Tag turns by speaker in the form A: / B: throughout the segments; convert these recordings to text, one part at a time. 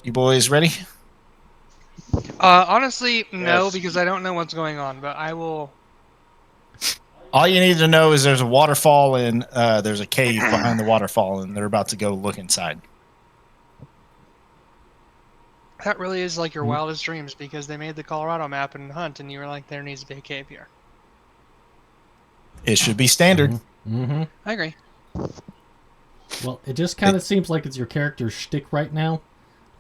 A: You boys ready?
B: Honestly, no,
C: Yes.
B: because I don't know what's going on, but I will.
A: All you need to know is there's a waterfall and there's a cave behind the waterfall, and they're about to go look inside.
B: That really is like your
D: Mhm.
B: wildest dreams because they made the Colorado map and hunt, and you were like, there needs to be a cave here.
A: It should be standard.
D: Mm-hmm.
B: I agree.
D: Well, it just kind of seems like it's your character's shtick right now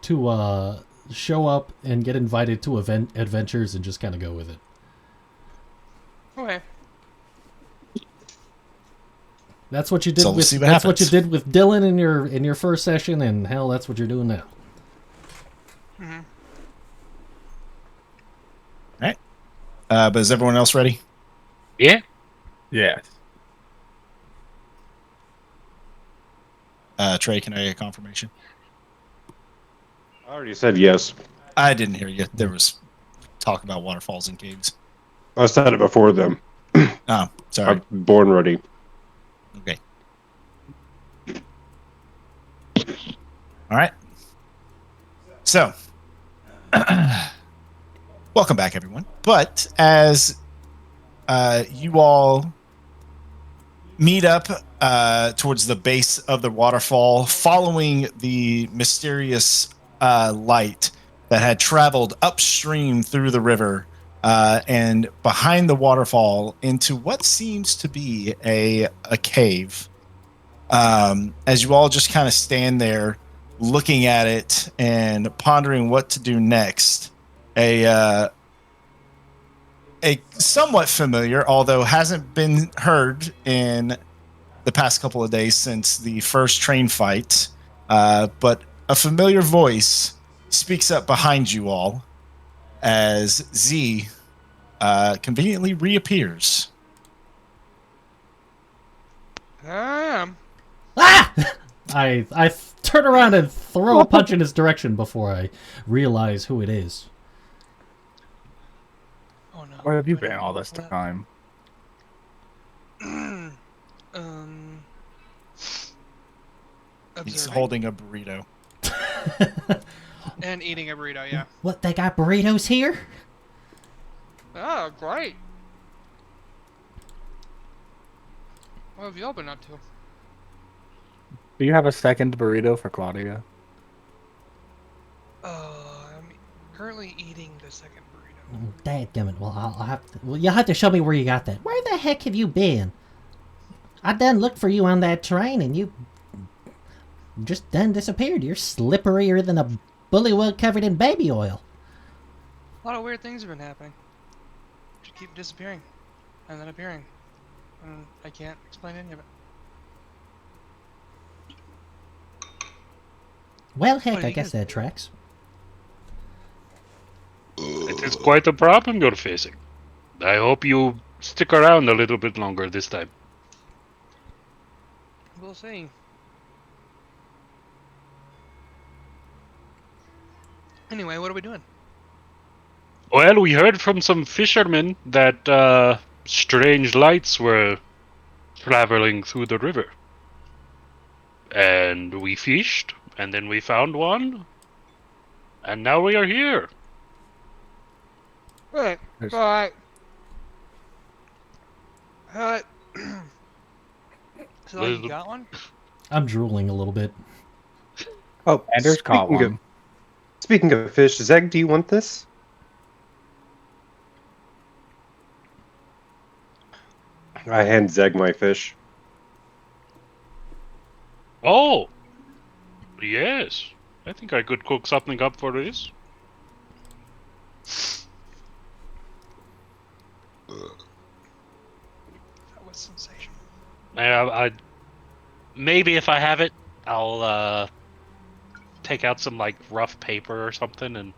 D: to show up and get invited to adventures and just kind of go with it.
B: Okay.
D: That's what you did
A: So we'll
D: with.
A: see what
D: That's what you
A: happens.
D: did with Dylan in your first session, and hell, that's what you're doing now.
B: Mm-hmm.
A: But is everyone else ready?
C: Yeah.
E: Yes.
A: Trey, can I get confirmation?
C: I already said yes.
A: I didn't hear you. There was talk about waterfalls and caves.
C: I said it before them.
A: Oh, sorry.
C: I'm born ready.
A: Okay. All right. So, welcome back, everyone. But as you all meet up towards the base of the waterfall, following the mysterious light that had traveled upstream through the river and behind the waterfall into what seems to be a cave. As you all just kind of stand there looking at it and pondering what to do next, a somewhat familiar, although hasn't been heard in the past couple of days since the first train fight, but a familiar voice speaks up behind you all as Z conveniently reappears.
B: Ah,
D: Ah! I turn around and throw a punch in his direction before I realize who it is.
B: oh no.
E: Where have you been all this time?
B: um.
A: He's
B: Observing
A: holding a burrito.
B: and eating a burrito. Yeah.
D: What, they got burritos here?
B: Oh, great. What have y'all been up to?
E: Do you have a second burrito for Claudia?
B: I'm currently eating the second burrito.
D: Dadgummit. Well, I'll have to, well, you'll have to show me where you got that. Where the heck have you been? I done looked for you on that train, and you just done disappeared. You're slipperier than a bullywug covered in baby oil.
B: A lot of weird things have been happening. Just keep disappearing, and then appearing, and I can't explain any of it.
D: Well, heck,
B: What do
D: I
B: you
D: guess
B: guys
D: that tracks.
F: It is quite a problem you're facing. I hope you stick around a little bit longer this time.
B: We'll see. Anyway, what are we doing?
F: Well, we heard from some fishermen that strange lights were traveling through the river. And we fished, and then we found one, and now we are here.
B: Right.
E: There's-
B: Alright. So you got one?
D: I'm drooling a little bit.
C: Oh,
E: Anders caught
C: speaking of-
E: one.
C: Speaking of fish, Zeg, do you want this? I hand Zeg my fish.
F: Oh! Yes. I think I could cook something up for this.
B: That was sensational.
F: I maybe if I have it, I'll take out some like rough paper or something and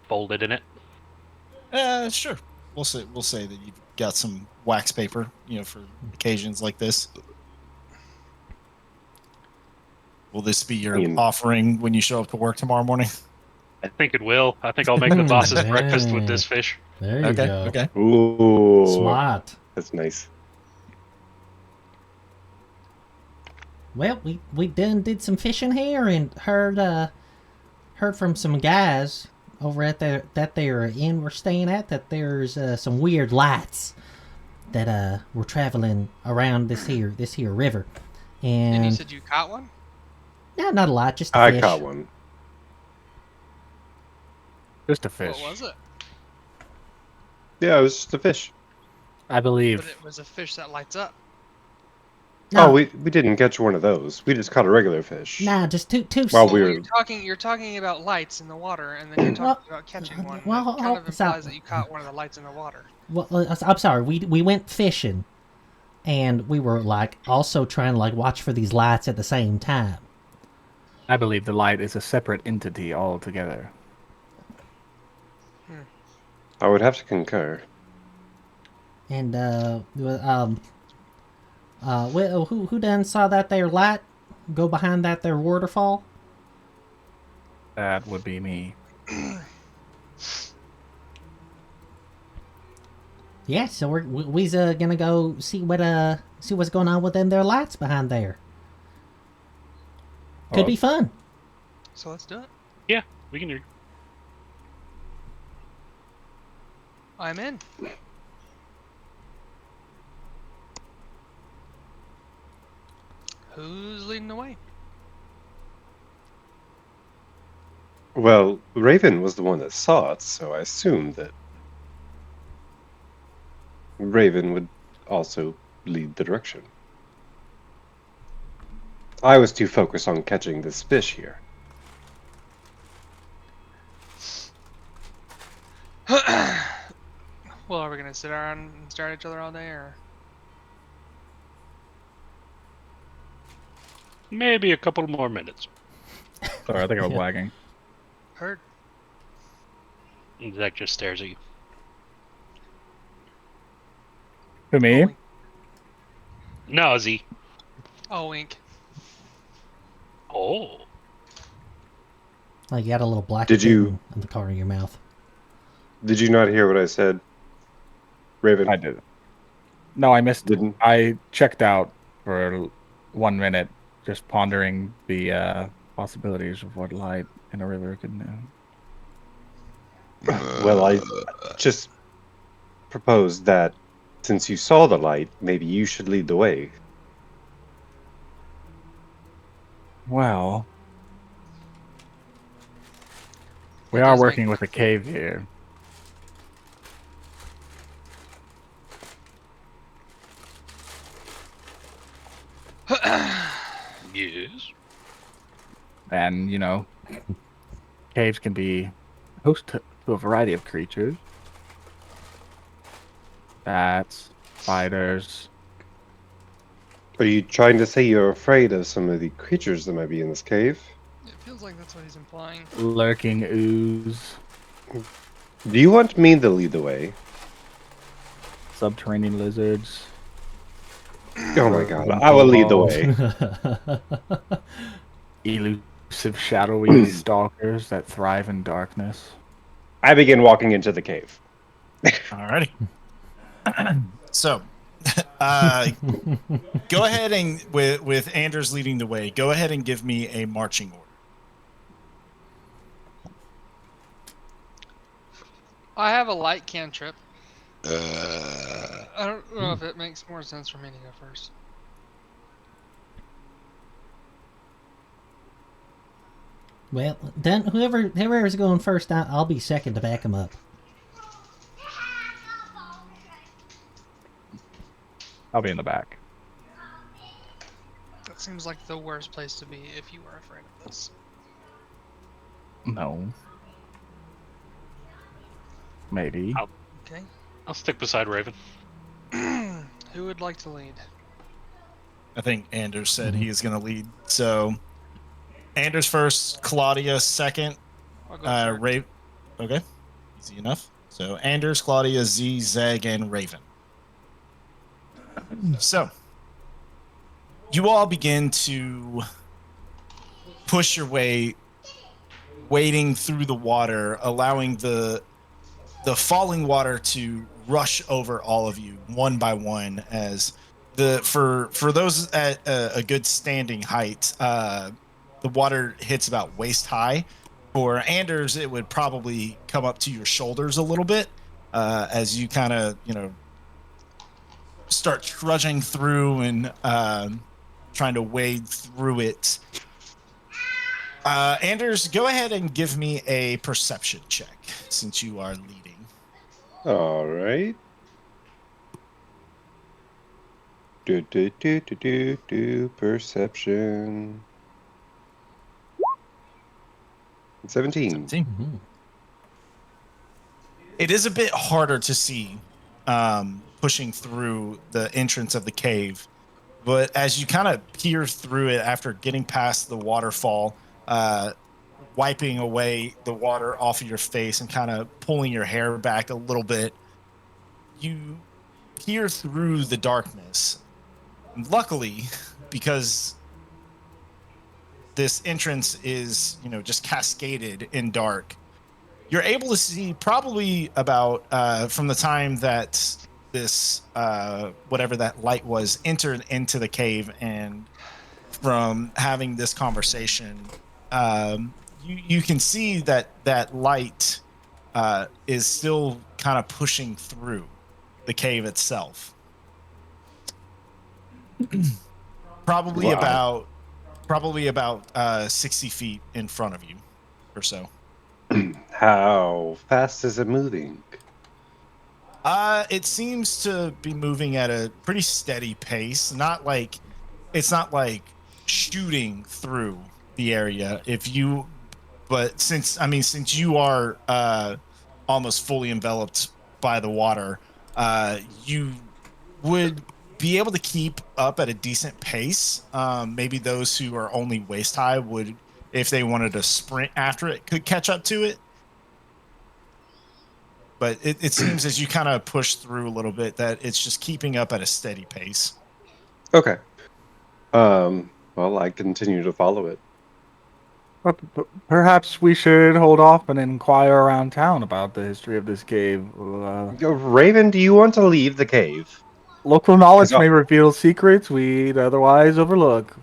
F: fold it in it.
A: Sure. We'll say that you've got some wax paper, for occasions like this. Will this be your offering when you show up to work tomorrow morning?
F: I think it will. I think I'll make the boss's breakfast with this fish.
D: There you
A: Okay.
D: go.
A: Okay.
C: Ooh,
D: Smart.
C: that's nice.
D: Well, we done did some fishing here and heard heard from some guys over at that there inn we're staying at that there's some weird lights that were traveling around this here river,
B: And you
D: and
B: said you caught one?
D: no, not a lot, just a
C: I
D: fish.
C: caught one.
E: Just a fish.
B: What was it?
C: Yeah, it was just a fish.
E: I believe.
B: But it was a fish that lights up.
D: No,
C: Oh, we didn't catch one of those. We just caught a regular fish.
D: nah, just two
C: Well,
B: Well,
C: we were-
B: you're talking about lights in the water, and then you're talking about catching one.
D: well,
B: That kind of
D: stop.
B: implies that you caught one of the lights in the water.
D: Well, I'm sorry. We went fishing, and we were like also trying to like watch for these lights at the same time.
E: I believe the light is a separate entity altogether.
C: I would have to concur.
D: And well, who done saw that there light go behind that there waterfall?
E: That would be me.
D: Yeah, so we's gonna go see what's going on with them there lights behind there. Could
E: Oh.
D: be fun.
B: So let's do it.
F: Yeah, we can do.
B: I'm in. Who's leading the way?
C: Well, Raven was the one that saw it, so I assumed that Raven would also lead the direction. I was too focused on catching this fish here.
B: Well, are we gonna sit around and stare at each other all day, or?
F: Maybe a couple more minutes.
E: Sorry, I think I was
D: Yeah.
E: lagging.
B: Heard.
F: Zach just stares at you.
E: Who, me?
F: No, Z.
B: Oh, wink.
F: Oh.
D: Like you got a little black
C: Did you-
D: in the corner of your mouth.
C: Did you not hear what I said? Raven,
E: I did. No, I missed.
C: Didn't-
E: I checked out for 1 minute, just pondering the possibilities of what light in a river could know.
C: well, I just proposed that since you saw the light, maybe you should lead the way.
E: Well, we
B: It
E: are
B: does make-
E: working with a cave here.
F: Yes.
E: And, you know, caves can be host to a variety of creatures. Bats, spiders.
C: Are you trying to say you're afraid of some of the creatures that might be in this cave?
B: It feels like that's what he's implying.
E: Lurking ooze,
C: Do you want me to lead the way?
E: subterranean lizards.
C: Oh my god, I will lead the way.
E: Elusive, shadowy stalkers that thrive in darkness.
C: I begin walking into the cave.
A: Alrighty. So, go ahead and with Anders leading the way, go ahead and give me a marching order.
B: I have a light cantrip. I don't know if it makes more sense for me to go first.
D: Well, then whoever's going first, I'll be second to back him up.
E: I'll be in the back.
B: That seems like the worst place to be if you were afraid of this.
E: No. Maybe.
B: Okay.
F: I'll stick beside Raven.
B: Who would like to lead?
A: I think Anders said he is going to lead. So, Anders first, Claudia second,
B: I'll go third.
A: Raven. Okay, easy enough. So, Anders, Claudia, Z, Zeg, and Raven. So, you all begin to push your way, wading through the water, allowing the falling water to rush over all of you one by one. As for those at a good standing height, the water hits about waist high, For Anders, it would probably come up to your shoulders a little bit as you kind of, start trudging through and trying to wade through it. Anders, go ahead and give me a perception check since you are leading.
C: All right. Perception. 17.
A: 17.
D: Mhm.
A: It is a bit harder to see pushing through the entrance of the cave, but as you kind of peer through it after getting past the waterfall, wiping away the water off of your face and kind of pulling your hair back a little bit, you peer through the darkness. Luckily, because this entrance is, just cascaded in dark, you're able to see probably about from the time that this whatever that light was entered into the cave and from having this conversation, you can see that light is still kind of pushing through the cave itself. probably
C: Wow.
A: about 60 feet in front of you or so.
C: How fast is it moving?
A: It seems to be moving at a pretty steady pace. It's not like shooting through the area. But since you are almost fully enveloped by the water, you would be able to keep up at a decent pace. Maybe those who are only waist high would, if they wanted to sprint after it, could catch up to it. But it seems as you kind of push through a little bit that it's just keeping up at a steady pace.
C: Okay. Well, I continue to follow it.
E: But perhaps we should hold off and inquire around town about the history of this cave.
C: Raven, do you want to leave the cave?
E: Local knowledge
C: Is-
E: may reveal secrets we'd otherwise overlook.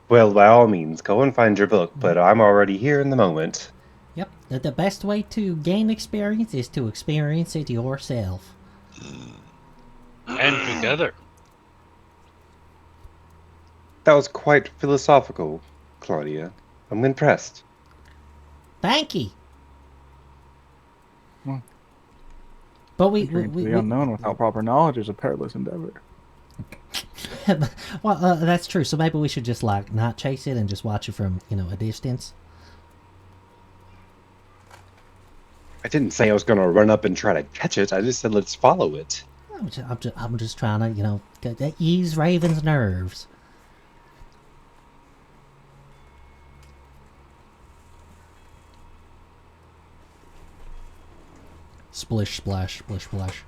C: Well, by all means, go and find your book, but I'm already here in the moment.
D: Yep. The best way to gain experience is to experience it yourself.
F: And together.
C: That was quite philosophical, Claudia. I'm impressed.
D: Thank you.
E: Hmm.
D: But we
E: Entering into the unknown without proper knowledge is a perilous endeavor.
D: well, that's true. So maybe we should just not chase it and just watch it from a distance.
C: I didn't say I was going to run up and try to catch it. I just said let's follow it.
D: I'm just trying to ease Raven's nerves. Splish splash, splish splash.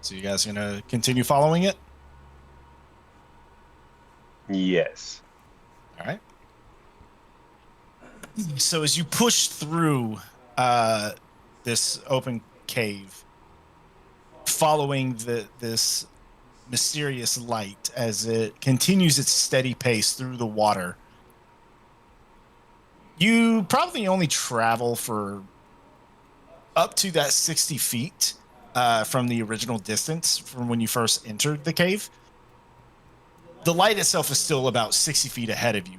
A: So you guys gonna continue following it?
C: Yes.
A: All right. So as you push through this open cave, following this mysterious light as it continues its steady pace through the water, you probably only travel for up to that 60 feet from the original distance from when you first entered the cave. The light itself is still about 60 feet ahead of you.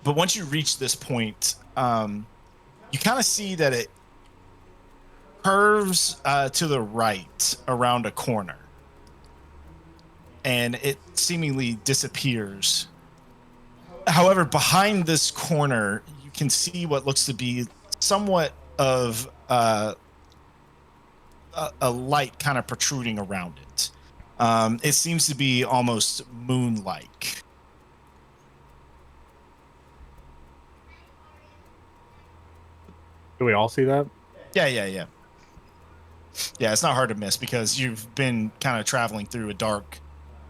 A: But once you reach this point, you kind of see that it curves to the right around a corner. And it seemingly disappears. However, behind this corner, you can see what looks to be somewhat of a light kind of protruding around it. It seems to be almost moon-like.
E: Do we all see that?
A: Yeah. Yeah, it's not hard to miss because you've been kind of traveling through a dark,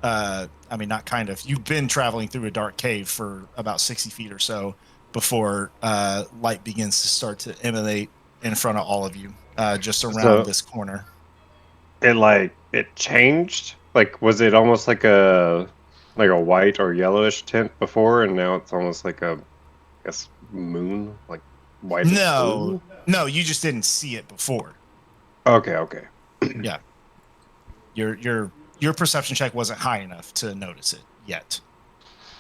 A: not kind of. You've been traveling through a dark cave for about 60 feet or so before light begins to start to emanate in front of all of you, just around this corner.
C: It changed? Like, was it almost like a like a white or yellowish tint before, and now it's almost like a, I guess, moon, like white as
A: No,
C: blue?
A: no, you just didn't see it before.
C: Okay, okay.
A: Yeah. Your perception check wasn't high enough to notice it yet.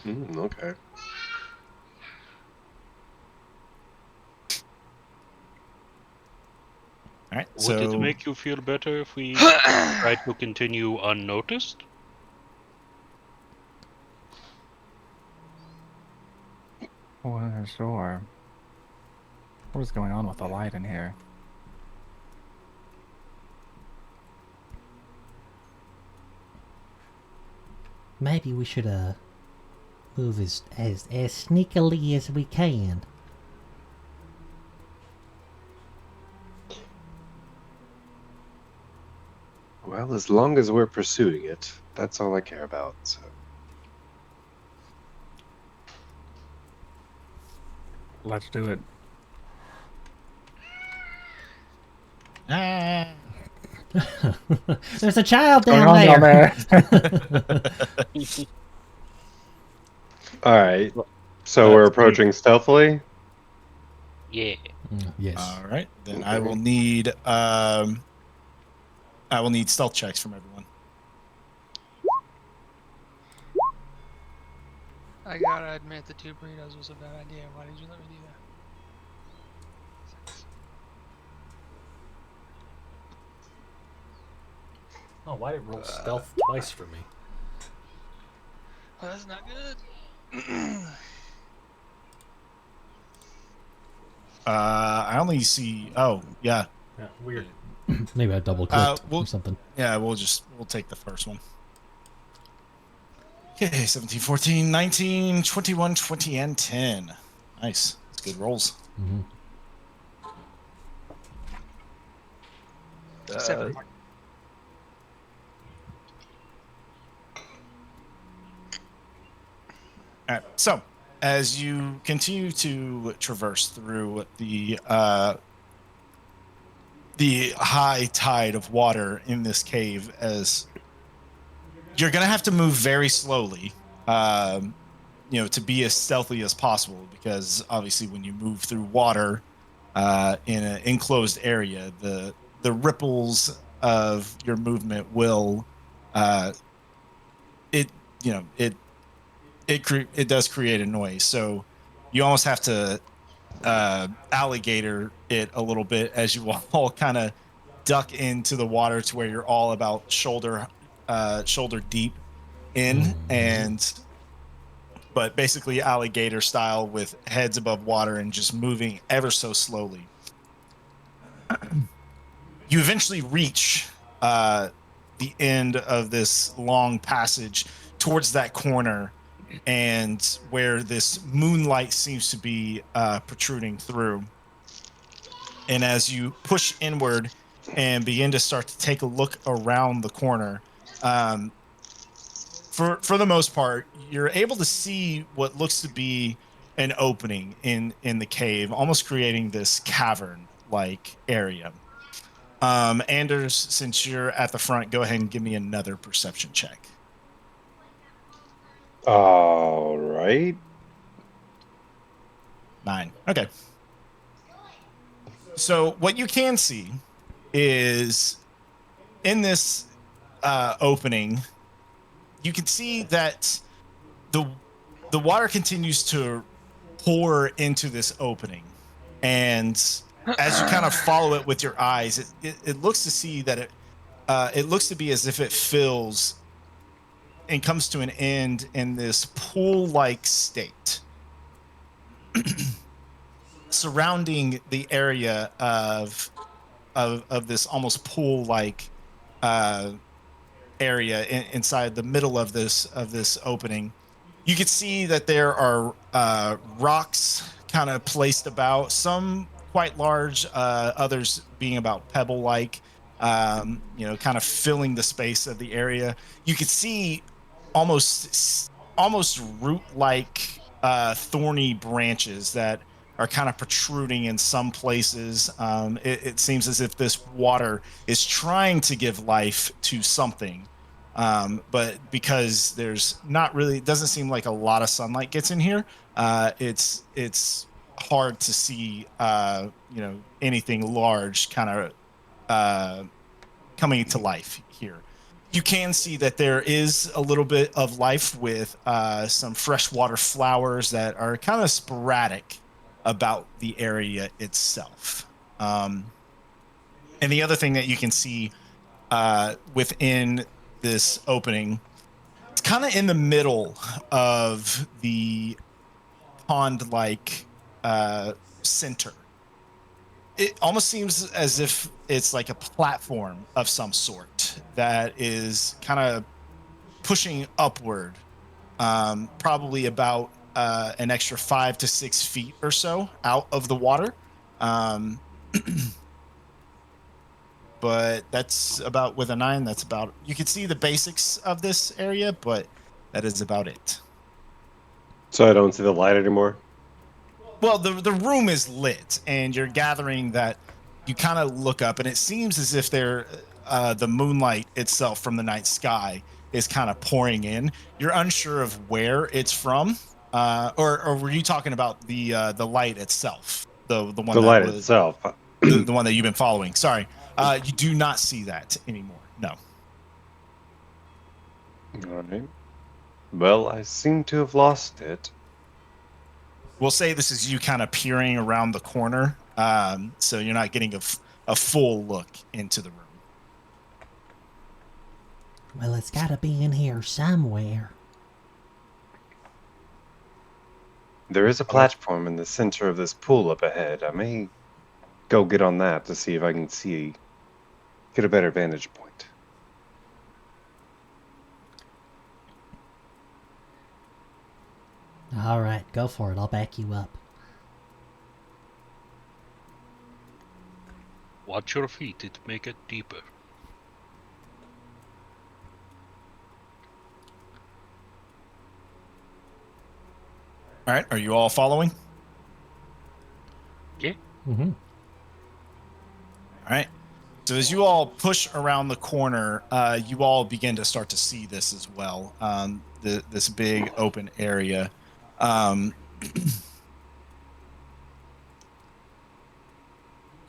C: Okay.
A: All right.
F: Would
A: So
F: it make you feel better if we try to continue unnoticed?
E: Well, sure. What is going on with the light in here?
D: Maybe we should move as sneakily as we can.
C: Well, as long as we're pursuing it, that's all I care about. So.
E: Let's do it.
A: ah,
D: There's a child
E: Going
D: down
E: on down
D: there.
E: there.
C: All right. So we're approaching stealthily.
F: Yeah.
D: Yes.
A: all right. Then
C: Okay.
A: I will need stealth checks from everyone.
B: I gotta admit, the 2 burritos was a bad idea. Why did you let me do that?
G: Oh, why did it roll stealth twice for me?
B: Oh, that's not good.
A: I only see. Oh, yeah.
G: Yeah, weird.
D: Maybe I double clicked
A: we'll-
D: or something.
A: Yeah, we'll take the first one. Okay, 17, 14, 19, 21, 20, and 10. Nice. That's good rolls.
D: Mhm.
B: Seven.
A: All right. So, as you continue to traverse through the high tide of water in this cave, as you're gonna have to move very slowly, to be as stealthy as possible, because obviously when you move through water in an enclosed area, the ripples of your movement will it you know it does create a noise. So you almost have to alligator it a little bit as you all kind of duck into the water to where you're all about shoulder deep in, but basically alligator style with heads above water and just moving ever so slowly. You eventually reach the end of this long passage towards that corner, and where this moonlight seems to be protruding through. And as you push inward and begin to start to take a look around the corner, for the most part, you're able to see what looks to be an opening in the cave, almost creating this cavern-like area. Anders, since you're at the front, go ahead and give me another perception check.
C: All right.
A: 9. Okay. So what you can see is in this opening, you can see that the water continues to pour into this opening, and as you kind of follow it with your eyes, it looks to see that it looks to be as if it fills and comes to an end in this pool-like state. Surrounding the area of this almost pool-like area inside the middle of this opening, you can see that there are rocks kind of placed about, some quite large, others being about pebble-like, kind of filling the space of the area. You can see almost root-like thorny branches that are kind of protruding in some places. It seems as if this water is trying to give life to something, But because there's not really, it doesn't seem like a lot of sunlight gets in here. It's hard to see, anything large kind of coming to life here. You can see that there is a little bit of life with some freshwater flowers that are kind of sporadic about the area itself. And the other thing that you can see within this opening, it's kind of in the middle of the pond-like center. It almost seems as if it's like a platform of some sort that is kind of pushing upward, probably about an extra 5 to 6 feet or so out of the water. Um, but that's about, with a 9, that's about, you can see the basics of this area, but that is about it.
C: So I don't see the light anymore.
A: Well, the room is lit, and you're gathering that you kind of look up, and it seems as if the moonlight itself from the night sky is kind of pouring in. You're unsure of where it's from, or were you talking about the light itself, the one
C: The
A: that
C: light
A: was
C: itself.
A: the one that you've been following? Sorry, you do not see that anymore. No.
C: All right. Well, I seem to have lost it.
A: We'll say this is you kind of peering around the corner, so you're not getting a full look into the room.
D: Well, it's gotta be in here somewhere.
C: There is a platform in the center of this pool up ahead. I may go get on that to see if I can get a better vantage point.
D: Alright, go for it. I'll back you up.
F: Watch your feet, it may get deeper.
A: All right, are you all following?
F: Yeah.
D: Mm-hmm.
A: All right. So as you all push around the corner, you all begin to start to see this as well. This big open area.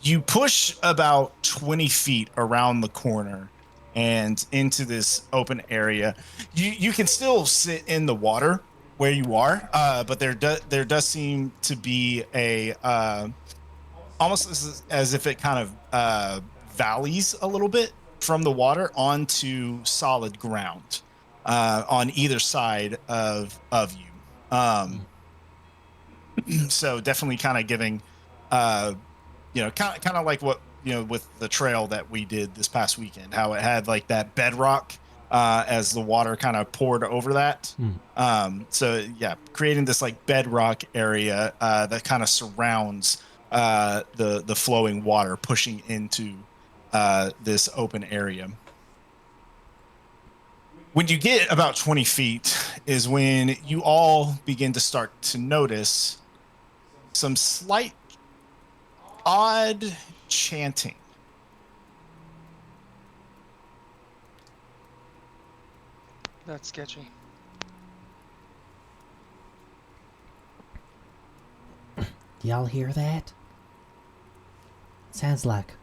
A: You push about 20 feet around the corner and into this open area. You can still sit in the water where you are, but there does seem to be a almost as if it kind of valleys a little bit from the water onto solid ground on either side of you. So definitely kind of giving, kind of like what, with the trail that we did this past weekend, how it had like that bedrock as the water kind of poured over that. So yeah, creating this like bedrock area that kind of surrounds the flowing water pushing into this open area. When you get about 20 feet is when you all begin to start to notice some slight odd chanting.
B: That's sketchy.
D: Do y'all hear that? Sounds like,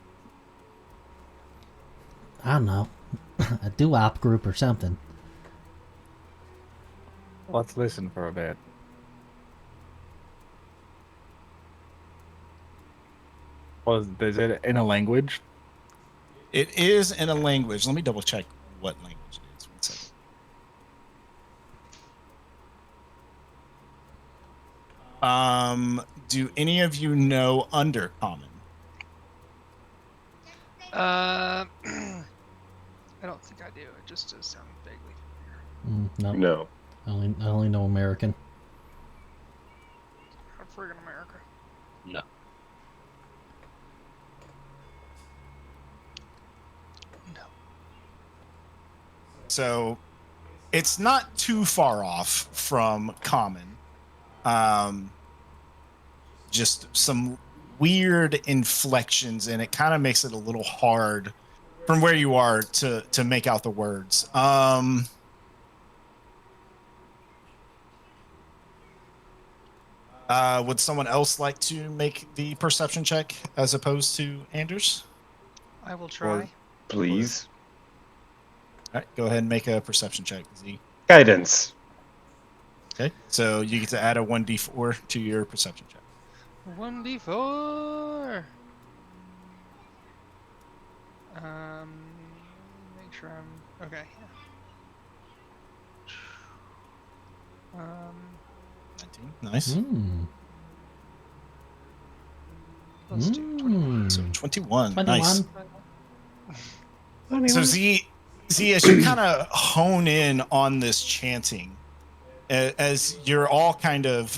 D: I don't know, a doo-wop group or something.
E: Let's listen for a bit. Well, is it in a language?
A: It is in a language. Let me double check what language it is. 1 second. Do any of you know Undercommon?
B: I don't think I do. It just does sound vaguely familiar.
D: No.
C: No.
D: I only know American.
B: I'm friggin' America.
F: No.
B: No.
A: So it's not too far off from common. Just some weird inflections, and it kind of makes it a little hard from where you are to make out the words. Would someone else like to make the perception check as opposed to Anders?
B: I will try.
C: Please.
A: All right, go ahead and make a perception check, Z.
C: Guidance.
A: Okay, so you get to add a 1d4 to your perception check.
B: 1d4. Make sure I'm okay. Yeah.
A: 19. Nice.
B: Let's do 21.
A: So 21.
D: 21.
A: Nice. So Z, as you kind of hone in on this chanting, as you're all kind of,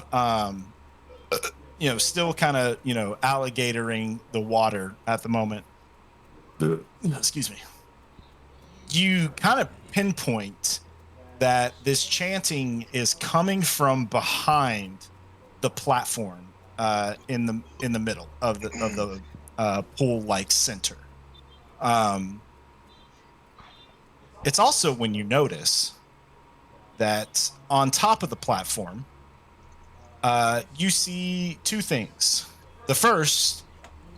A: still kind of, alligatoring the water at the moment. Excuse me. You kind of pinpoint that this chanting is coming from behind the platform in the middle of the pool-like center. It's also when you notice that on top of the platform, you see two things. The first,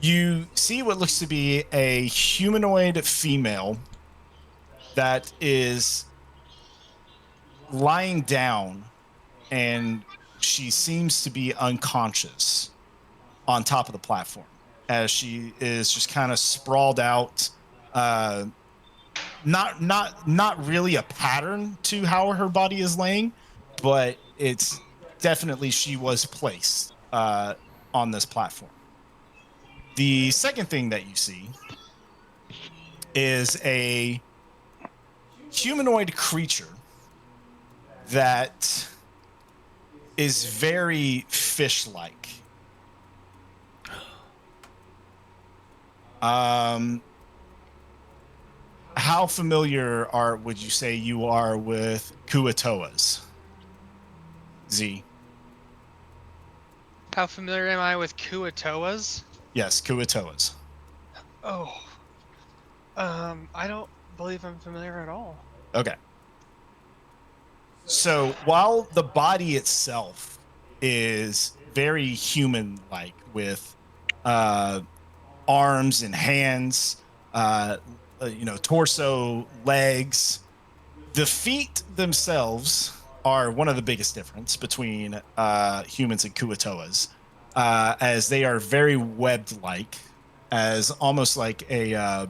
A: you see what looks to be a humanoid female that is lying down, and she seems to be unconscious on top of the platform as she is just kind of sprawled out. Not really a pattern to how her body is laying, but it's definitely she was placed on this platform. The second thing that you see is a humanoid creature that is very fish-like. How familiar would you say you are with Kua-Toas, Z?
B: How familiar am I with Kua-Toas?
A: Yes, Kua-Toas.
B: Oh. I don't believe I'm familiar at all.
A: Okay. So while the body itself is very human-like with arms and hands, torso, legs, the feet themselves are one of the biggest difference between humans and Kua-Toas, as they are very webbed-like, as almost like a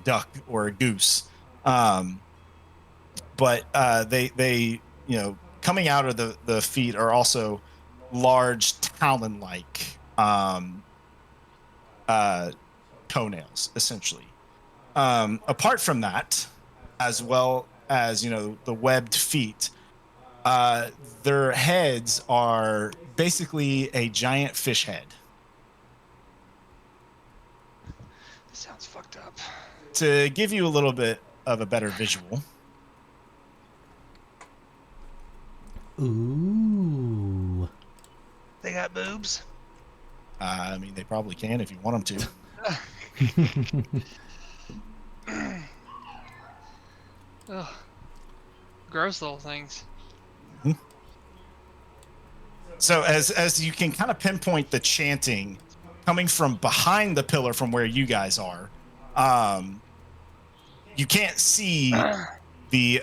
A: duck or a goose. But they coming out of the feet are also large talon-like toenails, essentially. Apart from that, as well as the webbed feet, their heads are basically a giant fish head.
B: This sounds fucked up.
A: To give you a little bit of a better visual.
D: Ooh.
B: They got boobs?
A: I mean, they probably can if you want them to.
B: Ugh. Gross little things.
A: So as you can kind of pinpoint the chanting coming from behind the pillar from where you guys are, you can't see you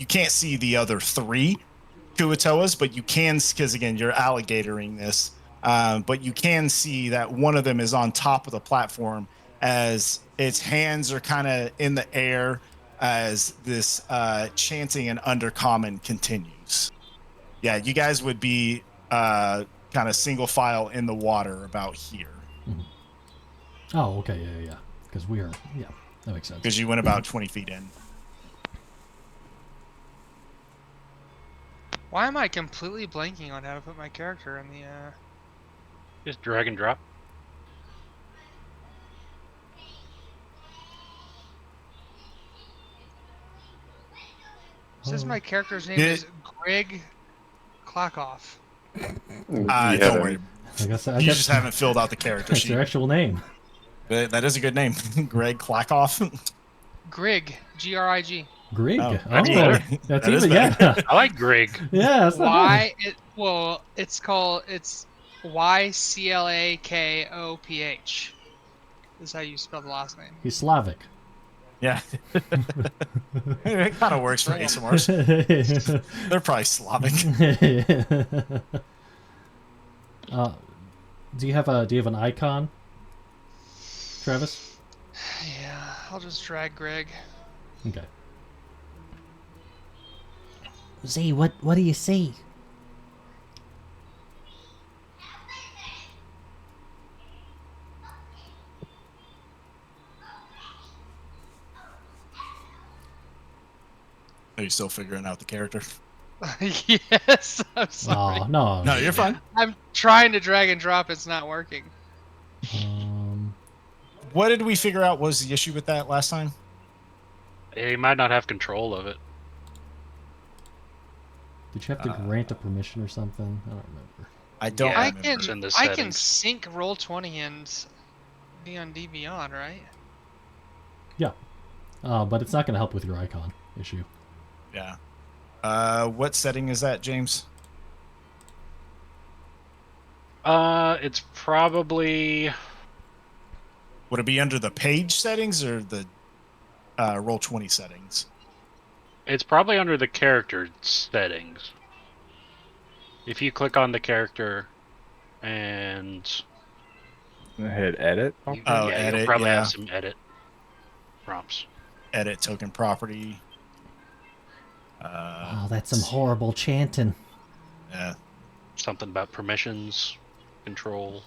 A: can't see the other three Kua-Toas, but you can, because again you're alligatoring this, but you can see that one of them is on top of the platform as its hands are kind of in the air as this chanting and undercommon continues. Yeah, you guys would be kind of single file in the water about here.
D: Oh, okay, yeah. Because that makes sense.
A: Because you went about 20 feet in.
B: Why am I completely blanking on how to put my character in the
F: Just drag and drop.
B: says my character's name is Greg Klackoff.
A: Don't worry.
D: I guess
A: You just haven't filled out the character
D: that's
A: sheet.
D: their actual name.
A: But that is a good name. Greg Klackoff.
B: Grig, Grig.
D: Grig.
A: Oh,
D: Oh,
F: that's better.
D: that's
A: That is
D: even
A: better.
D: yeah.
F: I like Grig.
D: Yeah, that's not bad.
B: It's Yclakoph. Is how you spell the last name.
D: He's Slavic.
A: Yeah. It kind of works for ASMRs. They're probably Slavic.
D: Do you have an icon, Travis?
B: Yeah, I'll just drag Greg.
D: Okay. Z, what do you see?
A: Are you still figuring out the character?
B: Yes, I'm sorry.
D: Oh, no.
A: No, you're fine.
B: I'm trying to drag and drop. It's not working.
A: What did we figure out was the issue with that last time?
F: He might not have control of it.
D: Did you have to grant a permission or something? I don't remember.
A: I don't
F: Yeah,
A: remember.
F: It's in the
B: I can
F: settings.
B: sync Roll20 and D&D Beyond, right?
D: Yeah. But it's not going to help with your icon issue.
A: Yeah. What setting is that, James?
F: It's probably
A: Would it be under the page settings or the Roll20 settings?
F: it's probably under the character settings. If you click on the character and
E: Hit edit.
F: you,
A: Oh,
F: yeah,
A: edit,
F: you'll probably
A: yeah.
F: have some edit prompts.
A: Edit token property.
D: Oh, that's some horrible chanting.
A: Yeah.
F: Something about permissions, control.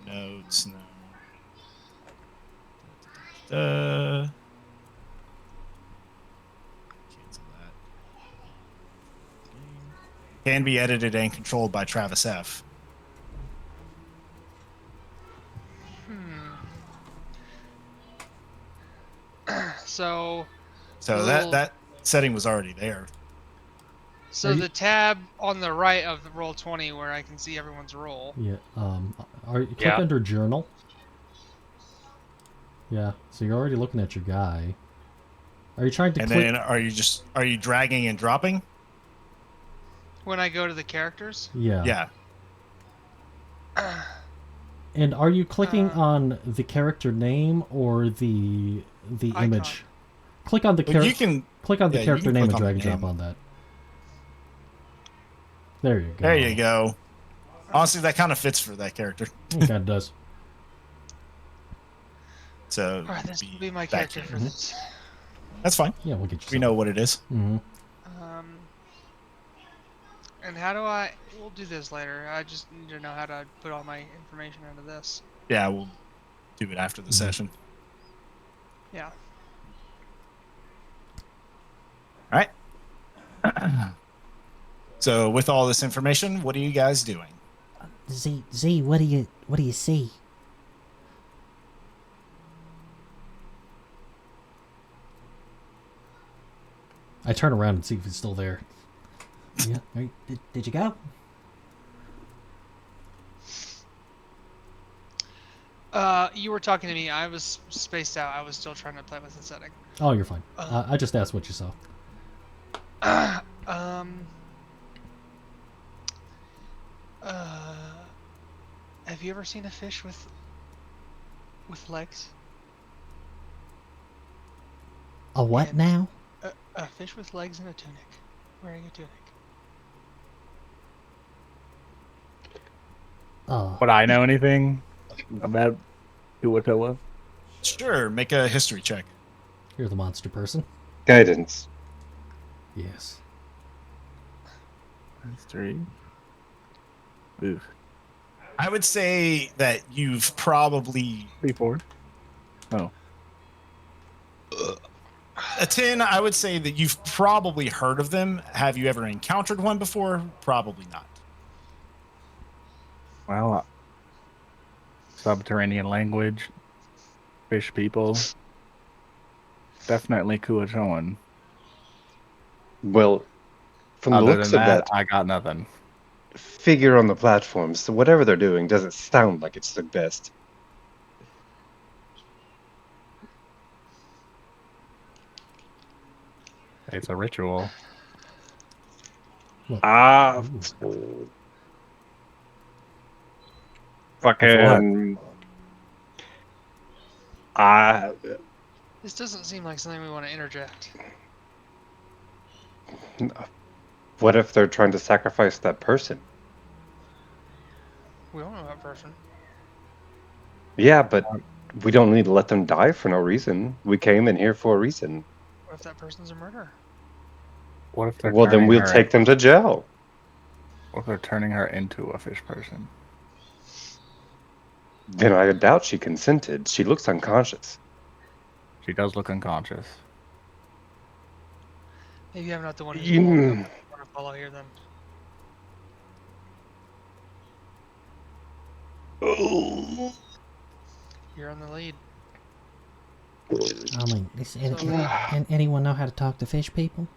A: Notes, no. Cancel that. Can be edited and controlled by Travis F.
B: So
A: So
B: Little-
A: that setting was already there.
B: So
D: Are you-
B: the tab on the right of the Roll20 where I can see everyone's roll.
D: Yeah. Click
F: Yeah.
D: under journal. Yeah. So you're already looking at your guy. Are you trying to
A: And
D: click?
A: then are you dragging and dropping?
B: When I go to the characters,
D: Yeah.
A: Yeah.
D: And are you clicking on the character name or the
B: Icon.
D: image? Click on the
A: But
D: character.
A: you can
D: Click on the
A: yeah, you
D: character
A: can
D: name
A: click
D: and
A: on
D: drag
A: the
D: and drop
A: name.
D: on that. There you go.
A: There you go. Honestly, that kind of fits for that character.
D: It kind of does.
A: So
B: alright, this
A: be
B: will be my
A: back
B: character
A: here.
B: for this.
A: That's fine.
D: Yeah, we'll get you.
A: We know what it is.
D: Hmm.
B: And how do I? We'll do this later. I just need to know how to put all my information into this.
A: Yeah, we'll do it after the session.
B: Yeah.
A: All right. So with all this information, what are you guys doing?
D: Z, what do you see? I turn around and see if he's still there. Yeah. Did you go?
B: You were talking to me. I was spaced out. I was still trying to play with the setting.
D: Oh, you're fine. I just asked what you saw.
B: Have you ever seen a fish with legs?
D: A what
B: And-
D: now?
B: A fish with legs and a tunic, wearing a tunic.
D: Oh,
E: Would I know anything about Kua-Toas?
A: Sure, make a history check.
D: you're the monster person.
C: Guidance.
D: Yes.
E: History. Oof.
A: I would say that you've probably
E: 3-4. Oh.
A: a 10. I would say that you've probably heard of them. Have you ever encountered one before? Probably not.
E: Well, subterranean language, fish people. Definitely Kua-Toan.
C: Well, from the
E: Other
C: looks
E: than
C: of that
E: I got nothing.
C: figure on the platform, so whatever they're doing doesn't sound like it's the best.
E: It's a ritual.
C: Ah, fucking.
B: This doesn't seem like something we want to interject.
C: What if they're trying to sacrifice that person?
B: We don't know that person.
C: Yeah, but we don't need to let them die for no reason. We came in here for a reason.
B: What if that person's a murderer?
E: What if they're
C: Well, then
E: turning
C: we'll
E: her?
C: take them to jail.
E: What if they're turning her into a fish person?
C: Then I doubt she consented. She looks unconscious.
E: She does look unconscious.
B: Maybe I'm not the one who's walking up the waterfall here then. You're on the lead.
D: I mean, anyone know how to talk to fish people?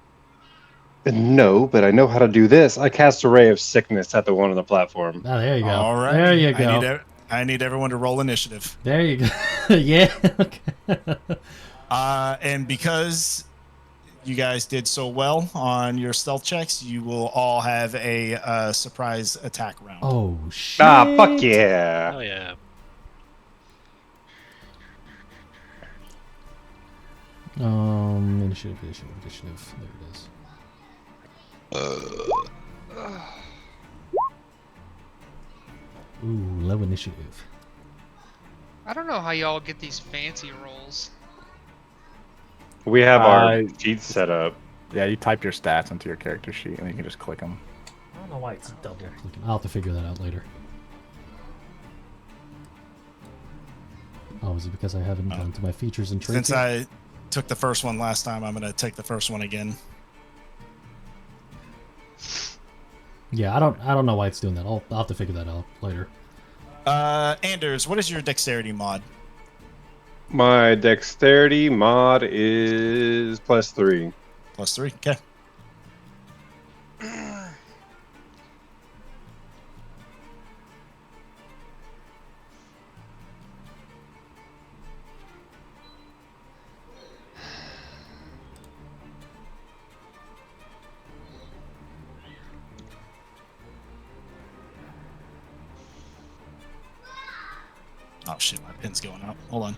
C: No, but I know how to do this. I cast a ray of sickness at the one on the platform.
D: Oh, there you go.
A: All right.
D: There you go.
A: I need everyone to roll initiative.
D: There you go. Yeah. Okay.
A: And because you guys did so well on your stealth checks, you will all have a surprise attack round.
D: Oh shit.
C: Ah, fuck yeah.
F: Oh yeah.
D: Initiative. There it is. Ooh, low initiative.
B: I don't know how y'all get these fancy rolls.
C: We have our sheet set up.
E: Yeah, you type your stats into your character sheet, and you can just click them.
G: I don't know why it's double.
D: I'll have to figure that out later. Oh, is it because I haven't gone to my features and traits?
A: Since I took the first one last time, I'm going to take the first one again.
D: Yeah, I don't know why it's doing that. I'll have to figure that out later.
A: Anders, what is your dexterity mod?
C: My dexterity mod is +3.
A: +3. Okay. Oh shit, my pin's going out. Hold on.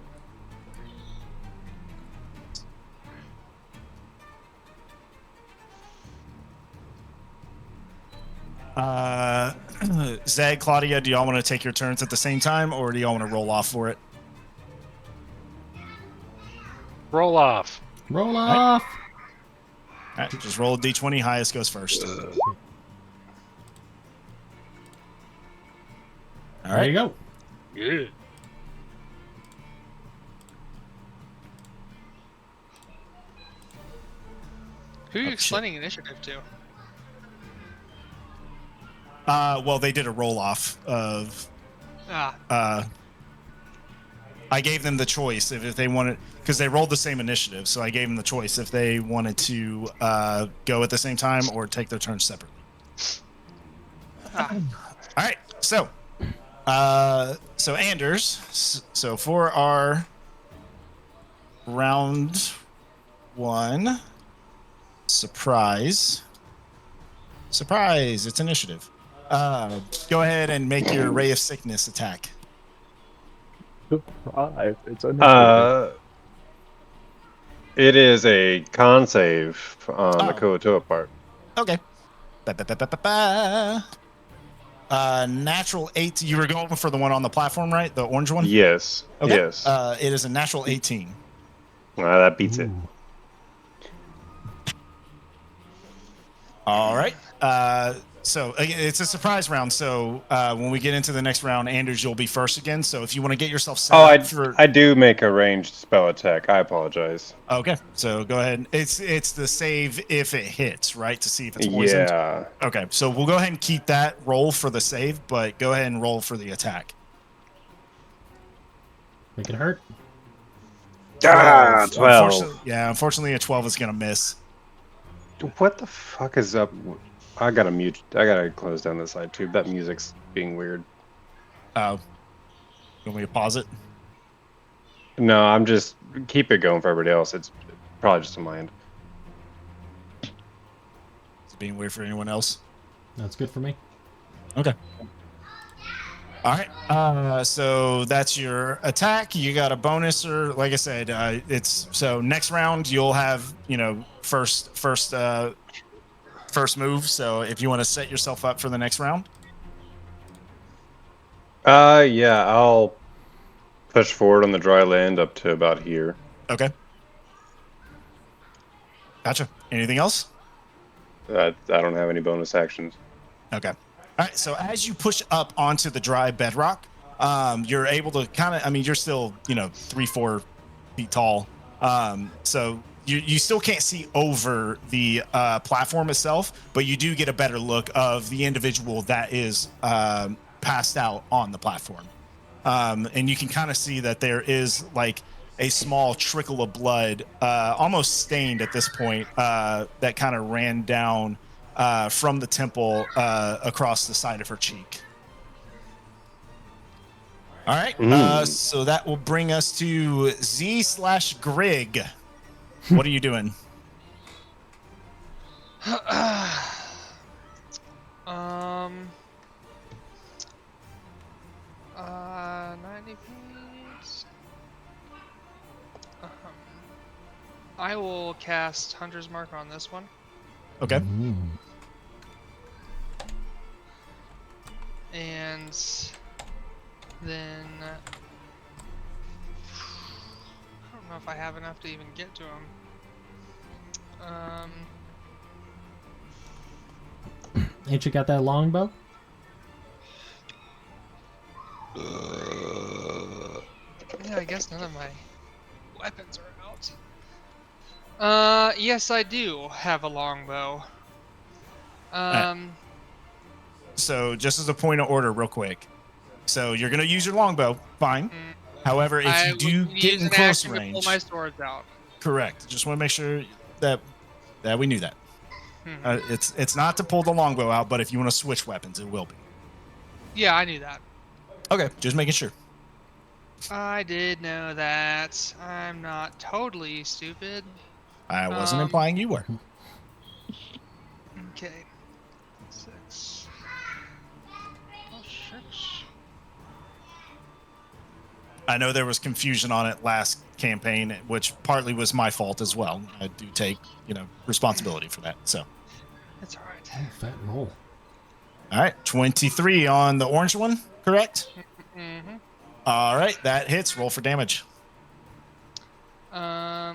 A: Zag, Claudia, do y'all want to take your turns at the same time, or do y'all want to roll off for it?
F: Roll off.
D: Roll off.
A: All right, just roll a d20. Highest goes first. All
D: There
A: right.
D: you go.
F: Yeah.
B: Who are you
A: Oh,
B: explaining initiative to?
A: Well, they did a roll off of.
B: Ah,
A: I gave them the choice if they wanted, because they rolled the same initiative. So I gave them the choice if they wanted to go at the same time or take their turns separately.
B: ah.
A: All right. So Anders. So for our round one, surprise. It's initiative. Go ahead and make your Ray of Sickness attack.
E: It's initiative.
C: It is a con save on the Kua-Toas part.
A: Okay. Natural 8. You were going for the one on the platform, right? The orange one?
C: Yes.
A: Okay.
C: Yes.
A: It is a natural 18.
C: That beats it.
D: Ooh.
A: All right. So it's a surprise round. So when we get into the next round, Anders, you'll be first again. So if you want to get yourself set up for...
C: I do make a ranged spell attack. I apologize.
A: Okay. So go ahead. It's the save if it hits, right? To see if it's poisoned.
C: Yeah.
A: Okay. So we'll go ahead and keep that roll for the save, but go ahead and roll for the attack.
D: Make it hurt.
C: 12.
A: Unfortunately, a 12 is going to miss.
C: What the fuck is up? I gotta mute. I gotta close down the side tube. That music's being weird.
A: You want me to pause it?
C: No, I'm just keep it going for everybody else. It's probably just on my end.
A: being weird for anyone else.
D: That's good for me.
A: Okay. All right. So that's your attack. You got a bonus, or like I said, it's so next round you'll have first move. So if you want to set yourself up for the next round.
C: Yeah, I'll push forward on the dry land up to about here.
A: Okay. Gotcha. Anything else?
C: I don't have any bonus actions.
A: Okay. All right. So as you push up onto the dry bedrock, you're able to kind of. I mean, you're still 3-4 feet tall. So you still can't see over the platform itself, but you do get a better look of the individual that is passed out on the platform. And you can kind of see that there is like a small trickle of blood, almost stained at this point, that kind of ran down from the temple across the side of her cheek. All right. So that will bring us to Z/Grig. What are you doing?
B: 90 feet. I will cast Hunter's Mark on this one.
A: Okay.
B: And then I don't know if I have enough to even get to him.
D: Ain't you got that longbow?
B: Yeah, I guess none of my weapons are out. Yes, I do have a longbow.
A: So just as a point of order, real quick. So you're gonna use your longbow, fine. However, if you do get
B: use
A: in
B: an
A: close
B: action
A: range,
B: to pull my swords out.
A: correct. Just want to make sure that we knew that.
B: Mhm.
A: It's not to pull the longbow out, but if you want to switch weapons, it will be.
B: Yeah, I knew that.
A: Okay, just making sure.
B: I did know that. I'm not totally stupid.
A: I wasn't implying you were.
B: Okay. 6. Oh, 6.
A: I know there was confusion on it last campaign, which partly was my fault as well. I do take, responsibility for that. So,
B: That's alright.
D: Oh, fat roll.
A: all right, 23 on the orange one, correct?
B: Mm-hmm.
A: All right, that hits. Roll for damage.
B: Okay.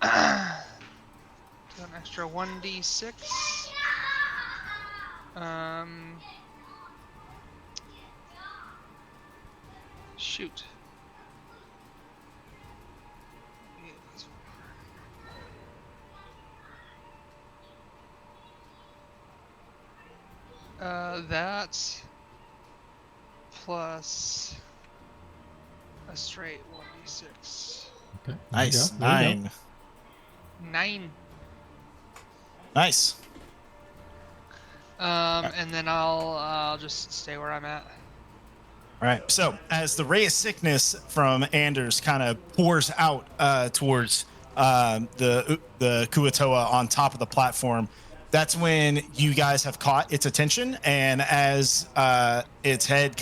B: Do an extra 1d6. Shoot. That plus a straight 1d6.
D: Okay.
A: Nice.
D: There you go.
A: 9.
B: 9.
A: Nice.
B: And then I'll just stay where I'm at.
A: All right. So as the ray of sickness from Anders kind of pours out towards the Kua-Toa on top of the platform, that's when you guys have caught its attention, and as its head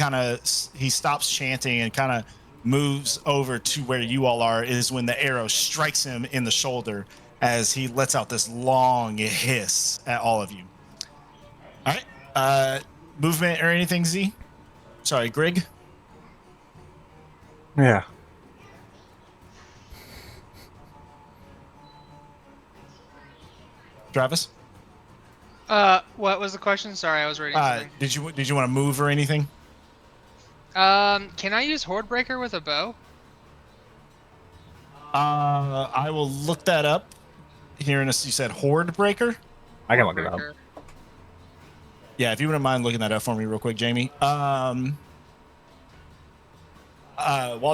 A: he stops chanting and kind of moves over to where you all are, is when the arrow strikes him in the shoulder as he lets out this long hiss at all of you. All right. Movement or anything, Z? Sorry, Grig?
E: Yeah.
A: Travis?
B: What was the question? Sorry, I was reading something.
A: Did you want to move or anything?
B: Can I use Hordebreaker with a bow?
A: I will look that up here in a. You said Horde Breaker?
E: I can look it up.
B: Hordebreaker.
A: Yeah, if you wouldn't mind looking that up for me real quick, Jamie. While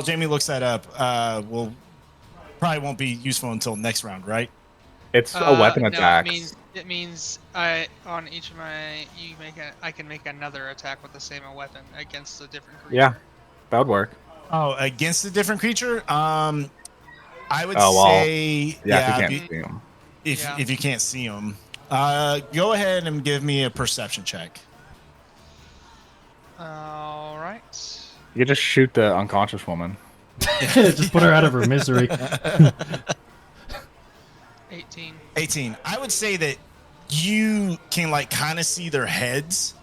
A: Jamie looks that up, we'll probably won't be useful until next round, right?
E: It's a weapon
B: No,
E: attack.
B: it means on each of my I can make another attack with the same weapon against a different creature.
E: Yeah, that would work.
A: Oh, against a different creature? I would
E: Oh, well,
A: say,
E: Yeah,
A: yeah,
E: if you can't see him.
A: if you can't see them. Go ahead and give me a perception check.
B: All right.
E: You just shoot the unconscious woman.
D: Just put her out of her misery.
B: 18.
A: 18. I would say that you can like kind of see their heads,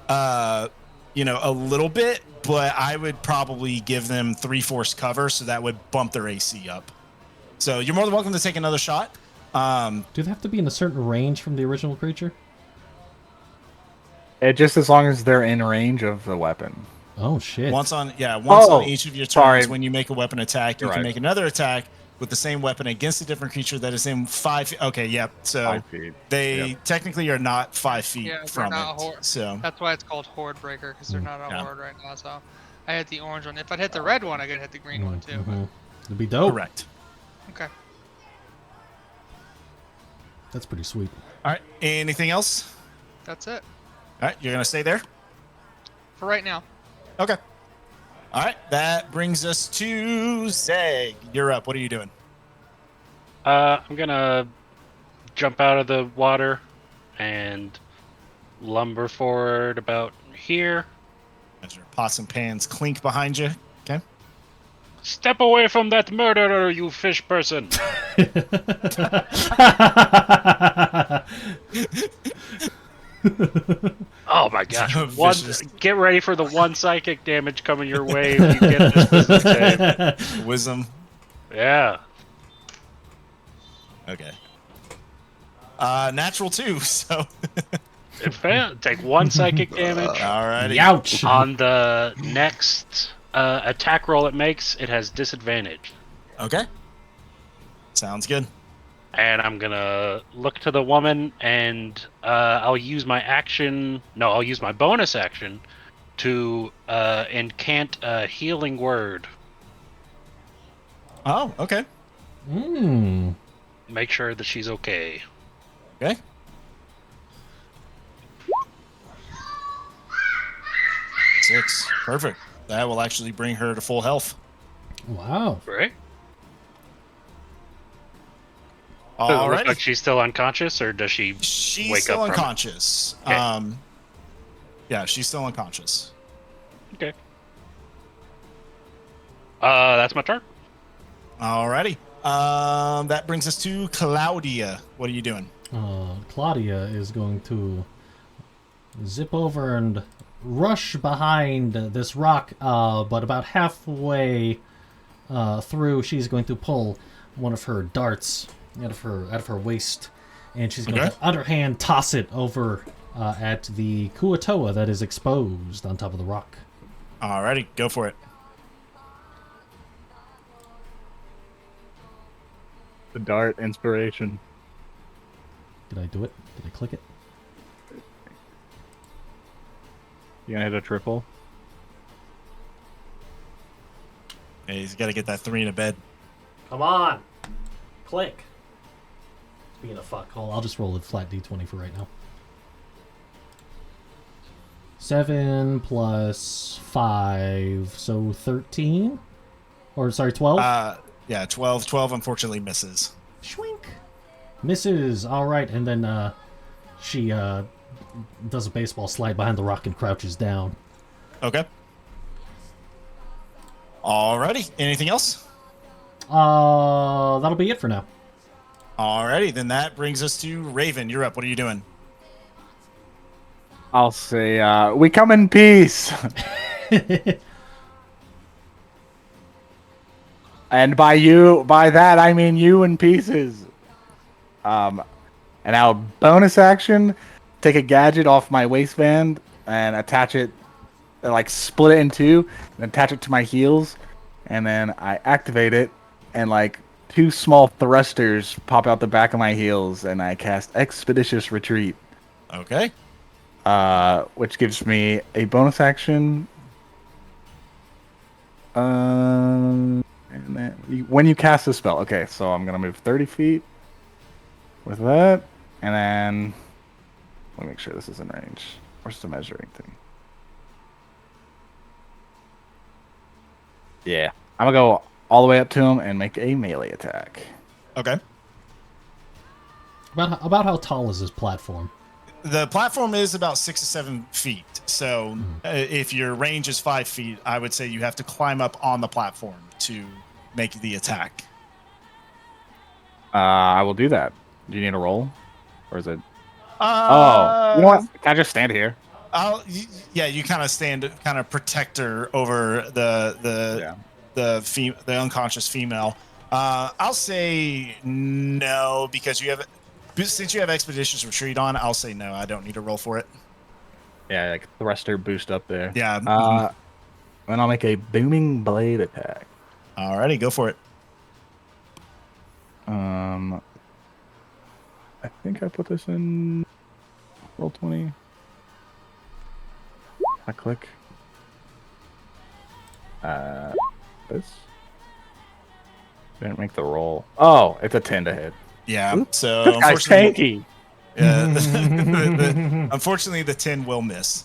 A: a little bit, but I would probably give them 3/4 cover, so that would bump their AC up. So you're more than welcome to take another shot.
D: Do they have to be in a certain range from the original creature?
E: Just as long as they're in range of the weapon.
D: Oh shit!
A: Once on each of your turns,
E: sorry.
A: when you make a weapon attack, you
E: You're
A: can
E: right.
A: make another attack with the same weapon against a different creature that is in 5 feet. Okay, yep. So
E: 5 feet.
A: they
E: Yep.
A: technically are not 5 feet
B: Yeah, they're
A: from
B: not
A: it.
B: horde.
A: So
B: That's why it's called Horde Breaker, because they're not a
A: Yeah.
B: horde right now. So I hit the orange one. If I'd hit the red one, I could hit the green one too.
D: Mhm. It'd be dope.
A: correct.
B: But, okay.
D: That's pretty sweet.
A: All right. Anything else?
B: That's it
A: All right. You're gonna stay there.
B: for right now.
A: Okay. All right. That brings us to Zeg. You're up. What are you doing?
F: I'm gonna jump out of the water and lumber forward about here.
A: As your pots and pans clink behind you. Okay.
F: Step away from that murderer, you fish person! Oh my gosh!
A: Vicious.
F: Get ready for the one psychic damage coming your way if you get this business save.
A: Wisdom.
F: Yeah.
A: Okay. Natural 2. So.
F: It failed. Take one psychic damage.
A: Alrighty.
D: Ouch!
F: On the next attack roll it makes, it has disadvantage.
A: Okay. Sounds good.
F: And I'm gonna look to the woman, and I'll use my action. No, I'll use my bonus action to incant a healing word.
A: Oh, okay.
D: Mmm.
F: Make sure that she's okay.
A: Okay. Six. Perfect. That will actually bring her to full health.
D: Wow.
F: Right? Does it look
A: Alrighty.
F: like she's still unconscious, or does she
A: She's
F: wake
A: still
F: up from it?
A: unconscious.
F: Okay.
A: Yeah, she's still unconscious.
F: Okay. That's my turn.
A: Alrighty. That brings us to Claudia. What are you doing?
D: Claudia is going to zip over and rush behind this rock, but about halfway through, she's going to pull one of her darts out of her waist, and she's going
A: Okay.
D: to underhand toss it over at the Kua-Toa that is exposed on top of the rock.
A: Alrighty, go for it.
E: The dart inspiration.
D: Did I do it? Did I click it?
E: You gonna hit a triple?
A: Hey, he's got to get that 3 in a bed.
D: Come on! Click! It's being a fuck. Hold on, I'll just roll a flat d20 for right now. 7 plus 5, so 13? Or, sorry, 12?
A: Yeah, 12. 12 unfortunately misses.
D: Schwink! Misses! Alright, and then she does a baseball slide behind the rock and crouches down.
A: Okay. Alrighty. Anything else?
D: That'll be it for now.
A: Alrighty, then that brings us to Raven. You're up. What are you doing?
E: I'll say, we come in peace. And by that, I mean you in pieces. And I'll bonus action, take a gadget off my waistband and attach it, like split it in two, and attach it to my heels. And then I activate it, and like 2 small thrusters pop out the back of my heels, and I cast Expeditious Retreat.
A: Okay.
E: Which gives me a bonus action. And then when you cast a spell, okay, so I'm gonna move 30 feet with that, and then let me make sure this is in range. Where's the measuring thing? Yeah. I'm gonna go all the way up to him and make a melee attack.
A: Okay.
D: About how tall is this platform?
A: The platform is about 6 to 7 feet. So if your range is 5 feet, I would say you have to climb up on the platform to make the attack.
E: I will do that. Do you need a roll? Or is it...
A: Uh,
E: you know what? Can I just stand here?
A: Yeah, you kind of stand, kind of protector over the unconscious female. I'll say no because since you have expeditious retreat on. I'll say no. I don't need a roll for it.
E: Yeah, like thruster boost up there.
A: Yeah.
E: And I'll make a booming blade attack.
A: Alrighty, go for it.
E: I think I put this in roll 20. I click. This didn't make the roll. Oh, it's a 10 to hit.
A: Yeah.
E: Oops.
A: So
E: This guy's tanky.
A: Unfortunately, the 10 will miss.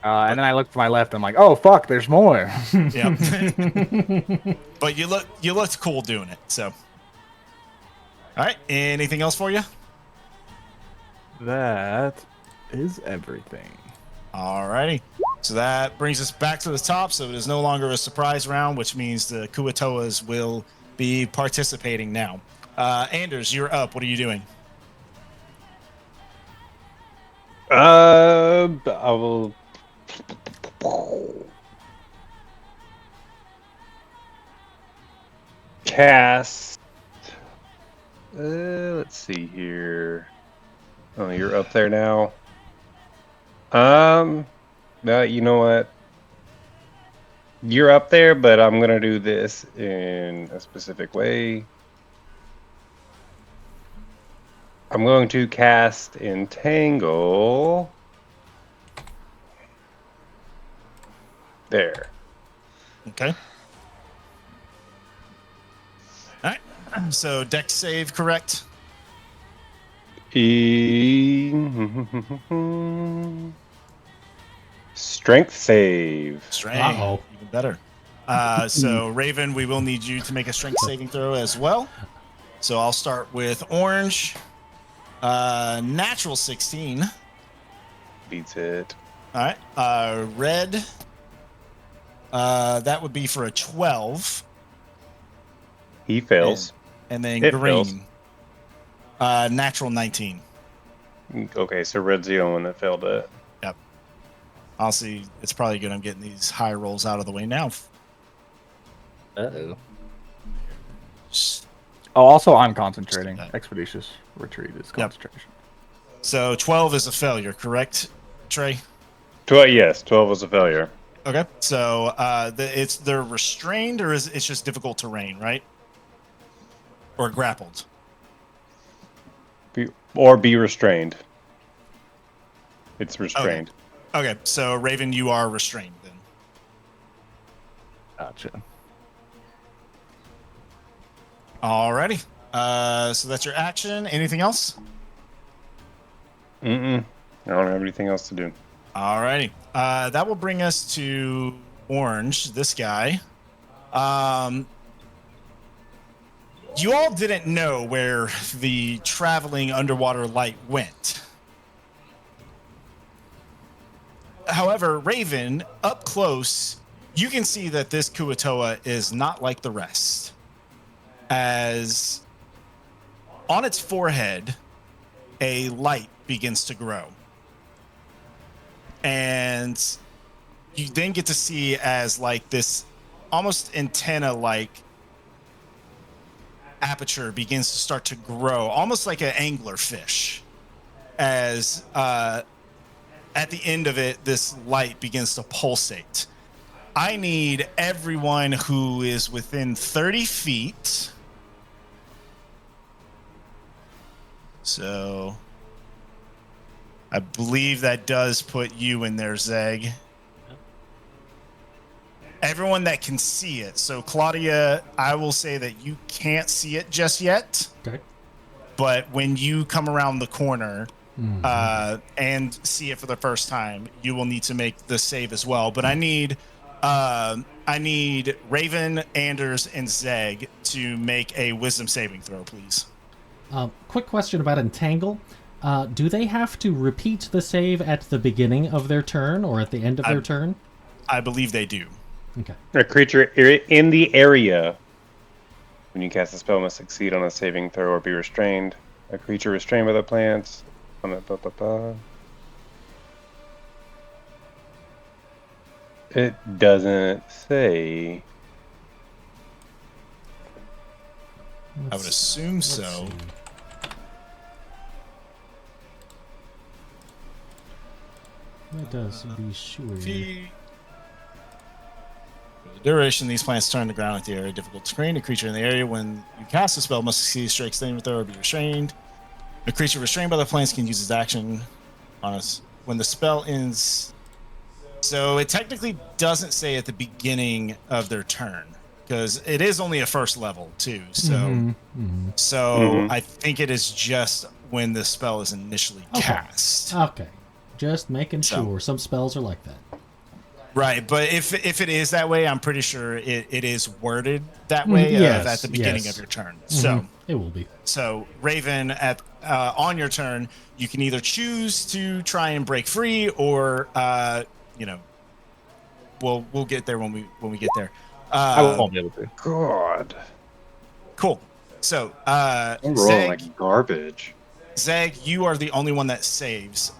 E: And then I look to my left. I'm like, oh fuck, there's more.
A: Yeah. But you looked cool doing it. So, all right. Anything else for you?
E: That is everything.
A: Alrighty. So that brings us back to the top. So it is no longer a surprise round, which means the Kua-Toas will be participating now. Anders, you're up. What are you doing?
C: I will. Cast. Let's see here. Oh, you're up there now. No, you know what? You're up there, but I'm gonna do this in a specific way. I'm going to cast Entangle. There.
A: Okay. All right. So dex save, correct?
C: Strength save.
A: Strength.
D: Uh-oh.
A: Even better. So Raven, we will need you to make a strength saving throw as well. So I'll start with orange. Natural 16.
C: Beats it.
A: All right. Red. That would be for a 12.
C: He fails.
A: And then
C: It
A: green.
C: fails.
A: Natural 19.
C: Okay, so red's the only one that failed it.
A: Yep. Honestly, it's probably good I'm getting these high rolls out of the way now.
E: Uh-oh. Oh, also I'm concentrating. Expeditious retreat is concentration.
A: So 12 is a failure, correct, Trey?
C: 12, yes, 12 was a failure.
A: Okay. So they're restrained, or it's just difficult terrain, right? Or grappled.
C: Be restrained. It's restrained.
A: Okay. So Raven, you are restrained then.
E: Gotcha.
A: Alrighty. So that's your action. Anything else?
C: I don't have anything else to do.
A: Alrighty. That will bring us to Orange, this guy. You all didn't know where the traveling underwater light went. However, Raven, up close, you can see that this Kua-Toa is not like the rest. As on its forehead, a light begins to grow. And you then get to see as like this almost antenna-like aperture begins to start to grow, almost like an anglerfish. As at the end of it, this light begins to pulsate. I need everyone who is within 30 feet. So I believe that does put you in there, Zeg. Everyone that can see it. So Claudia, I will say that you can't see it just yet.
D: Okay.
A: But when you come around the corner, and see it for the first time, you will need to make the save as well. But I need Raven, Anders, and Zeg to make a wisdom saving throw, please.
D: Quick question about Entangle. Do they have to repeat the save at the beginning of their turn or at the end of their turn?
A: I believe they do.
D: Okay.
C: A creature in the area when you cast a spell must succeed on a saving throw or be restrained. A creature restrained by the plants. It doesn't say.
A: I would assume so.
D: See. That does be sure.
A: For the duration, these plants turn the ground at the area difficult to screen. A creature in the area, when you cast a spell, must succeed a strike saving throw or be restrained. A creature restrained by the plants can use its action on us when the spell ends. So it technically doesn't say at the beginning of their turn because it is only a first level too. So, I think it is just when the spell is initially cast.
D: Okay. Just making sure. Some spells are like that.
A: Right, but if it is that way, I'm pretty sure it is worded that way at the beginning of your turn. So
D: it will be.
A: So Raven, at on your turn, you can either choose to try and break free, or we'll get there when we get there.
E: I won't be able to.
C: God.
A: Cool. So
C: I'm rolling like garbage.
A: Zeg, you are the only one that saves.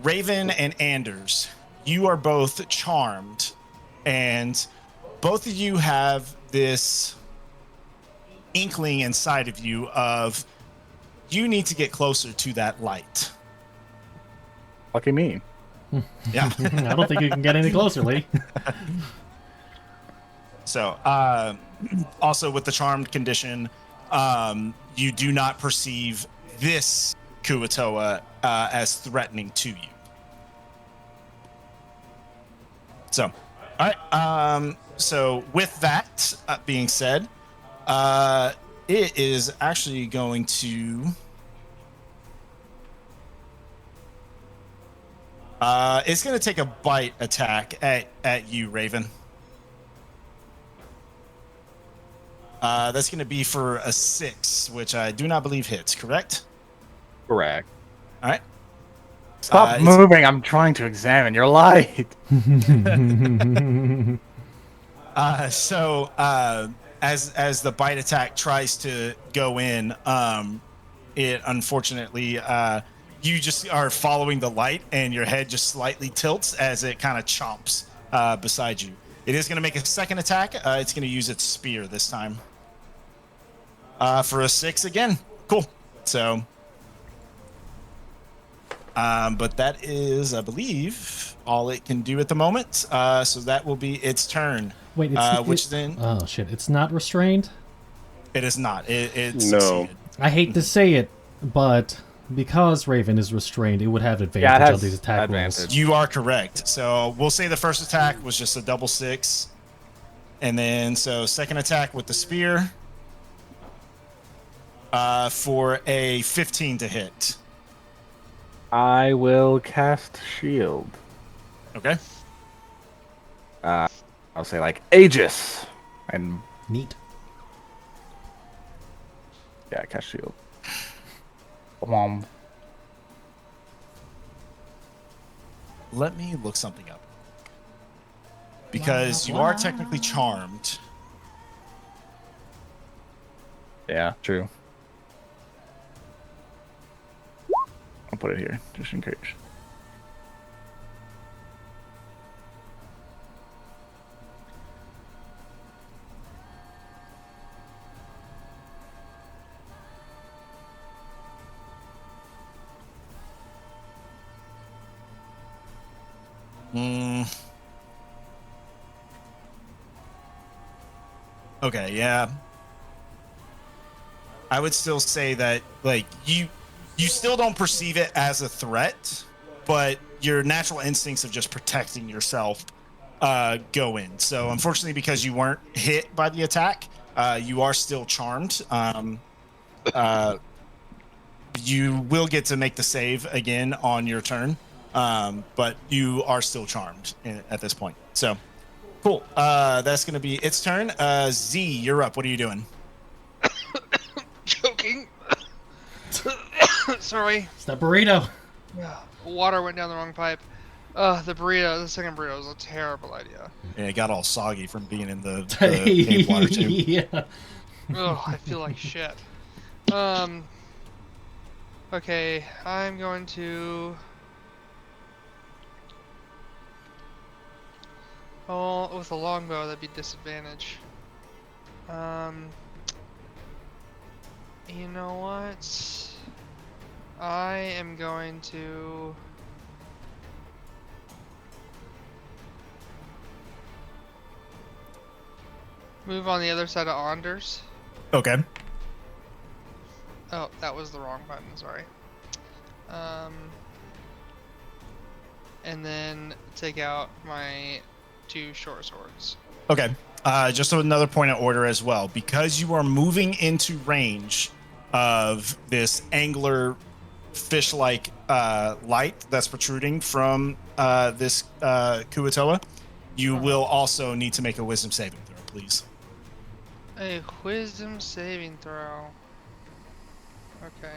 A: Raven and Anders, you are both charmed, and both of you have this inkling inside of you of you need to get closer to that light.
E: Lucky me.
A: Yeah.
D: I don't think you can get any closer, lady.
A: So, also with the charmed condition, you do not perceive this Kua-Toa as threatening to you. So, all right. So with that being said, it is actually going to. It's going to take a bite attack at you, Raven. That's going to be for a 6, which I do not believe hits. Correct?
E: Correct.
A: All right.
E: Stop moving. I'm trying to examine your light.
A: So as the bite attack tries to go in, it unfortunately you just are following the light, and your head just slightly tilts as it kind of chomps beside you. It is going to make a second attack. It's going to use its spear this time for a 6 again. Cool. So. But that is, I believe, all it can do at the moment. So that will be its turn.
D: Wait,
A: then?
D: Oh shit! It's not restrained.
A: It is not. It
C: No.
A: succeeded.
D: I hate to say it, but because Raven is restrained, it would have advantage
E: Yeah, it has
D: on these attack rolls.
E: advantage.
A: You are correct. So we'll say the first attack was just a double 6, and then second attack with the spear for a 15 to hit.
E: I will cast shield.
A: Okay.
E: I'll say like Aegis, and
D: Neat.
E: yeah, cast shield.
A: Let me look something up. Because you are technically charmed.
E: Yeah, true. I'll put it here, just in case.
A: Okay, yeah. I would still say that, like, you still don't perceive it as a threat, but your natural instincts of just protecting yourself go in. So, unfortunately, because you weren't hit by the attack, you are still charmed. You will get to make the save again on your turn, but you are still charmed at this point. So, cool. That's going to be its turn. Z, you're up. What are you doing?
B: Choking. Sorry.
D: It's the burrito.
B: Water went down the wrong pipe. The second burrito was a terrible idea.
A: Yeah, it got all soggy from being in the cave water too.
D: Yeah.
B: Ugh, I feel like shit. Okay, I'm going to... Oh, with a longbow, that'd be disadvantage. You know what? I am going to... move on the other side of Anders.
A: Okay.
B: Oh, that was the wrong button, sorry. And then take out my 2 short swords.
A: Okay. Just another point of order as well. Because you are moving into range of this angler fish-like light that's protruding from this Kua-Toa, you will also need to make a wisdom saving throw, please.
B: A wisdom saving throw. Okay.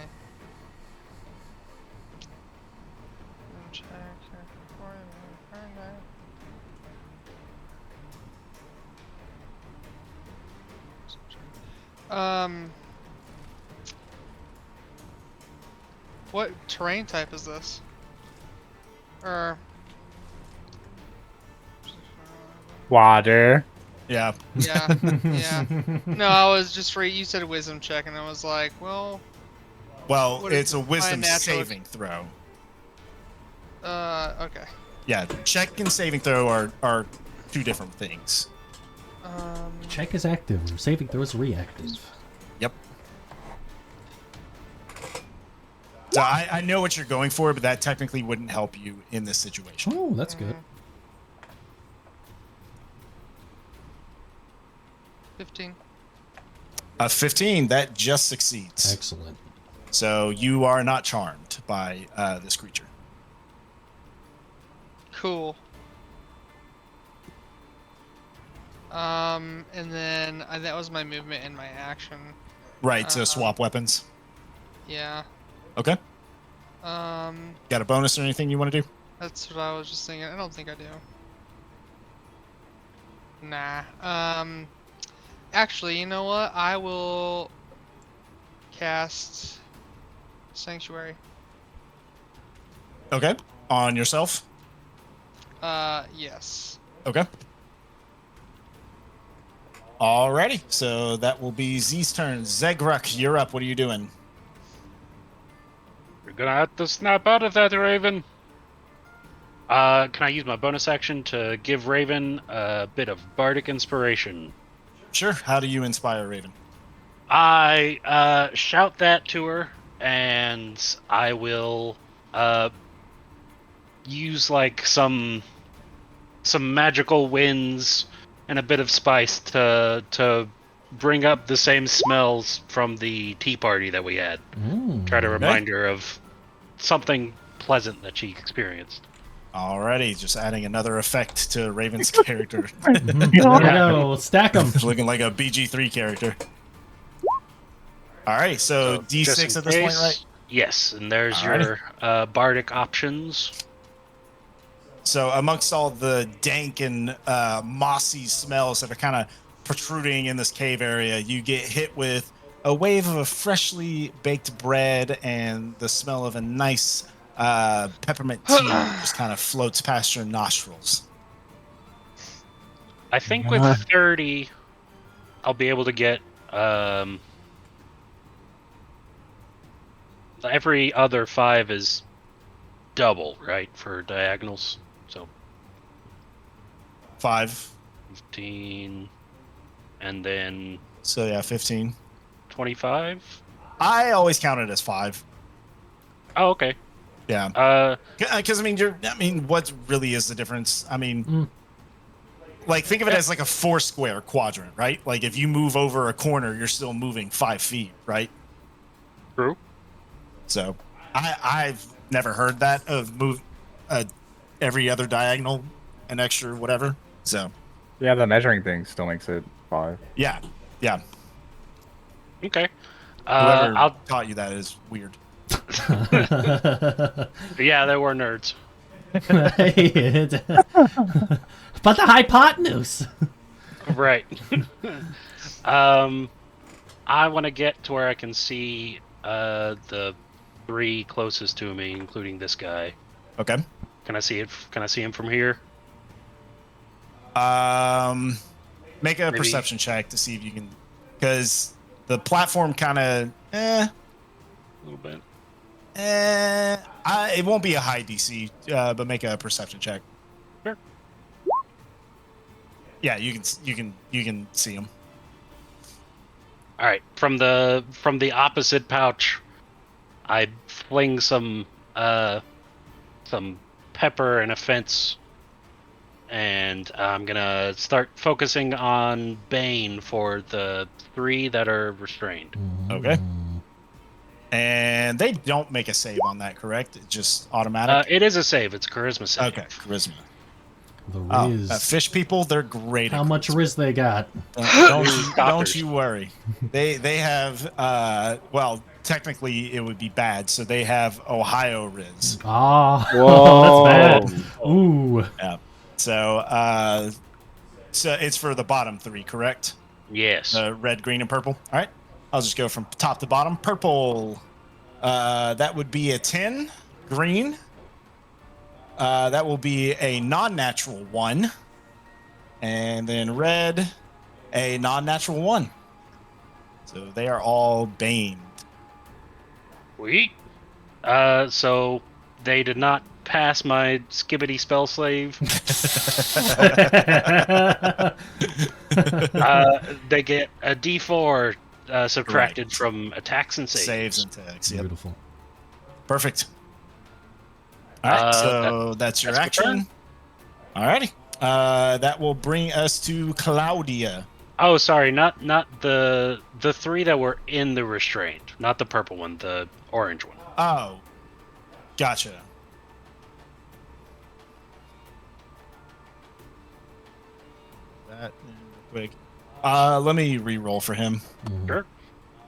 B: What terrain type is this?
E: Water.
A: Yeah.
B: Yeah, yeah. No, I was just you said wisdom check, and I was like, well,
A: Well,
B: What is
A: it's a wisdom
B: natural-
A: saving throw.
B: okay.
A: Yeah, check and saving throw are 2 different things.
D: Check is active. Saving throw is reactive.
A: Yep. So I know what you're going for, but that technically wouldn't help you in this situation.
D: Oh, that's good.
B: 15.
A: 15, that just succeeds.
D: Excellent.
A: So you are not charmed by this creature.
B: Cool. And then that was my movement and my action.
A: Right, to swap weapons.
B: Yeah.
A: Okay.
B: Um,
A: Got a bonus or anything you want to do?
B: that's what I was just thinking. I don't think I do. Nah. Actually, you know what? I will cast Sanctuary.
A: Okay. On yourself?
B: Yes.
A: Okay. Alrighty. So that will be Z's turn. Zegruk, you're up. What are you doing?
F: You're gonna have to snap out of that, Raven. Can I use my bonus action to give Raven a bit of bardic inspiration?
A: Sure. How do you inspire Raven?
F: I shout that to her, and I will use like some magical winds and a bit of spice to bring up the same smells from the tea party that we had. Try to remind her of something pleasant that she experienced.
A: Alrighty, just adding another effect to Raven's character.
D: There you go. Stack them.
A: Looking like a BG3 character. Alright, so
F: just
A: D6
F: in
A: at this point,
F: case-
A: right?
F: Yes, and there's
A: Alrighty.
F: your bardic options.
A: So amongst all the dank and mossy smells that are kind of protruding in this cave area, you get hit with a wave of a freshly baked bread and the smell of a nice peppermint tea just kind of floats past your nostrils.
F: I think with 30, I'll be able to get every other 5 is double, right, for diagonals. So
A: 5.
F: 15, and then
A: So yeah, 15.
F: 25.
A: I always count it as 5.
F: Oh, okay.
A: Yeah. Because what really is the difference? I mean, like think of it as like a 4-square quadrant, right? Like if you move over a corner, you're still moving 5 feet, right?
F: True.
A: So I've never heard that of move every other diagonal an extra whatever. So
E: Yeah, the measuring thing still makes it 5.
A: yeah.
F: Okay.
A: Whoever
F: I'll.
A: taught you that is weird.
F: Yeah, they were nerds.
D: But the hypotenuse.
F: Right. I want to get to where I can see the 3 closest to me, including this guy.
A: Okay.
F: Can I see it? Can I see him from here?
A: Make a
F: Maybe.
A: perception check to see if you can, because the platform kind of
F: A little bit.
A: it won't be a high DC, but make a perception check.
F: Sure.
A: Yeah, you can see him.
F: All right. From the opposite pouch, I fling some pepper and a fence, and I'm gonna start focusing on Bane for the 3 that are restrained.
A: Okay. And they don't make a save on that, correct? It's just automatic.
F: It is a save. It's a charisma save.
A: Okay, charisma.
D: The
A: Oh,
D: Riz.
A: fish people, they're great.
D: How
A: at
D: much
A: charisma.
D: Riz they got?
A: Don't you worry. They have well, technically it would be bad, so they have Ohio Riz.
D: Ah,
E: Whoa.
D: that's bad. Ooh.
A: Yeah. So so it's for the bottom 3, correct?
F: Yes.
A: Red, green, and purple. All right. I'll just go from top to bottom. Purple. That would be a 10. Green. That will be a non-natural 1. And then red, a non-natural 1. So they are all baned.
F: Sweet. So they did not pass my skibbity spell slave. They get a D4 subtracted
A: Right.
F: from attacks and saves.
A: Saves and attacks. Yep.
D: Beautiful.
A: Perfect. All right.
F: Uh,
A: that's your
F: that's my
A: action. All righty. That will bring us to Claudia.
F: Oh, sorry, not the 3 that were in the restraint, not the purple one, the orange one.
A: Oh, gotcha. That real quick. Let me re-roll for him.
F: Sure.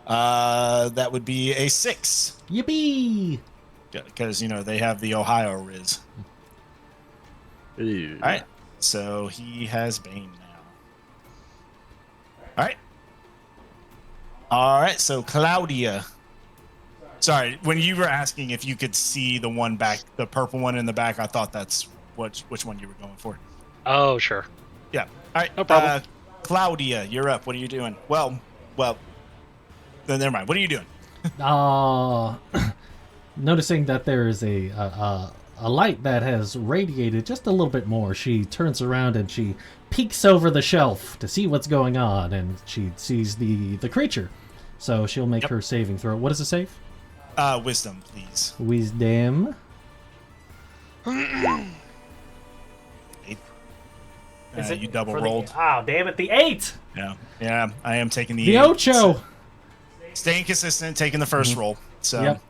A: That would be a 6
D: Yippee!
A: because they have the Ohio Riz. All right, so he has Bane now. All right. So Claudia. Sorry, when you were asking if you could see the one back, the purple one in the back, I thought that's which one you were going for.
F: Oh, sure.
A: Yeah. All right.
F: No problem.
A: Claudia, you're up. What are you doing? Well. Then never mind. What are you doing?
D: Noticing that there is a light that has radiated just a little bit more, she turns around and she peeks over the shelf to see what's going on, and she sees the creature. So she'll make her saving throw. What is the save?
A: Wisdom, please.
D: Wisdom.
A: You double rolled.
D: Oh, damn it, the 8!
A: Yeah. I am taking the
D: The
A: 8.
D: Ocho!
A: Staying consistent, taking the first roll. So.
D: Yep.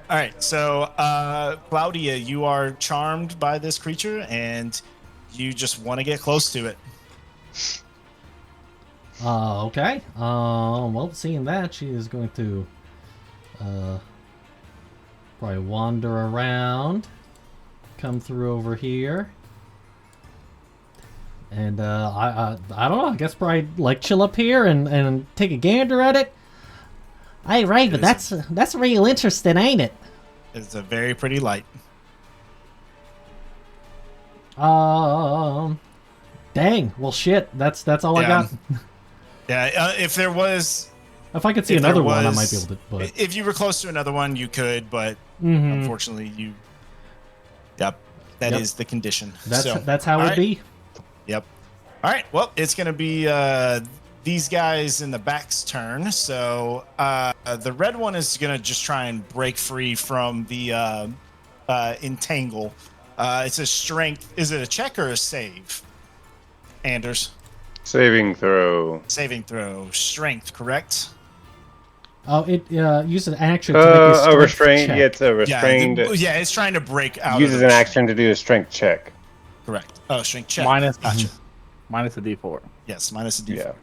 A: All right. So, Claudia, you are charmed by this creature, and you just want to get close to it.
D: Okay. Well, seeing that, she is going to probably wander around, come through over here, and I don't know. I guess probably like chill up here and take a gander at it. Hey, Raven, that's real interesting, ain't it?
A: It's a very pretty light.
D: Dang. Well, shit. That's all I got.
A: Yeah. If there was.
D: If I could see
A: If there
D: another one, I
A: was-
D: might be able to. But
A: If you were close to another one, you could, but
D: Mhm.
A: unfortunately, you. Yep, that is
D: Yep.
A: the condition.
D: that's how
A: all
D: it
A: right.
D: be.
A: Yep. All right. Well, it's gonna be these guys in the back's turn. So the red one is gonna just try and break free from the entangle. It's a strength. Is it a check or a save? Anders.
C: Saving throw.
A: Saving throw. Strength, correct?
D: Oh, it uses an action to make a
C: A
D: strength
C: restraint.
D: check.
C: Yeah, it's a restrained.
A: Yeah, it's trying to break out.
C: Uses
A: of the
C: an
A: restraint.
C: action to do a strength check.
A: Correct. Oh, strength check.
E: Minus-
A: Gotcha.
E: Minus a D4.
A: Yes, minus a D4.
C: Yeah.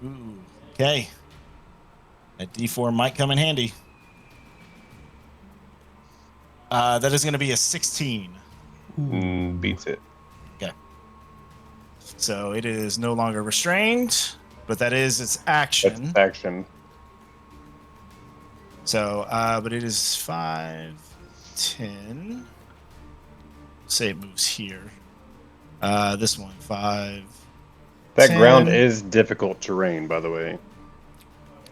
A: Ooh, okay. That D4 might come in handy. That is going to be a 16.
C: Beats it.
A: Okay. So it is no longer restrained, but that is its action.
C: That's action.
A: So, but it is 5, 10. Say it moves here. This one, 5.
C: That
A: 10.
C: ground is difficult terrain, by the way.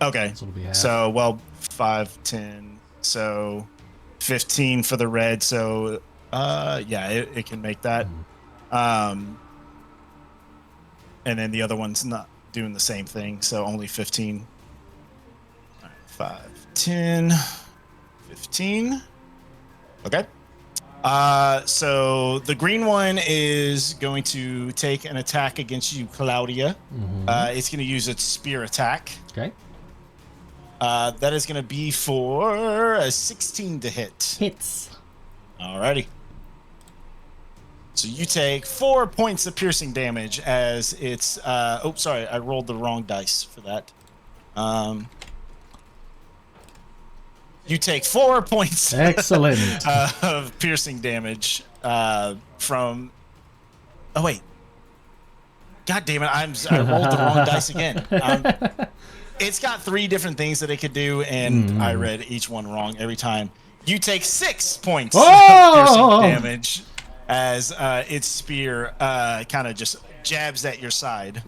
A: Okay.
D: That's what we have.
A: So, well, 5, 10. So, 15 for the red. So, yeah, it can make that. And then the other one's not doing the same thing. So, only 15. All right, 5, 10, 15. Okay. So the green one is going to take an attack against you, Claudia. It's going to use its spear attack.
D: Okay.
A: That is going to be for a 16 to hit.
D: Hits.
A: Alrighty. So you take 4 points of piercing damage as it's. Oh, sorry, I rolled the wrong dice for that. You take 4 points.
D: Excellent.
A: Of piercing damage from. Oh wait. God damn it! I rolled the wrong dice again. It's got 3 different things that it could do, and I read each one wrong every time. You take 6 points of piercing damage as its spear kind of just jabs at your side.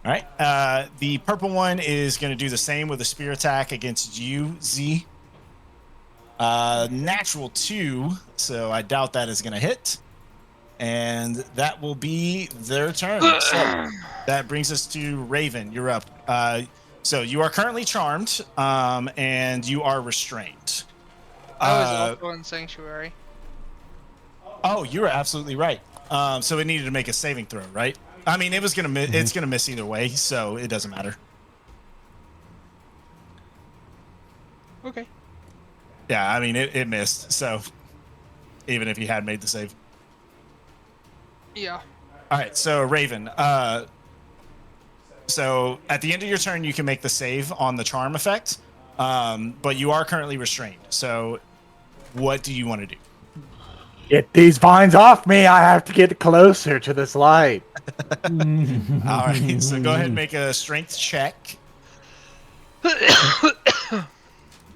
A: All right. The purple one is going to do the same with a spear attack against you, Z. Natural 2, so I doubt that is going to hit. And that will be their turn. So that brings us to Raven. You're up. So you are currently charmed, and you are restrained.
B: I was also in Sanctuary.
A: Oh, you were absolutely right. So it needed to make a saving throw, right? I mean, it was gonna it's gonna miss either way, so it doesn't matter.
B: Okay.
A: Yeah, I mean it missed. So even if you had made the save.
B: Yeah.
A: All right, so Raven. So at the end of your turn, you can make the save on the charm effect, but you are currently restrained. So what do you want to do?
E: Get these vines off me! I have to get closer to this light.
A: All right, so go ahead and make a strength check.
E: Can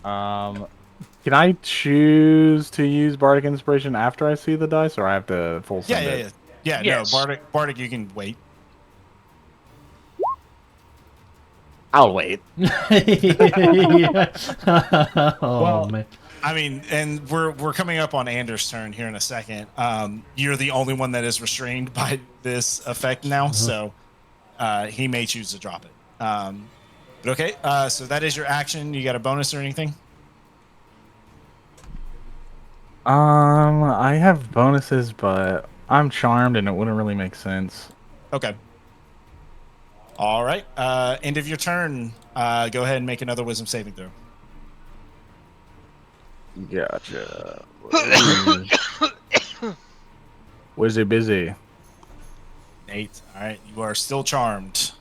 E: I choose to use Bardic Inspiration after I see the dice, or I have to full send it?
A: Yeah.
F: Yes.
A: No, Bardic, you can wait.
E: I'll wait.
D: Oh man.
A: I mean, and we're coming up on Anders' turn here in a second. You're the only one that is restrained by this effect now, so he may choose to drop it. But okay, so that is your action. You got a bonus or anything?
E: I have bonuses, but I'm charmed, and it wouldn't really make sense.
A: Okay. All right. End of your turn. Go ahead and make another wisdom saving throw.
E: Gotcha. Wizzy busy.
A: 8. All right. You are still charmed.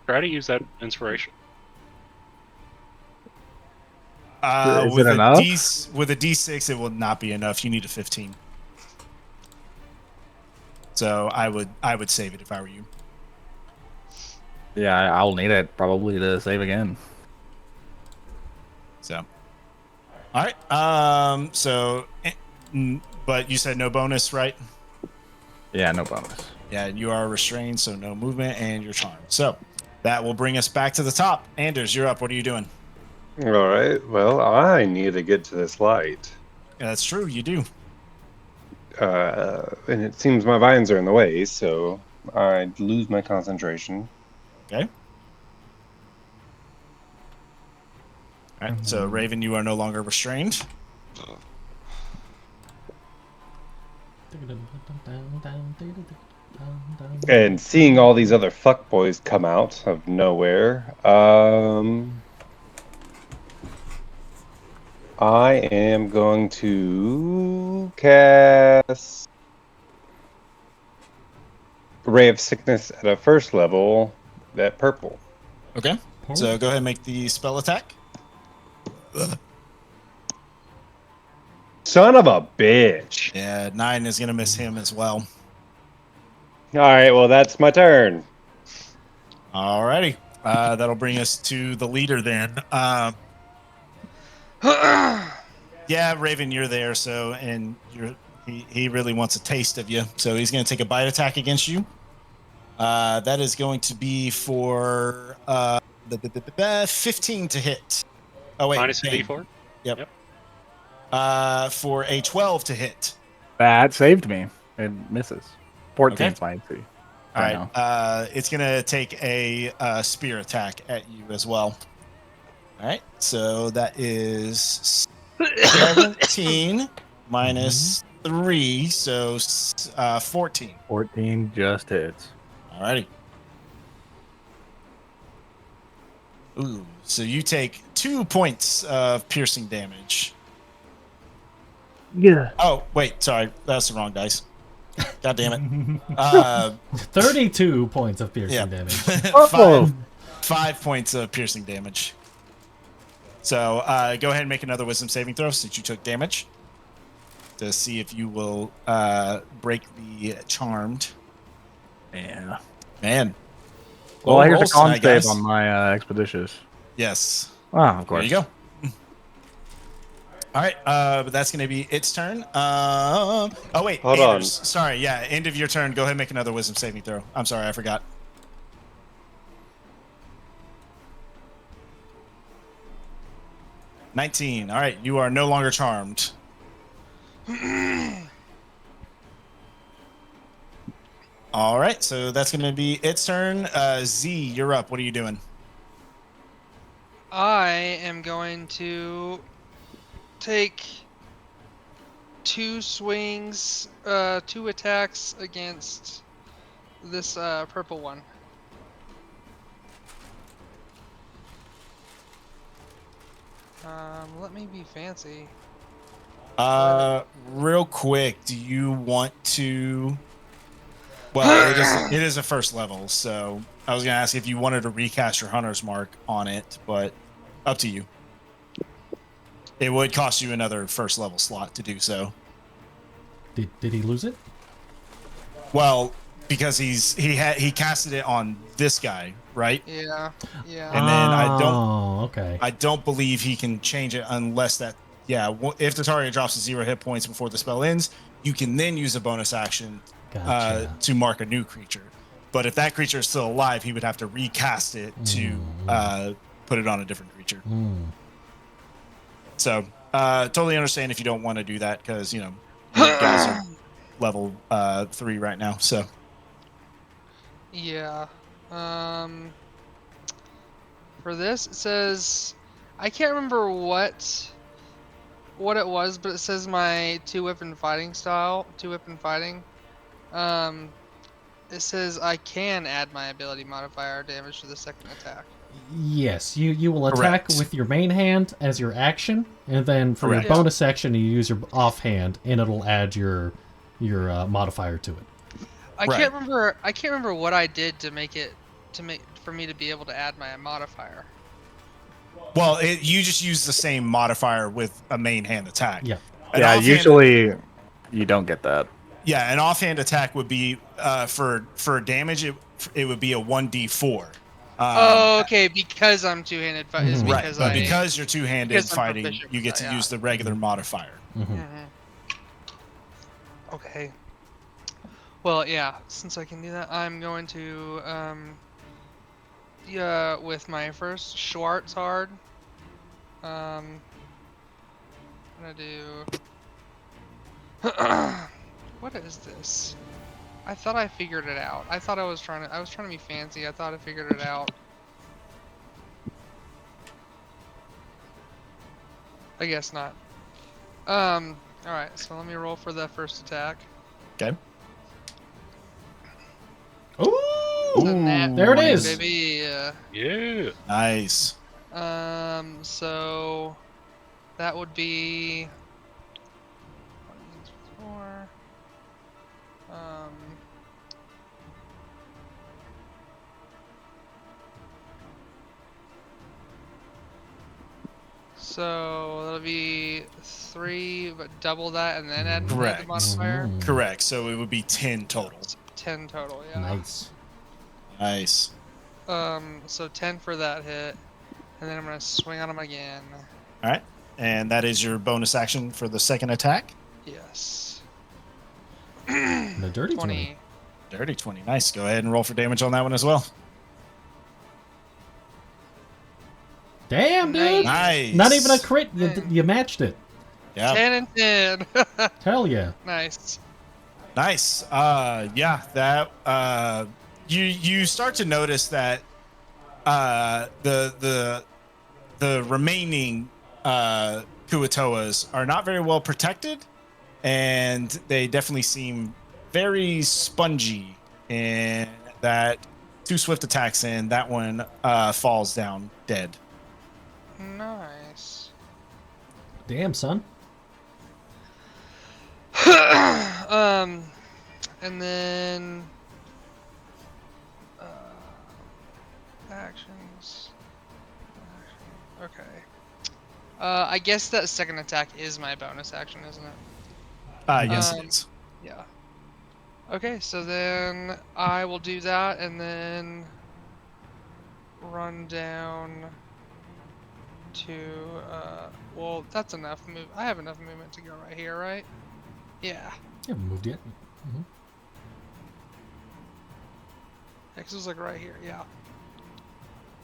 F: Try to use that inspiration.
E: Is
A: With
E: it enough?
A: with a D6, it will not be enough. You need a 15. So I would save it if I were you.
E: Yeah, I'll need it probably to save again.
A: So, all right. But you said no bonus, right?
E: Yeah, no bonus.
A: Yeah, you are restrained, so no movement, and you're charmed. So that will bring us back to the top. Anders, you're up. What are you doing?
C: All right. Well, I need to get to this light.
A: Yeah, that's true. You do.
C: And it seems my vines are in the way, so I lose my concentration.
A: Okay. All right. So Raven, you are no longer restrained.
C: And seeing all these other fuckboys come out of nowhere, I am going to cast Ray of Sickness at a first level, that purple.
A: Okay. So go ahead and make the spell attack.
C: Son of a bitch.
A: Yeah, 9 is gonna miss him as well.
C: Alright, well, that's my turn.
A: Alrighty. That'll bring us to the leader then. Yeah, Raven, you're there. So, and he really wants a taste of you. So he's going to take a bite attack against you. That is going to be for 15 to hit. Oh wait,
F: Minus a
A: Bane.
F: D4.
A: Yep. For a 12 to hit.
E: That saved me. It misses. 14
A: Okay.
E: is my AC.
A: All right. It's going to take a spear attack at you as well. All right. So that is 17 minus 3, so 14.
E: 14 just hits.
A: Alrighty. Ooh, so you take 2 points of piercing damage.
E: Yeah.
A: Oh, wait, sorry. That's the wrong dice. God damn it.
D: 32 points of piercing
A: Yeah.
D: damage.
A: Five points of piercing damage. So go ahead and make another wisdom saving throw since you took damage to see if you will break the charmed.
E: Yeah.
A: Man.
E: Well,
A: Low
E: here's a
A: rolls
E: con
A: tonight,
E: save
A: guys.
E: on my expeditious.
A: Yes.
E: Ah, of
A: There
E: course.
A: you go. All right, but that's going to be its turn. Oh, wait.
C: Hold
A: Anders. Sorry, yeah, end of your turn. Go ahead and make another wisdom saving throw. I'm sorry, I forgot. $19. All right, you are no longer charmed. All right, so that's going to be its turn. Z, you're up. What are you doing?
B: I am going to take 2 swings, 2 attacks against this purple one. Let me be fancy.
A: Real quick, do you want to? Well, it is a first level, so I was gonna ask if you wanted to recast your hunter's mark on it, but up to you. It would cost you another first level slot to do so.
D: Did he lose it?
A: Well, because he casted it on this guy, right?
B: Yeah.
A: And then
D: Okay.
A: I don't believe he can change it unless that. Yeah, if the target drops to 0 hit points before the spell ends, you can then use a bonus action
D: Gotcha.
A: to mark a new creature. But if that creature is still alive, he would have to recast it to put it on a different creature. So totally understand if you don't want to do that because you guys are level 3 right now. So
B: Yeah. For this, it says I can't remember what it was, but it says my 2-weapon fighting style, 2-weapon fighting. It says I can add my ability modifier damage to the second attack.
D: Yes, you will attack
A: Correct.
D: with your main hand as your action, and then for
A: Correct.
D: your bonus action, you use your offhand, and it'll add your modifier to it.
B: I
A: Right.
B: can't remember what I did to make for me to be able to add my modifier.
A: well, you just use the same modifier with a main hand attack.
D: Yeah.
A: An
E: Yeah,
A: offhand-
E: usually you don't get that.
A: Yeah, an offhand attack would be for damage. It would be a 1d4.
B: Oh, okay. Because I'm two-handed, is
A: Right,
B: because
A: but
B: I.
A: because you're two-handed
B: because I'm
A: fighting,
B: proficient
A: you
B: with
A: get
B: that,
A: to
B: yeah.
A: use the regular modifier.
B: Mhm. Okay. Well, yeah. Since I can do that, I'm going to with my first Schwartz hard. I'm gonna do. What is this? I thought I figured it out. I thought I was trying to be fancy. I thought I figured it out. I guess not. Alright, so let me roll for the first attack.
A: Okay.
B: It's a nat
D: There it
B: 20,
D: is.
B: baby.
F: Yeah.
A: Nice.
B: So that would be 4. So that'll be 3, but double that, and then add the
A: Correct.
B: modifier.
A: Correct. So it would be 10 total.
B: 10 total, yeah.
D: Nice.
A: Nice.
B: So 10 for that hit, and then I'm gonna swing on him again.
A: All right. And that is your bonus action for the second attack.
B: Yes.
D: The dirty 20.
A: Dirty 20. Nice. Go ahead and roll for damage on that one as well.
D: Damn, dude.
A: Nice.
D: Not even a crit. You matched it.
A: Yeah.
B: 10 and 10.
D: Hell yeah.
B: Nice.
A: Nice. Yeah, that you start to notice that the remaining Kua-Toas are not very well protected, and they definitely seem very spongy. And that 2 swift attacks in, that one falls down dead.
B: Nice.
D: Damn, son.
B: And then actions. Okay. I guess that second attack is my bonus action, isn't it?
A: Yes, it is.
B: Yeah. Okay, so then I will do that and then run down to well, that's enough move. I have enough movement to go right here, right? Yeah.
D: You haven't moved yet.
B: X is like right here, yeah.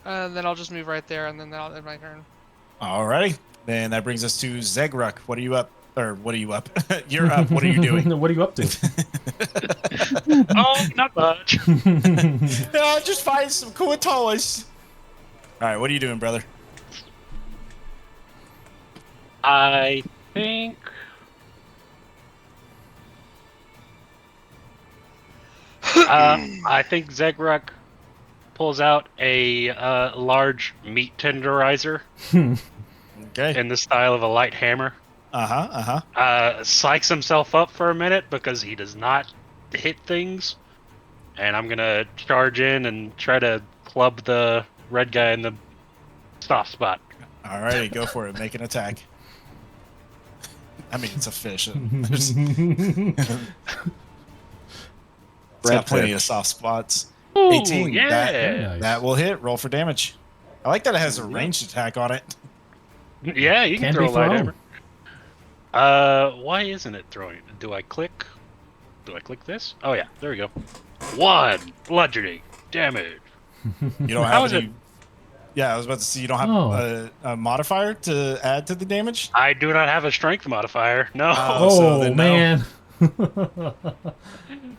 B: And then I'll just move right there, and then that'll end my turn.
A: Alrighty. Then that brings us to Zegruk. What are you up? Or what are you up? You're up. What are you doing?
D: What are you up to?
F: Oh, not much.
A: Just find some Kua-Toas. All right, what are you doing, brother?
F: I think. I think Zegruk pulls out a large meat tenderizer
A: Okay.
F: in the style of a light hammer. Psychs himself up for a minute because he does not hit things, and I'm gonna charge in and try to club the red guy in the soft spot.
A: Alrighty, go for it. Make an attack. I mean, it's a fish. It's got plenty of soft spots.
F: Ooh,
A: 18.
F: yeah.
A: That will hit. Roll for damage. I like that it has a ranged attack on it.
F: Yeah, you can
D: Can
F: throw
D: be
F: a light
D: thrown.
F: hammer. Why isn't it throwing? Do I click this? Oh yeah, there we go. 1 bludgeoning damage.
A: You don't
F: How
A: have
F: is
A: any. Yeah, I was about to say you don't have a modifier to add to the damage.
F: I do not have a strength modifier. No,
A: So then no.
D: man.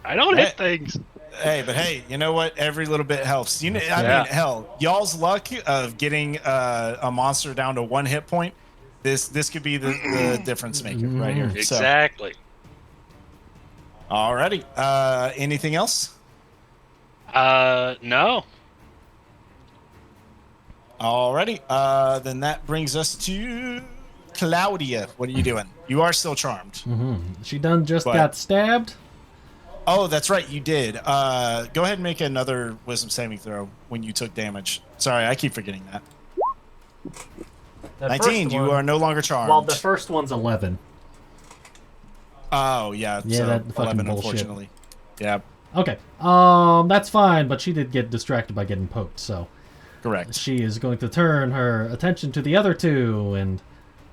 F: I don't hit things.
A: Hey, but hey, you know what? Every little bit helps. I mean, hell, y'all's luck of getting a monster down to 1 hit point. This could be the difference maker right here.
F: Exactly.
A: So, alrighty. Anything else?
F: No.
A: Alrighty. Then that brings us to Claudia. What are you doing? You are still charmed.
D: She done just
A: But-
D: got stabbed.
A: Oh, that's right. You did. Go ahead and make another wisdom saving throw when you took damage. Sorry, I keep forgetting that.
G: That
A: 19.
G: first
A: You
G: one-
A: are no longer charmed.
G: Well, the first one's 11.
A: Oh, yeah.
D: Yeah,
A: so
D: that fucking
A: 11,
D: bullshit.
A: unfortunately. Yeah,
D: Okay. That's fine, but she did get distracted by getting poked, so
A: correct.
D: she is going to turn her attention to the other two, and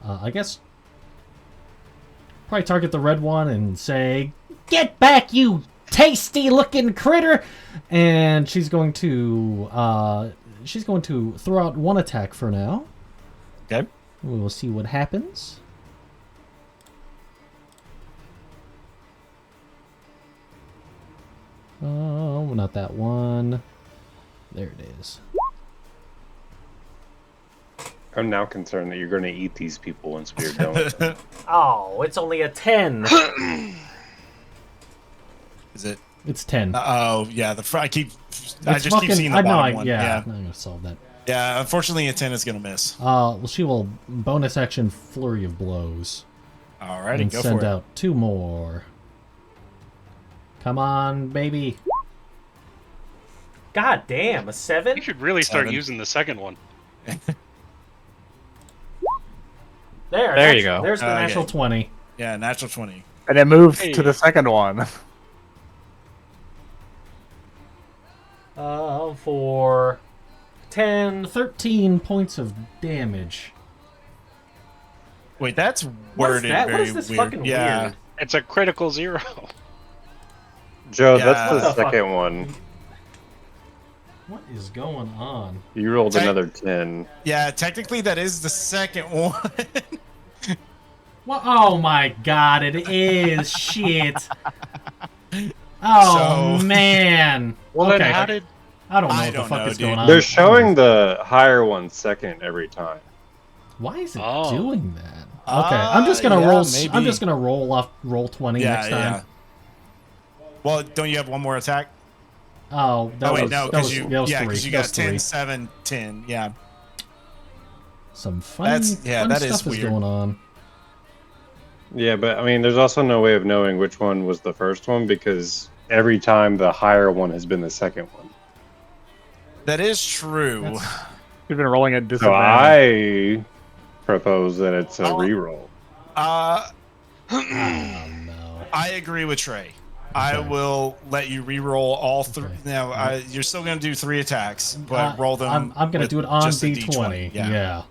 D: I guess probably target the red one and say, "Get back, you tasty-looking critter!" And she's going to throw out 1 attack for now.
A: Okay.
D: We will see what happens. Oh, not that one. There it is.
C: I'm now concerned that you're going to eat these people once we're done with them.
G: Oh, it's only a 10.
A: Is it
G: It's 10.
A: Oh yeah, I just keep
G: fucking-
A: seeing the
G: I know,
A: bottom one.
G: yeah,
A: Yeah.
G: I'm gonna solve that.
A: Yeah, unfortunately a 10 is gonna miss.
G: Well, she will bonus action flurry of blows
A: Alrighty,
G: and
A: go
G: send
A: for it.
G: out 2 more. Come on, baby.
H: God damn, a 7?
F: You should really start
A: 7.
F: using the second one.
H: There
E: you go.
G: There's the
A: Okay.
G: natural 20.
A: Yeah, natural 20.
E: And it moves
F: Hey.
E: to the second one.
H: For
G: 13 points of damage.
A: Wait, that's
H: What is
A: worded
H: that?
A: very
H: What is this
A: weird.
H: fucking
A: yeah.
H: weird?
F: It's a critical 0.
C: Joe,
A: Yeah.
C: that's
H: What
C: the
H: the fuck?
C: second one.
G: What is going on?
C: You rolled
A: Tech-
C: another 10.
A: Yeah, technically that is the second one.
G: Well, oh my god, it is shit. Oh
A: So-
G: man.
F: Well,
G: okay.
F: then how did...
G: I don't know
A: I
G: what the
A: don't
G: fuck
A: know,
G: is
A: dude.
G: going on.
C: They're showing the higher one second every time.
G: Why is it
F: Oh.
G: doing that? Okay, I'm just gonna
A: yeah,
G: roll.
A: maybe.
G: I'm just gonna roll 20
A: yeah,
G: next time.
A: yeah. Well, don't you have one more attack?
G: Oh, that
A: Oh wait,
G: was,
A: no,
G: that
A: because
G: was,
A: you
G: that was
A: yeah,
G: three.
A: because you
G: That
A: got
G: was
A: 10,
G: three.
A: 7, 10. Yeah.
G: Some fun,
A: That's- yeah,
G: fun
A: that is
G: stuff is
A: weird.
G: going on.
C: Yeah, but I mean, there's also no way of knowing which one was the first one because every time the higher one has been the second one.
A: That is true.
E: You've been rolling at
C: So
E: disadvantage.
C: I propose that it's a
A: Oh.
C: reroll.
A: Uh,
G: Oh no.
A: I agree with Trey. I
G: Okay.
A: will let you re-roll all three.
G: Okay.
A: Now, you're still going to do 3 attacks, but roll them.
G: I'm gonna
A: with
G: do it on
A: just a
G: D20.
A: Yeah.
G: Yeah.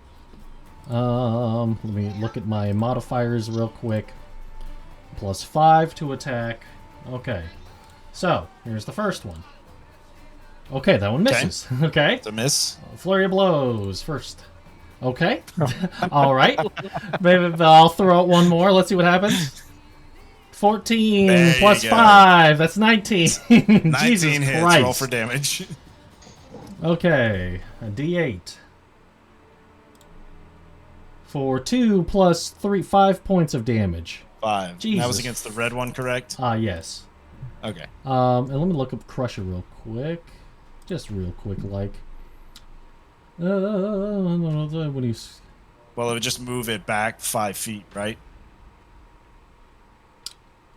G: Let me look at my modifiers real quick. +5 to attack. Okay. So here's the first one. Okay, that one misses. Okay.
A: It's a miss.
G: Flurry of blows first. Okay. All right. Maybe I'll throw out one more. Let's see what happens. 14
A: There you
G: plus
A: go.
G: 5. That's 19.
A: 19
G: Jesus
A: hits.
G: Christ.
A: Roll for damage.
G: Okay. A D8. For 2 plus 3, 5 points of damage.
A: 5. That was
G: Jesus.
A: against the red one, correct?
G: Yes.
A: Okay.
G: And let me look up Crusher real quick. Just real quick, like. When he's.
A: Well, it would just move it back 5 feet, right?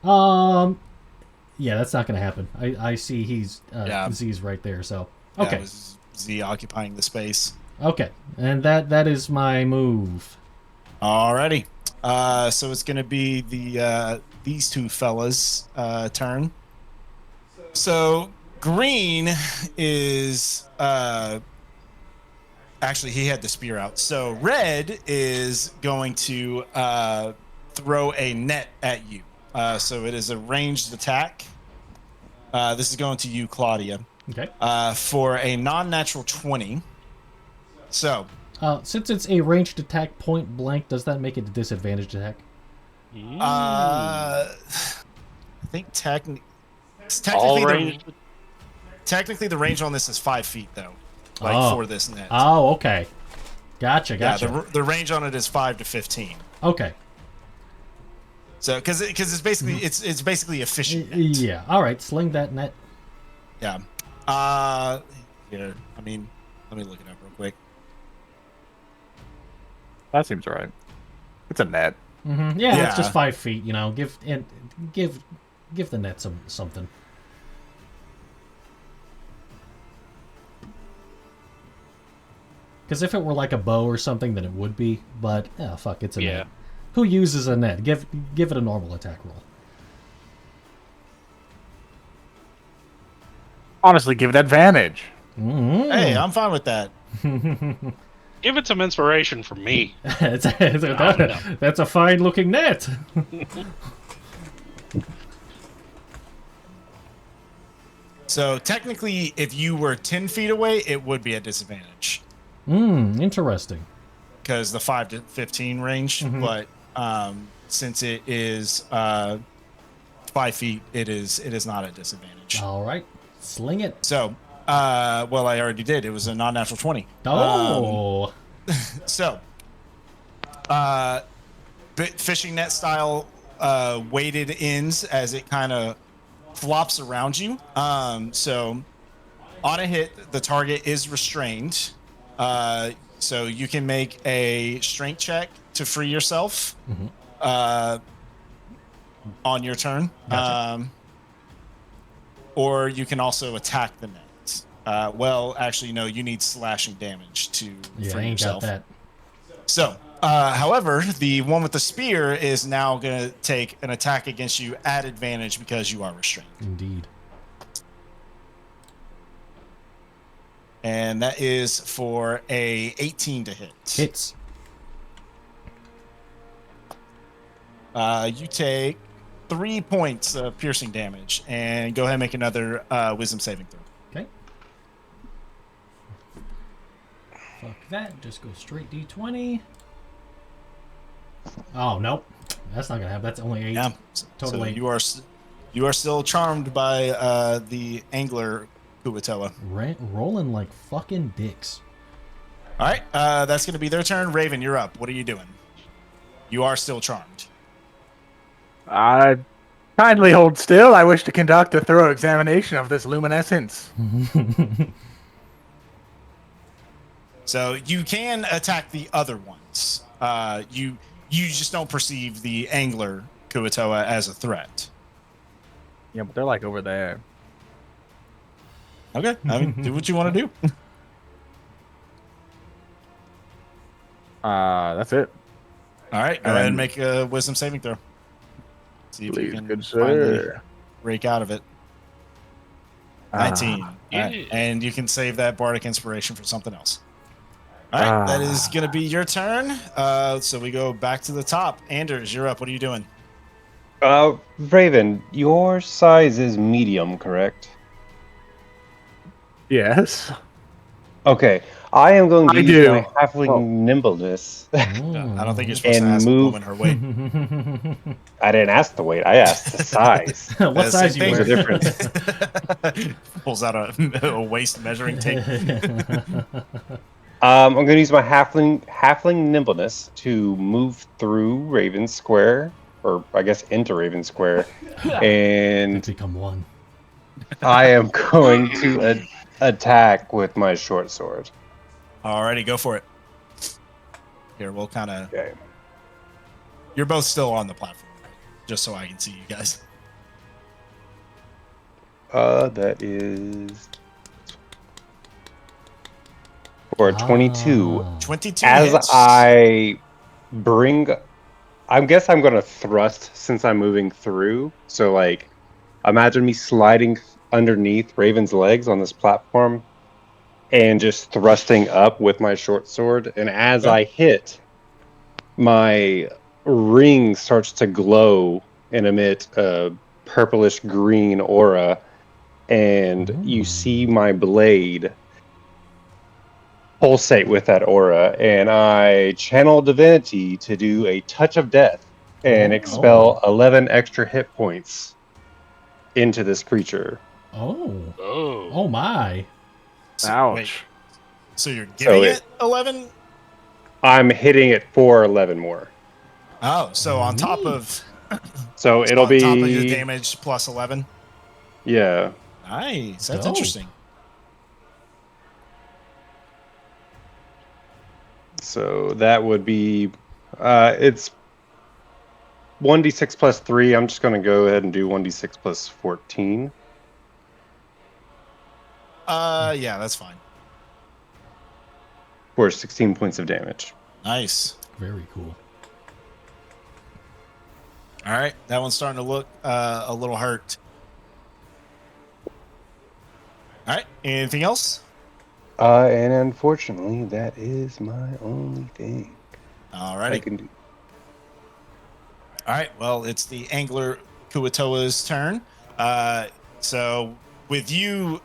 G: Yeah, that's not gonna happen. I see he's
A: Yeah.
G: Z's right there. So
A: Yeah,
G: okay,
A: it was Z occupying the space.
G: okay, and that is my move.
A: Alrighty. So it's gonna be the these two fellas' turn. So green is actually he had the spear out. So red is going to throw a net at you. So it is a ranged attack. This is going to you, Claudia,
G: Okay.
A: for a non-natural 20. So
G: Since it's a ranged attack point blank, does that make it a disadvantaged attack?
A: I think
F: All
A: technically the range on this is 5 feet though, like
G: Oh.
A: for this net.
G: Oh, okay. Gotcha.
A: Yeah,
G: Gotcha.
A: the range on it is 5 to 15.
G: Okay.
A: So because it's basically it's basically a fishing net.
G: Yeah. All right. Sling that net.
A: Yeah. Here. I mean, let me look it up real quick.
E: That seems right. It's a net.
G: Yeah,
A: Yeah.
G: it's just 5 feet. You know, give the net something. Because if it were like a bow or something, then it would be. But fuck, it's a
F: Yeah.
G: net. Who uses a net? Give it a normal attack roll.
E: Honestly, give it advantage.
A: Hey, I'm fine with that.
F: Give it some inspiration from me.
G: That's a fine looking net.
A: So technically, if you were 10 feet away, it would be a disadvantage
G: Interesting.
A: because the 5 to 15 range. But since it is 5 feet, it is not a disadvantage.
G: All right, sling it.
A: So, well, I already did. It was a non-natural 20.
G: Oh,
A: So, fishing net style weighted ends as it kind of flops around you. So on a hit, the target is restrained. So you can make a strength check to free yourself on your turn.
G: Gotcha.
A: Or you can also attack the net. Well, actually, no, you need slashing damage to
G: Yeah, I
A: free
G: ain't
A: yourself.
G: got that.
A: So, however, the one with the spear is now going to take an attack against you at advantage because you are restrained.
G: Indeed.
A: And that is for a 18 to hit.
G: Hits.
A: You take 3 points of piercing damage, and go ahead and make another wisdom saving throw.
G: Okay. Fuck that. Just go straight D20. Oh, nope. That's not gonna happen. That's only 8.
A: Yeah.
G: Total
A: So
G: 8.
A: you are still charmed by the angler Kua-Toa.
G: Rolling like fucking dicks.
A: All right, that's going to be their turn. Raven, you're up. What are you doing? You are still charmed.
E: Kindly hold still. I wish to conduct a thorough examination of this luminescence.
A: So you can attack the other ones. You just don't perceive the angler Kua-Toa as a threat.
E: Yeah, but they're like over there.
A: Okay, I mean, do what you want to do.
E: That's it.
A: All right, go ahead and make a wisdom saving throw. See if you
E: Please,
A: can
E: good
A: finally
E: sir.
A: break out of it. 19. All right,
F: Yeah.
A: and you can save that bardic inspiration for something else. All right, that is going to be your turn. So we go back to the top. Anders, you're up. What are you doing?
C: Raven, your size is medium, correct?
E: Yes.
C: Okay, I am going to
E: I
C: use
E: do.
C: my halfling
E: Oh.
C: nimbleness.
A: I don't think you're supposed to
C: And
A: ask
C: move-
A: a woman her weight.
C: I didn't ask the weight, I asked the size.
G: What size you
A: Same
G: wear?
C: There's a difference.
A: Pulls out a waist measuring tape.
C: I'm going to use my halfling nimbleness to move through Raven Square, or I guess into Raven Square, and
G: Become one.
C: I am going to attack with my short sword.
A: Alrighty, go for it. Here, we'll kind of...
C: Okay.
A: You're both still on the platform, right? Just so I can see you guys.
C: That is for 22.
A: 22
C: As
A: hits.
C: I guess I'm going to thrust since I'm moving through. So, like, imagine me sliding underneath Raven's legs on this platform and just thrusting up with my short sword. And as I hit, my ring starts to glow and emit a purplish green aura. And you see my blade pulsate with that aura, and I channel divinity to do a touch of death and expel 11 extra hit points into this creature.
G: Oh.
F: Oh.
G: Oh my.
E: Ouch.
A: Wait, so you're giving it 11?
C: I'm hitting it for 11 more.
A: Oh, so on top of...
C: So it'll
A: on top of your
C: be
A: damage plus 11?
C: yeah.
A: Nice. That's
G: Dope.
A: interesting.
C: So that would be it's 1d6 plus 3. I'm just going to go ahead and do 1d6 plus 14.
A: Yeah, that's fine.
C: For 16 points of damage.
A: Nice.
G: Very cool.
A: All right, that one's starting to look a little hurt. All right, anything else?
C: And unfortunately, that is my only thing
A: All
C: I
A: righty.
C: can do.
A: All right, well, it's the angler Kua-Toa's turn. So with you,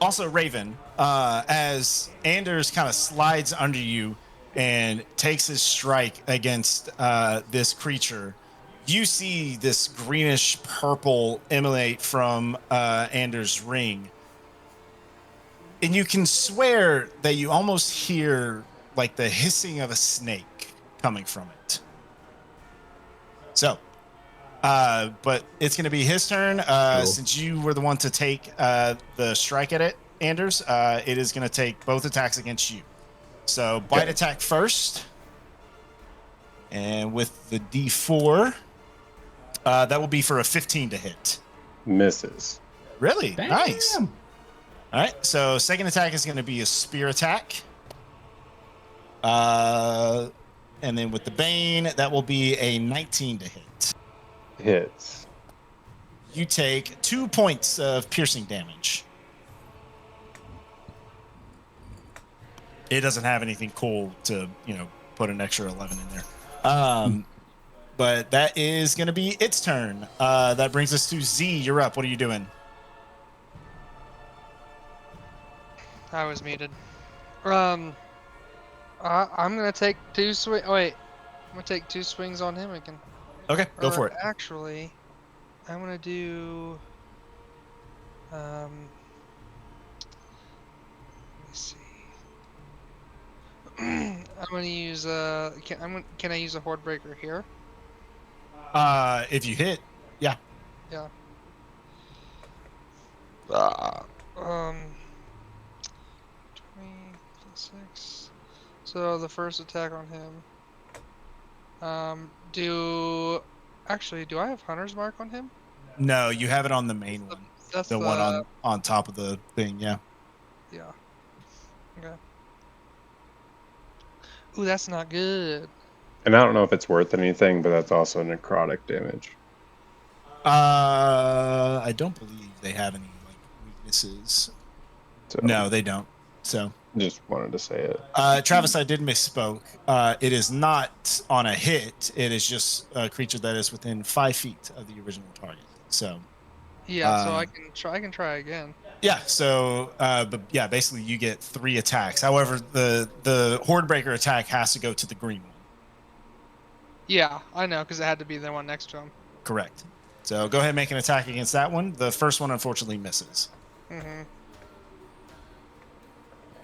A: also Raven, as Anders kind of slides under you and takes his strike against this creature, you see this greenish purple emanate from Anders' ring. And you can swear that you almost hear like the hissing of a snake coming from it. So, But it's going to be his turn.
E: Cool.
A: Since you were the one to take the strike at it, Anders, it is going to take both attacks against you. So bite
C: Okay.
A: attack first. And with the D4, that will be for a 15 to hit.
C: Misses.
A: Really?
D: Damn.
A: Nice. All right. So second attack is going to be a spear attack. And then with the Bane, that will be a 19 to hit.
C: Hits.
A: You take 2 points of piercing damage. It doesn't have anything cool to, put an extra 11 in there. But that is going to be its turn. That brings us to Z. You're up. What are you doing?
B: I was muted. I'm gonna take 2 swing. Oh, wait, I'm gonna take 2 swings on him again.
A: Okay, go for it.
B: Actually, I'm gonna do. Let me see. I'm gonna use can I use a horde breaker here?
A: If you hit, yeah.
B: Yeah. 20 plus 6. So the first attack on him. Do I have Hunter's Mark on him?
A: No, you have it on the main one.
B: That's
A: The one on top of the thing, yeah.
B: Yeah. Okay. Ooh, that's not good.
C: And I don't know if it's worth anything, but that's also necrotic damage.
A: I don't believe they have any weaknesses.
C: So
A: No, they don't. So,
C: just wanted to say it.
A: Travis, I did misspoke. It is not on a hit. It is just a creature that is within 5 feet of the original target. So,
B: Yeah, so I can try again.
A: yeah. So, but yeah, basically you get 3 attacks. However, the Horde Breaker attack has to go to the green one.
B: Yeah, I know, because it had to be the one next to him.
A: Correct. So go ahead and make an attack against that one. The first one unfortunately misses.
B: Mm-hmm.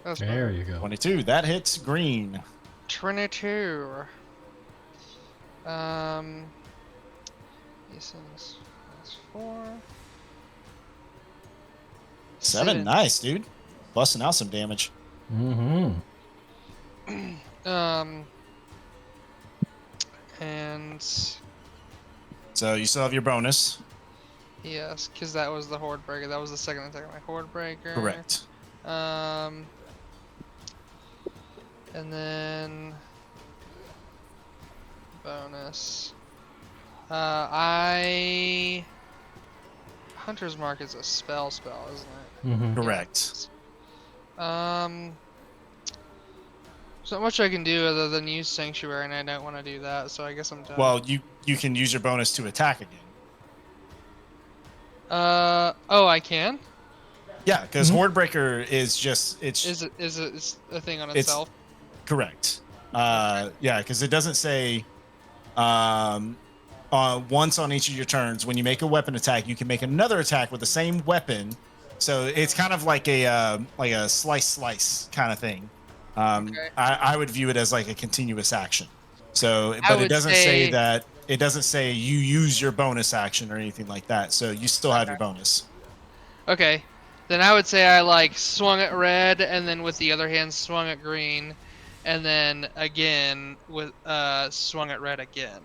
B: That's
G: There you go.
A: 22. That hits green.
B: 22. These things. That's 4.
A: 7. Nice, dude. Busting out some damage.
G: Mm-hmm.
B: And
A: So you still have your bonus.
B: yes, because that was the Horde Breaker. That was the second attack of my Horde Breaker.
A: Correct.
B: And then bonus. Hunter's Mark is a spell, isn't it?
G: Mm-hmm.
A: Correct.
B: There's not much I can do other than use Sanctuary, and I don't want to do that, so I guess I'm done.
A: Well, you can use your bonus to attack again.
B: Oh, I can?
A: Yeah, because Horde Breaker is just
B: Is it a thing on
A: It's-
B: itself?
A: correct. Yeah, because it doesn't say once on each of your turns when you make a weapon attack, you can make another attack with the same weapon. So it's kind of like a slice kind of thing.
B: Okay.
A: I would view it as like a continuous action. So,
B: I
A: but it
B: would
A: doesn't
B: say-
A: say that. It doesn't say you use your bonus action or anything like that. So you still have your bonus.
B: Okay. Then I would say I swung at red, and then with the other hand swung at green, and then again with swung at red again.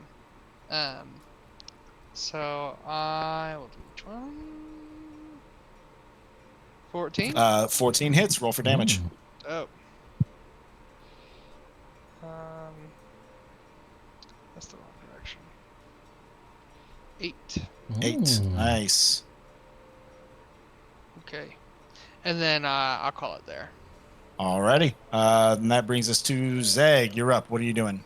B: So I will do 14.
A: 14 hits. Roll for damage.
B: Oh. That's the wrong direction. 8.
A: 8. Nice.
B: Okay. And then I'll call it there.
A: Alrighty. And that brings us to Zeg. You're up. What are you doing?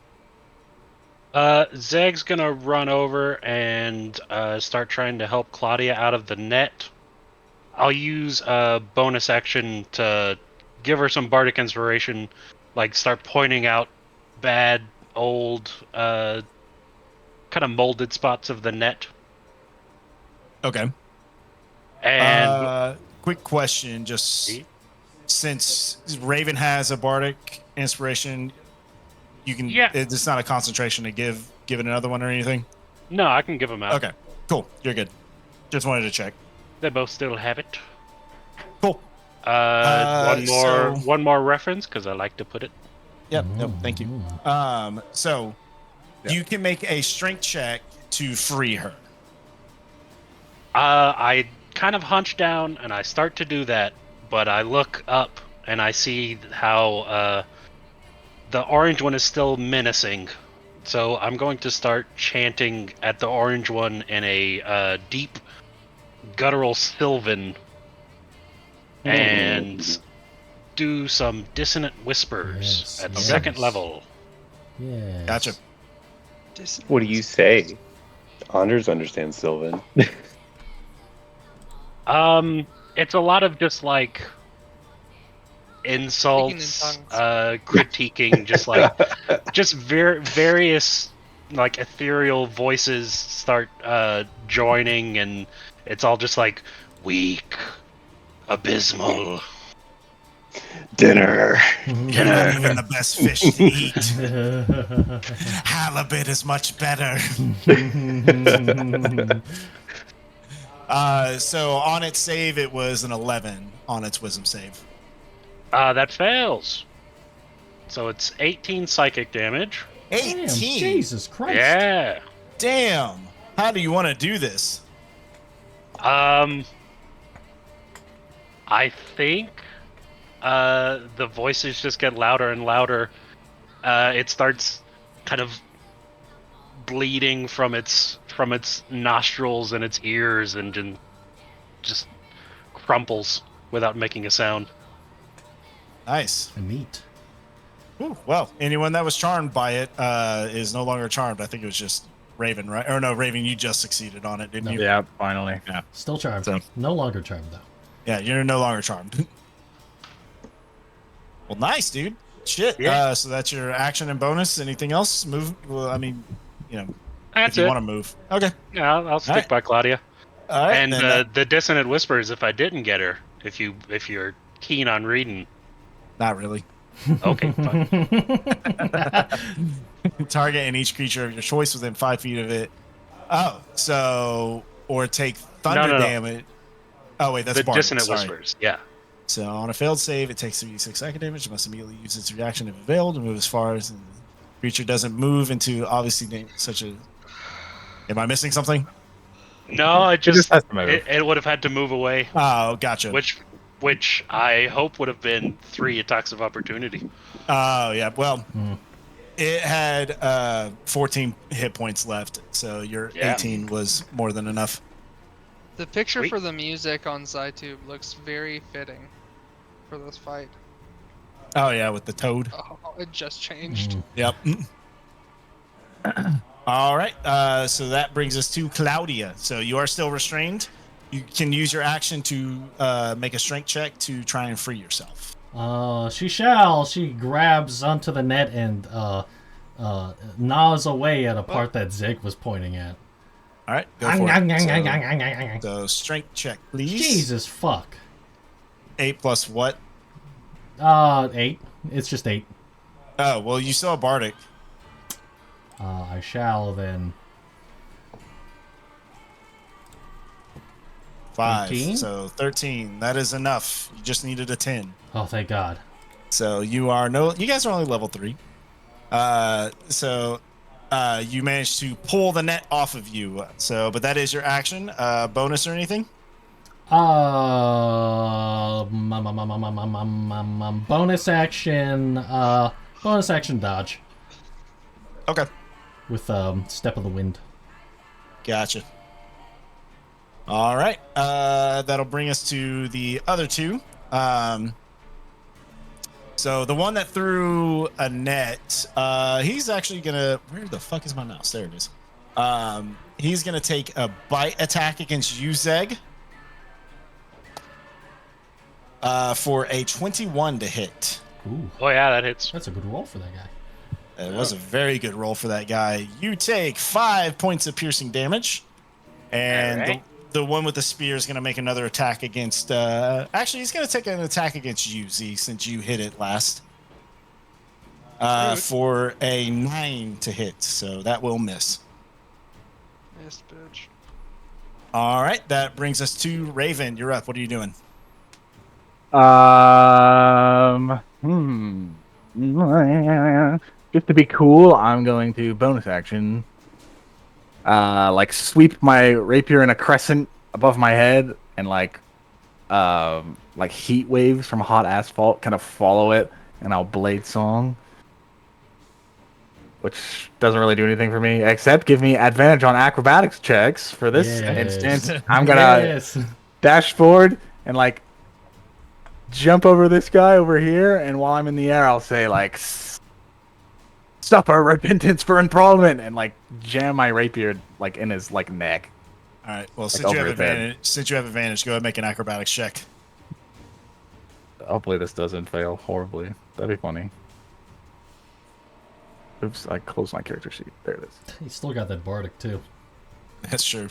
F: Zeg's gonna run over and start trying to help Claudia out of the net. I'll use a bonus action to give her some bardic inspiration, like start pointing out bad, old, kind of molded spots of the net.
A: Okay.
F: And
A: Quick question, just since Raven has a bardic inspiration, you can.
F: Yeah.
A: It's not a concentration to give it another one or anything.
F: No, I can give them out.
A: Okay, cool. You're good. Just wanted to check.
F: They both still have it.
A: Cool.
F: One more reference because I like to put it.
A: Yep. Nope. Thank you. So you can make a strength check to free her.
F: I kind of hunch down and I start to do that, but I look up and I see how the orange one is still menacing. So I'm going to start chanting at the orange one in a deep, guttural Sylvan and do some dissonant whispers
G: Yes,
F: at
G: yes.
F: second level.
G: Yeah.
A: Gotcha.
C: What do you say? Anders understands Sylvan.
F: It's a lot of just like insults,
B: Speaking in
F: critiquing, just various like ethereal voices start joining, and it's all just like weak, abysmal.
C: Dinner.
A: You're not even the best fish to eat. Halibut is much better. So on its save, it was an 11 on its wisdom save.
F: That fails. So it's 18 psychic damage.
A: 18.
G: Damn, Jesus Christ.
F: Yeah.
A: Damn. How do you want to do this?
F: I think the voices just get louder and louder. It starts kind of bleeding from its nostrils and its ears, and just crumples without making a sound.
A: Nice.
G: Neat.
A: Ooh, well, anyone that was charmed by it is no longer charmed. I think it was just Raven, right? Or no, Raven, you just succeeded on it, didn't you?
E: Yeah, finally.
A: Yeah.
G: Still charmed.
A: So-
G: No longer charmed, though.
A: Yeah, you're no longer charmed. Well, nice, dude. Shit.
F: Yeah.
A: So that's your action and bonus. Anything else? Move? Well, I mean,
F: That's
A: if you
F: it.
A: want to move. Okay.
F: Yeah, I'll stick
A: Alright.
F: by Claudia.
A: All right.
F: And
A: then
F: the dissonant whispers, if I didn't get her, if you're keen on reading.
A: not really.
F: Okay, fine.
A: Target and each creature of your choice within 5 feet of it. Oh, so or take thunder
F: No.
A: damage. Oh wait, that's
F: The
A: bardic,
F: dissonant
A: sorry.
F: whispers, yeah.
A: So on a failed save, it takes 3d6 psychic damage. It must immediately use its reaction if available to move as far as the creature doesn't move into obviously such a. Am I missing something?
F: No, it
E: just
F: just
E: has to move.
F: it would have had to move away,
A: Oh, gotcha.
F: which I hope would have been 3 attacks of opportunity.
A: Oh yeah. Well, it had 14 hit points left, so your
F: Yeah.
A: 18 was more than enough.
B: The picture
F: Sweet.
B: for the music on SciTube looks very fitting for this fight.
A: Oh yeah, with the toad.
B: Oh, it just changed.
A: Yep. All right. So that brings us to Claudia. So you are still restrained. You can use your action to make a strength check to try and free yourself.
G: She shall. She grabs onto the net and gnaws away at a part that Zig was pointing at.
A: All right. Go for it. So strength check, please.
G: Jesus fuck.
A: 8 plus what?
G: 8. It's just 8.
A: Oh, well, you still have Bardic.
G: I shall then.
A: 5.
G: 13?
A: So 13. That is enough. You just needed a 10.
G: Oh, thank God.
A: So you guys are only level 3. You managed to pull the net off of you. So, but that is your action. Bonus or anything?
G: Bonus action. Bonus action dodge
A: Okay.
G: with step of the wind.
A: Gotcha. All right. That'll bring us to the other two. So the one that threw a net, he's actually gonna. Where the fuck is my mouse? There it is. He's gonna take a bite attack against you, Zeg. For a 21 to hit.
G: Ooh,
F: Oh yeah, that hits.
G: that's a good roll for that guy.
A: It was a very good roll for that guy. You take 5 points of piercing damage, and
F: Alright.
A: the one with the spear is going to make another attack against. Actually, he's going to take an attack against you, Z, since you hit it last. For a 9 to hit, so that will miss.
B: Missed, bitch.
A: All right, that brings us to Raven. You're up. What are you doing?
E: Just to be cool, I'm going to bonus action. Like sweep my rapier in a crescent above my head, and like heat waves from hot asphalt kind of follow it, and I'll blade song, which doesn't really do anything for me except give me advantage on acrobatics checks for this
G: Yes.
E: instance. I'm gonna
G: Yes.
E: dash forward and like jump over this guy over here, and while I'm in the air, I'll say like "Suffer repentance for enthrallment," and like jam my rapier like in his like neck.
A: All right. Well,
E: over his head.
A: since you have advantage, go ahead and make an acrobatics check.
E: Hopefully this doesn't fail horribly. That'd be funny. Oops, I closed my character sheet. There it is.
G: You still got that bardic too.
A: That's true.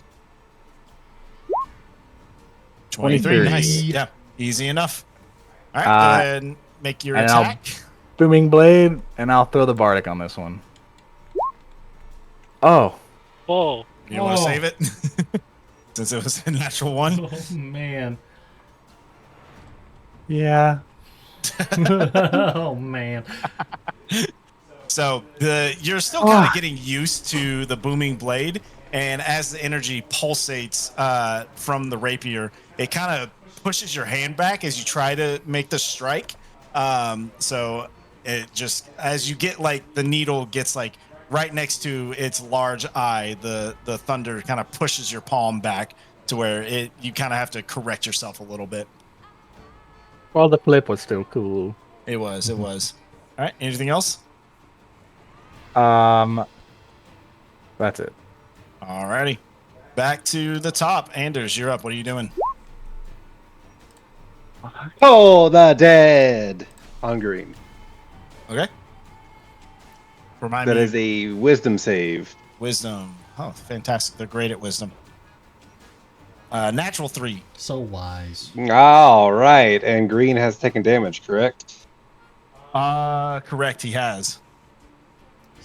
E: 23.
A: Nice. Yeah. Easy enough. All right.
E: Uh,
A: go ahead and make your
E: and I'll-
A: attack.
E: Booming blade, and I'll throw the bardic on this one. Oh,
F: Oh,
A: You want to save it? Since it was a natural one.
G: Oh man.
E: yeah.
G: Oh man.
A: So you're still kind of getting used to the booming blade, and as the energy pulsates from the rapier, it kind of pushes your hand back as you try to make the strike. So it just as you get like the needle gets like right next to its large eye, the thunder kind of pushes your palm back to where you kind of have to correct yourself a little bit.
E: Well, the flip was still cool.
A: It was. All right. Anything else?
E: That's it.
A: Alrighty. Back to the top. Anders, you're up. What are you doing?
C: Oh, the dead on green.
A: Okay. Remind
C: That
A: me.
C: is a wisdom save.
A: Wisdom. Oh, fantastic. They're great at wisdom. Natural 3.
G: So wise.
C: All right, and green has taken damage, correct?
A: Correct. He has.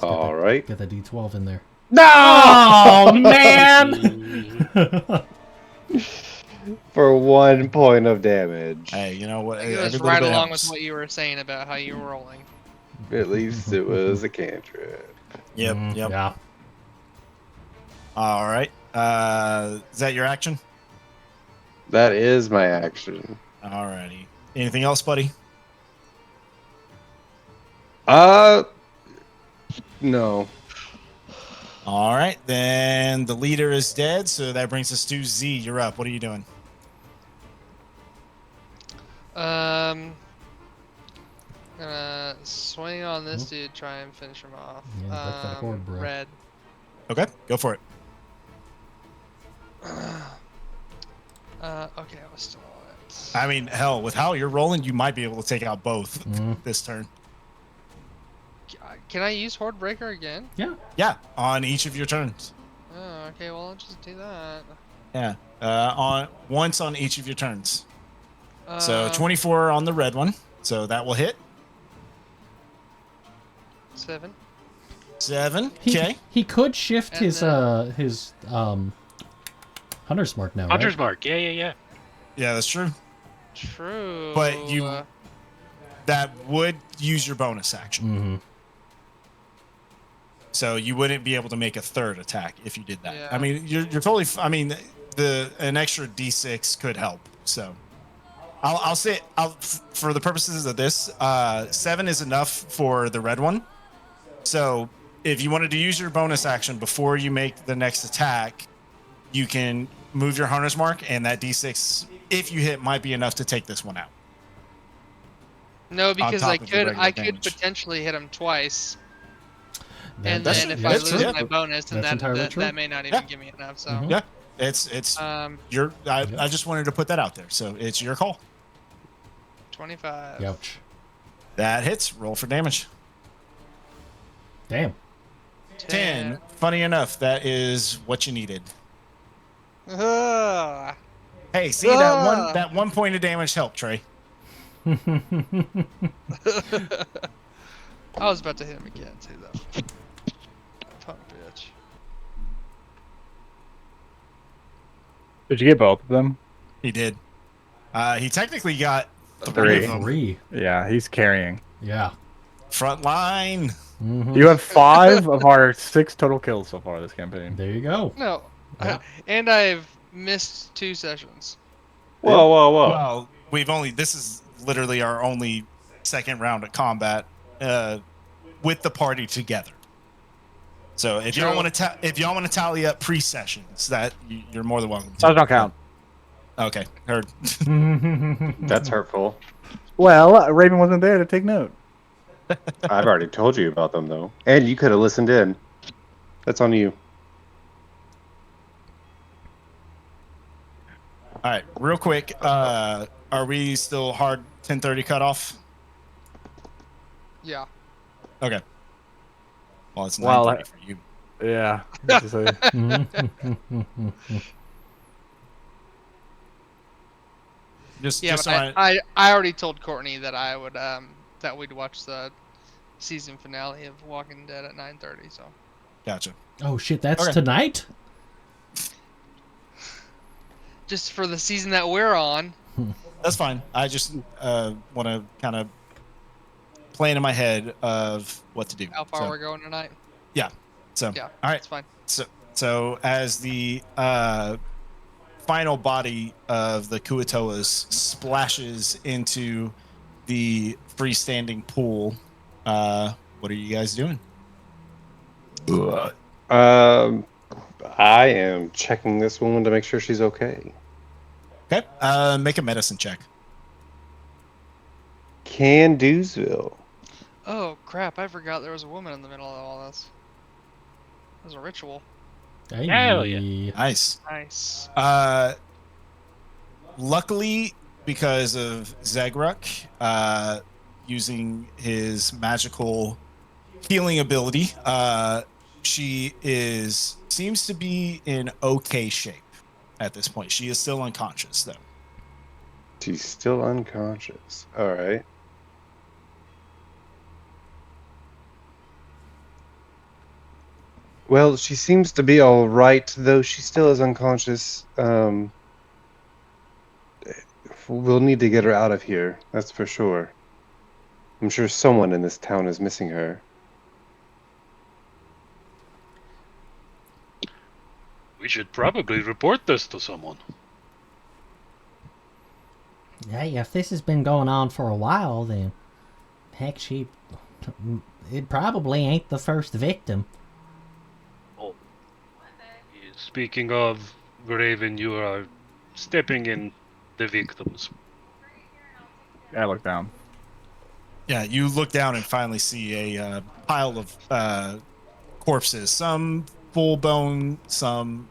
C: All right.
G: Get the D12 in there.
C: No!
G: Oh man.
C: For 1 point of damage.
A: Hey, you know what?
B: It goes
A: Every little
B: right
A: bit
B: along
A: helps.
B: with what you were saying about how you were rolling.
C: At least it was a cantrip.
A: Yep. Yep.
G: Yeah.
A: All right. Is that your action?
C: That is my action.
A: Alrighty. Anything else, buddy?
C: No.
A: All right. Then the leader is dead, so that brings us to Z. You're up. What are you doing?
B: Gonna swing on this dude, try and finish him off.
G: Yeah, back that horde, bro.
B: Red.
A: Okay. Go for it.
B: Okay, I was still at.
A: I mean, hell, with how you're rolling, you might be able to take out both this turn.
B: Can I use Horde Breaker again?
G: Yeah.
A: Yeah, on each of your turns.
B: Oh, okay. Well, I'll just do that.
A: Yeah, once on each of your turns. So
B: Um,
A: 24 on the red one, so that will hit.
B: 7.
A: 7.
D: He,
A: Okay.
D: he could shift
B: And
D: his hunter's mark now,
F: Hunter's
D: right?
F: Mark. Yeah.
A: Yeah, that's true.
B: True.
A: But that would use your bonus action.
G: Mm-hmm.
A: So you wouldn't be able to make a third attack if you did that.
B: Yeah.
A: I mean, you're totally. I mean, an extra D6 could help. So I'll say for the purposes of this, 7 is enough for the red one. So if you wanted to use your bonus action before you make the next attack, you can move your hunter's mark, and that D6, if you hit, might be enough to take this one out.
B: No, because
A: top
B: I
A: of the
B: could
A: regular damage.
B: potentially hit him twice, and
A: That's
B: then
A: true.
B: if I
A: That's
B: lose
A: true.
B: my bonus, then
G: That's entirely
B: that
G: true.
B: may not even
A: Yeah.
B: give me enough. So,
G: Mhm.
A: Yeah, it's
B: I
A: just wanted to put that out there. So it's your call.
B: 25.
G: Ouch.
A: That hits. Roll for damage.
G: Damn.
A: 10. Funny enough, that is what you needed.
B: Ugh.
A: Hey, see that 1 point of damage helped, Trey.
B: I was about to hit him again too, though. Punk bitch.
E: Did you get both of them?
A: He did. He technically got three
E: Three.
A: of them.
G: 3.
E: Yeah, he's carrying.
G: Yeah.
A: Front line.
G: Mm-hmm.
E: You have 5 of our 6 total kills so far this campaign.
G: There you go.
B: No.
G: Yep.
B: And I've missed 2 sessions.
C: Whoa, whoa, whoa!
A: Well, this is literally our only second round of combat with the party together. So if y'all
B: True.
A: want to tally up pre-sessions, that you're more than welcome to.
E: Those don't count.
A: Okay, heard.
C: That's hurtful.
E: Well, Raven wasn't there to take note.
C: I've already told you about them though, and you could have listened in. That's on you.
A: All right, real quick. Are we still hard 10:30 cutoff?
B: Yeah.
A: Okay. Well, it's 9:30
E: Well,
A: for you.
E: Yeah.
A: Just
B: Yeah,
A: so
B: but I already told Courtney that I would that we'd watch the season finale of Walking Dead at 9:30. So
A: gotcha.
G: Oh shit, that's
A: Okay.
G: tonight?
B: just for the season that we're on.
A: That's fine. I just want to kind of plan in my head of what to do.
B: How far
A: So,
B: we're going tonight?
A: so
B: Yeah,
A: all right.
B: that's fine.
A: So as the final body of the Kua-Toas splashes into the freestanding pool, what are you guys doing?
C: I am checking this woman to make sure she's okay.
A: Okay. Make a medicine check.
C: Can-Do'sville.
B: Oh crap! I forgot there was a woman in the middle of all this. It was a ritual.
F: Hell yeah.
A: Nice.
B: Nice.
A: Luckily, because of Zagruk using his magical healing ability, she seems to be in okay shape at this point. She is still unconscious, though.
C: She's still unconscious. All right. Well, she seems to be all right, though she still is unconscious. We'll need to get her out of here, that's for sure. I'm sure someone in this town is missing her.
F: We should probably report this to someone.
D: Hey, if this has been going on for a while, then heck, it probably ain't the first victim.
F: Speaking of Raven, you are stepping in the victims.
E: I look down.
A: Yeah, you look down and finally see a pile of corpses. Some full bone, some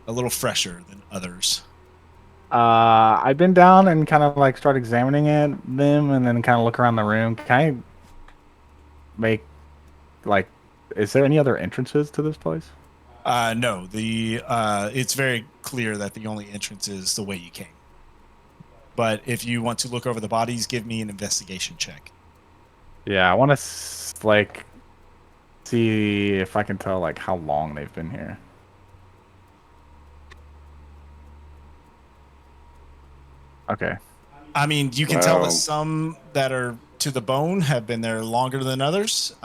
A: a little fresher than others.
E: I've been down and kind of like start examining them and then kind of look around the room. Can I make like, is there any other entrances to this place?
A: No, it's very clear that the only entrance is the way you came. But if you want to look over the bodies, give me an investigation check.
E: Yeah, I want to like see if I can tell like how long they've been here. Okay.
A: I mean, you can tell
C: Wow.
A: that some that are to the bone have been there longer than others.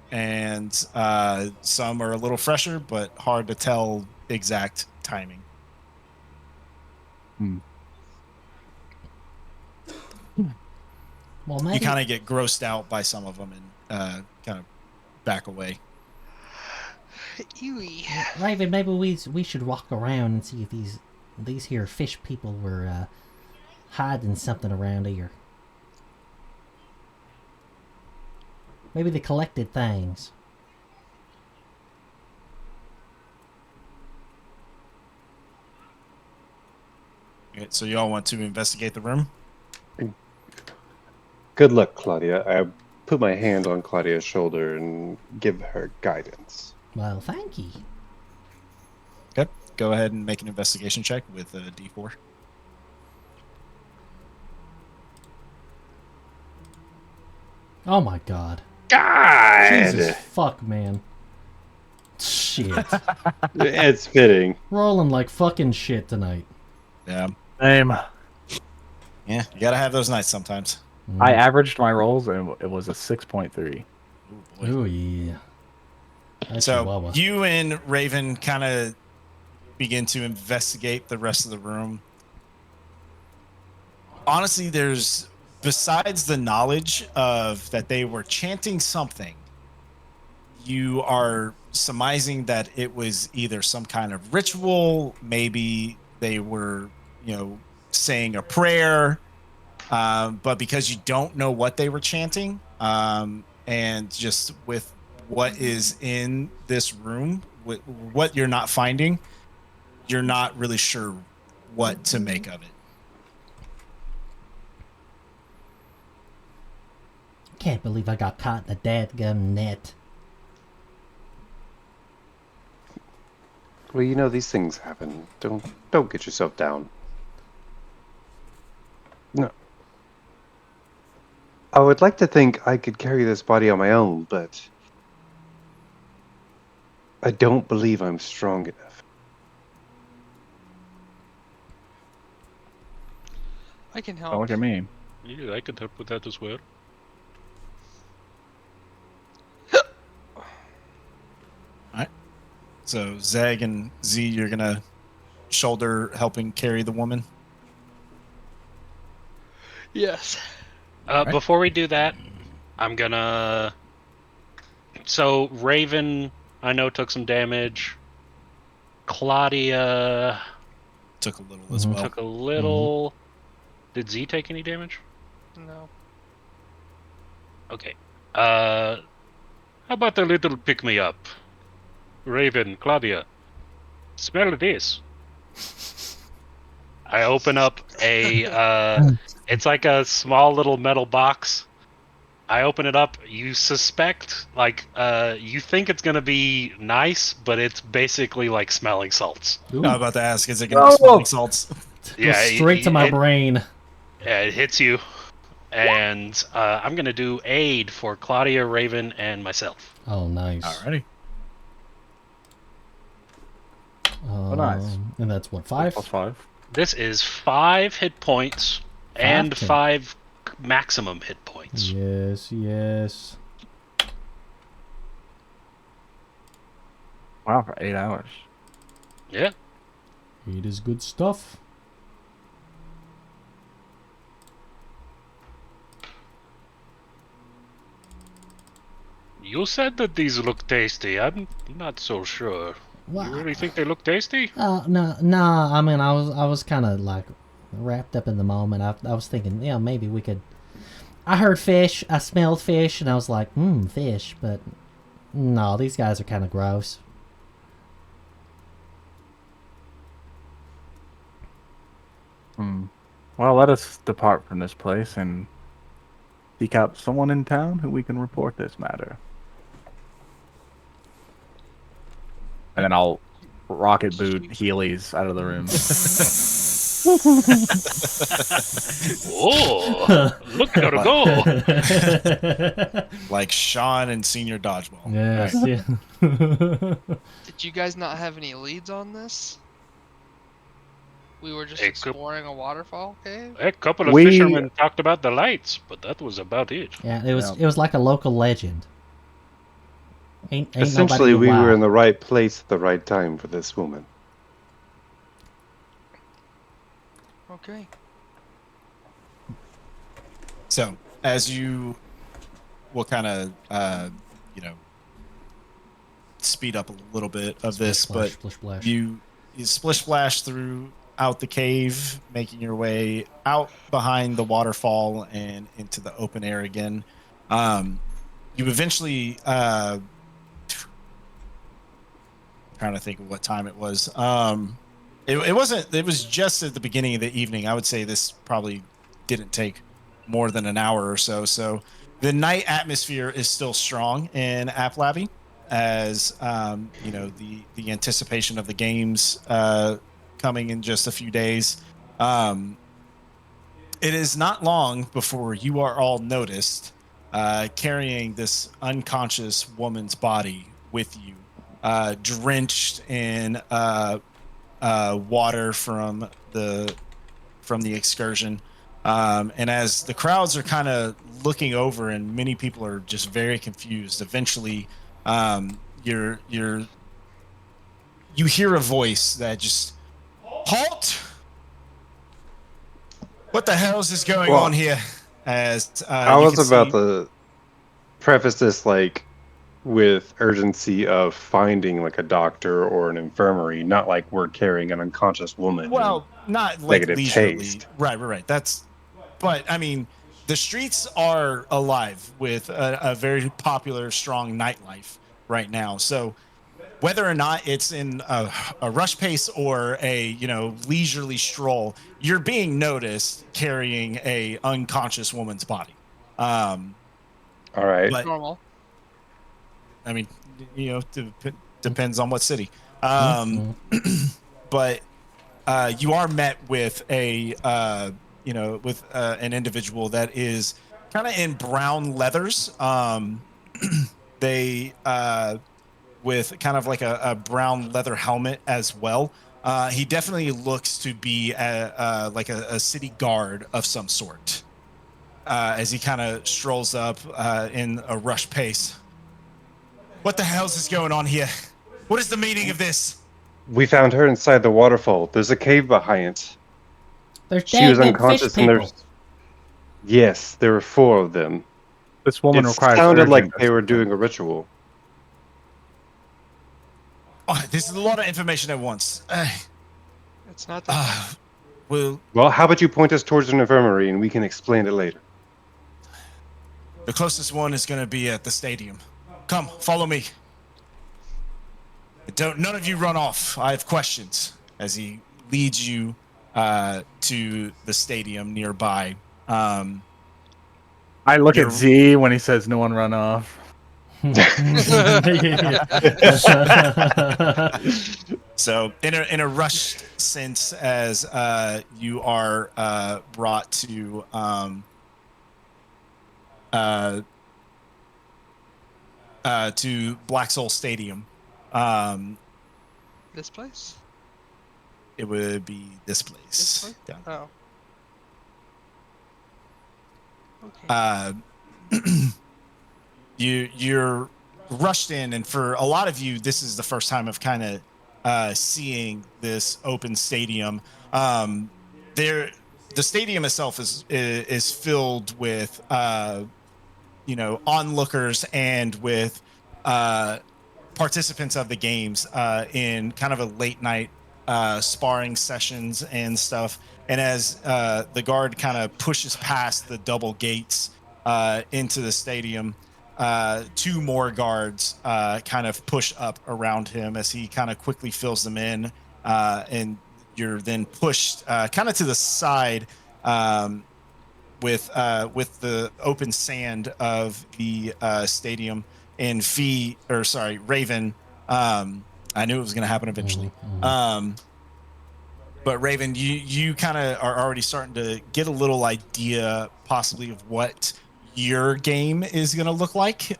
A: And some are a little fresher, but hard to tell exact timing.
D: Well,
A: You
D: maybe
A: kind of get grossed out by some of them and kind of back away.
B: Ewy.
D: Raven, maybe we should walk around and see if these here fish people were hiding something around here. Maybe they collected things.
A: Okay, so y'all want to investigate the room?
C: Good luck, Claudia. I put my hand on Claudia's shoulder and give her guidance.
D: Well, thank you.
A: Okay, go ahead and make an investigation check with a D4.
G: Oh my god.
C: God!
G: Jesus fuck, man. Shit.
C: It's fitting.
G: Rolling like fucking shit tonight.
A: Yeah.
E: Same.
A: Yeah. You gotta have those nights sometimes.
E: I averaged my rolls and it was a 6.3.
A: Oh boy.
G: Oh yeah. That's
A: So
G: Chihuahua.
A: you and Raven kind of begin to investigate the rest of the room. Honestly, there's besides the knowledge of that they were chanting something, you are surmising that it was either some kind of ritual, maybe they were, saying a prayer, but because you don't know what they were chanting, and just with what is in this room, with what you're not finding, you're not really sure what to make of it.
D: Can't believe I got caught in the dadgum net.
C: Well, these things happen. Don't get yourself down. No. I would like to think I could carry this body on my own, but I don't believe I'm strong enough.
B: I can help.
E: Don't look at me.
F: Yeah, I could help with that as well.
A: So Zeg and Z, you're gonna shoulder helping carry the woman.
B: Yes.
A: Right.
F: Before we do that, I'm gonna. So Raven, I know took some damage. Claudia
A: Took a little as well.
F: took a little. Did Z take any damage?
B: No.
F: Okay. How about a little pick me up? Raven, Claudia, smell this. I open up a. It's like a small little metal box. I open it up. You suspect, you think it's gonna be nice, but it's basically like smelling salts.
G: Ooh,
A: I was about to ask, is it gonna be smelling salts?
G: goes straight to my brain.
F: Yeah, it hits you. And I'm gonna do aid for Claudia, Raven, and myself.
G: Oh, nice.
A: Alrighty.
E: Nice.
G: And that's what, 5?
E: Plus 5.
F: This is 5 hit points and
G: 5.
F: 5 maximum hit points.
G: Yes, yes.
E: Wow, for 8 hours.
F: Yeah.
G: It is good stuff.
F: You said that these look tasty. I'm not so sure.
D: Well,
F: You really think they look tasty?
D: no. I mean, I was kind of like wrapped up in the moment. I was thinking, maybe we could. I heard fish. I smelled fish, and I was like, fish. But no, these guys are kind of gross.
E: Well, let us depart from this place and seek out someone in town who we can report this matter. And then I'll rocket boot Heelys out of the room.
F: Oh, look at her go!
A: Like Sean and Senior Dodgeball.
G: Yes, yeah.
B: Did you guys not have any leads on this? We were just
F: Hey,
B: exploring a waterfall cave?
F: A couple of
E: We-
F: fishermen talked about the lights, but that was about it.
D: Yeah, it was like a local legend. Ain't
C: Essentially,
D: nobody
C: we were
D: wow.
C: in the right place at the right time for this woman.
B: Okay.
A: So as you will kind of, speed up a little bit of this,
G: Splish,
A: but
G: splish, splash.
A: you splish splash throughout the cave, making your way out behind the waterfall and into the open air again. You eventually, trying to think of what time it was. It wasn't. It was just at the beginning of the evening. I would say this probably didn't take more than an hour or so. So the night atmosphere is still strong in Aplavi, as the anticipation of the games coming in just a few days. It is not long before you are all noticed carrying this unconscious woman's body with you drenched in water from the excursion. And as the crowds are kind of looking over, and many people are just very confused, eventually, you hear a voice that just halt. What the hell is going on here? As
C: I
A: you
C: was
A: can
C: about
A: see,
C: to preface this like with urgency of finding like a doctor or an infirmary, not like we're carrying an unconscious woman.
A: well, not like
C: negative
A: leisurely,
C: taste.
A: right. But I mean, the streets are alive with a very popular, strong nightlife right now. So whether or not it's in a rush pace or a leisurely stroll, you're being noticed carrying a unconscious woman's body. Um,
C: All right.
A: but
B: Normal.
A: I mean, depends on what city. But you are met with an individual that is kind of in brown leathers. They with kind of like a brown leather helmet as well. He definitely looks to be like a city guard of some sort. As he kind of strolls up in a rush pace. What the hell's is going on here? What is the meaning of this?
C: We found her inside the waterfall. There's a cave behind.
D: There's
C: She was
D: daggum fish
C: unconscious, and
D: people.
C: there's yes, there were 4 of them.
E: This woman
C: It
E: requires
C: sounded like
E: urgent
C: they were
E: assistance.
C: doing a ritual.
A: Oh, this is a lot of information at once.
B: It's not that.
A: Well,
C: Well, how about you point us towards an infirmary and we can explain it later?
A: the closest one is going to be at the stadium. Come, follow me. None of you run off. I have questions. As he leads you to the stadium nearby.
E: I look
A: You're-
E: at Z when he says no one run off.
A: So in a rushed sense, as you are brought to Black Soul Stadium,
B: This place?
A: it would be this place.
B: This place?
A: Down.
B: Oh. Okay.
A: You're rushed in, and for a lot of you, this is the first time of kind of seeing this open stadium. The stadium itself is filled with onlookers and with participants of the games in kind of a late night sparring sessions and stuff. And as the guard kind of pushes past the double gates into the stadium, 2 more guards kind of push up around him as he kind of quickly fills them in, and you're then pushed kind of to the side with the open sand of the stadium. And Raven. I knew it was going to happen eventually. But Raven, you kind of are already starting to get a little idea, possibly, of what your game is going to look like,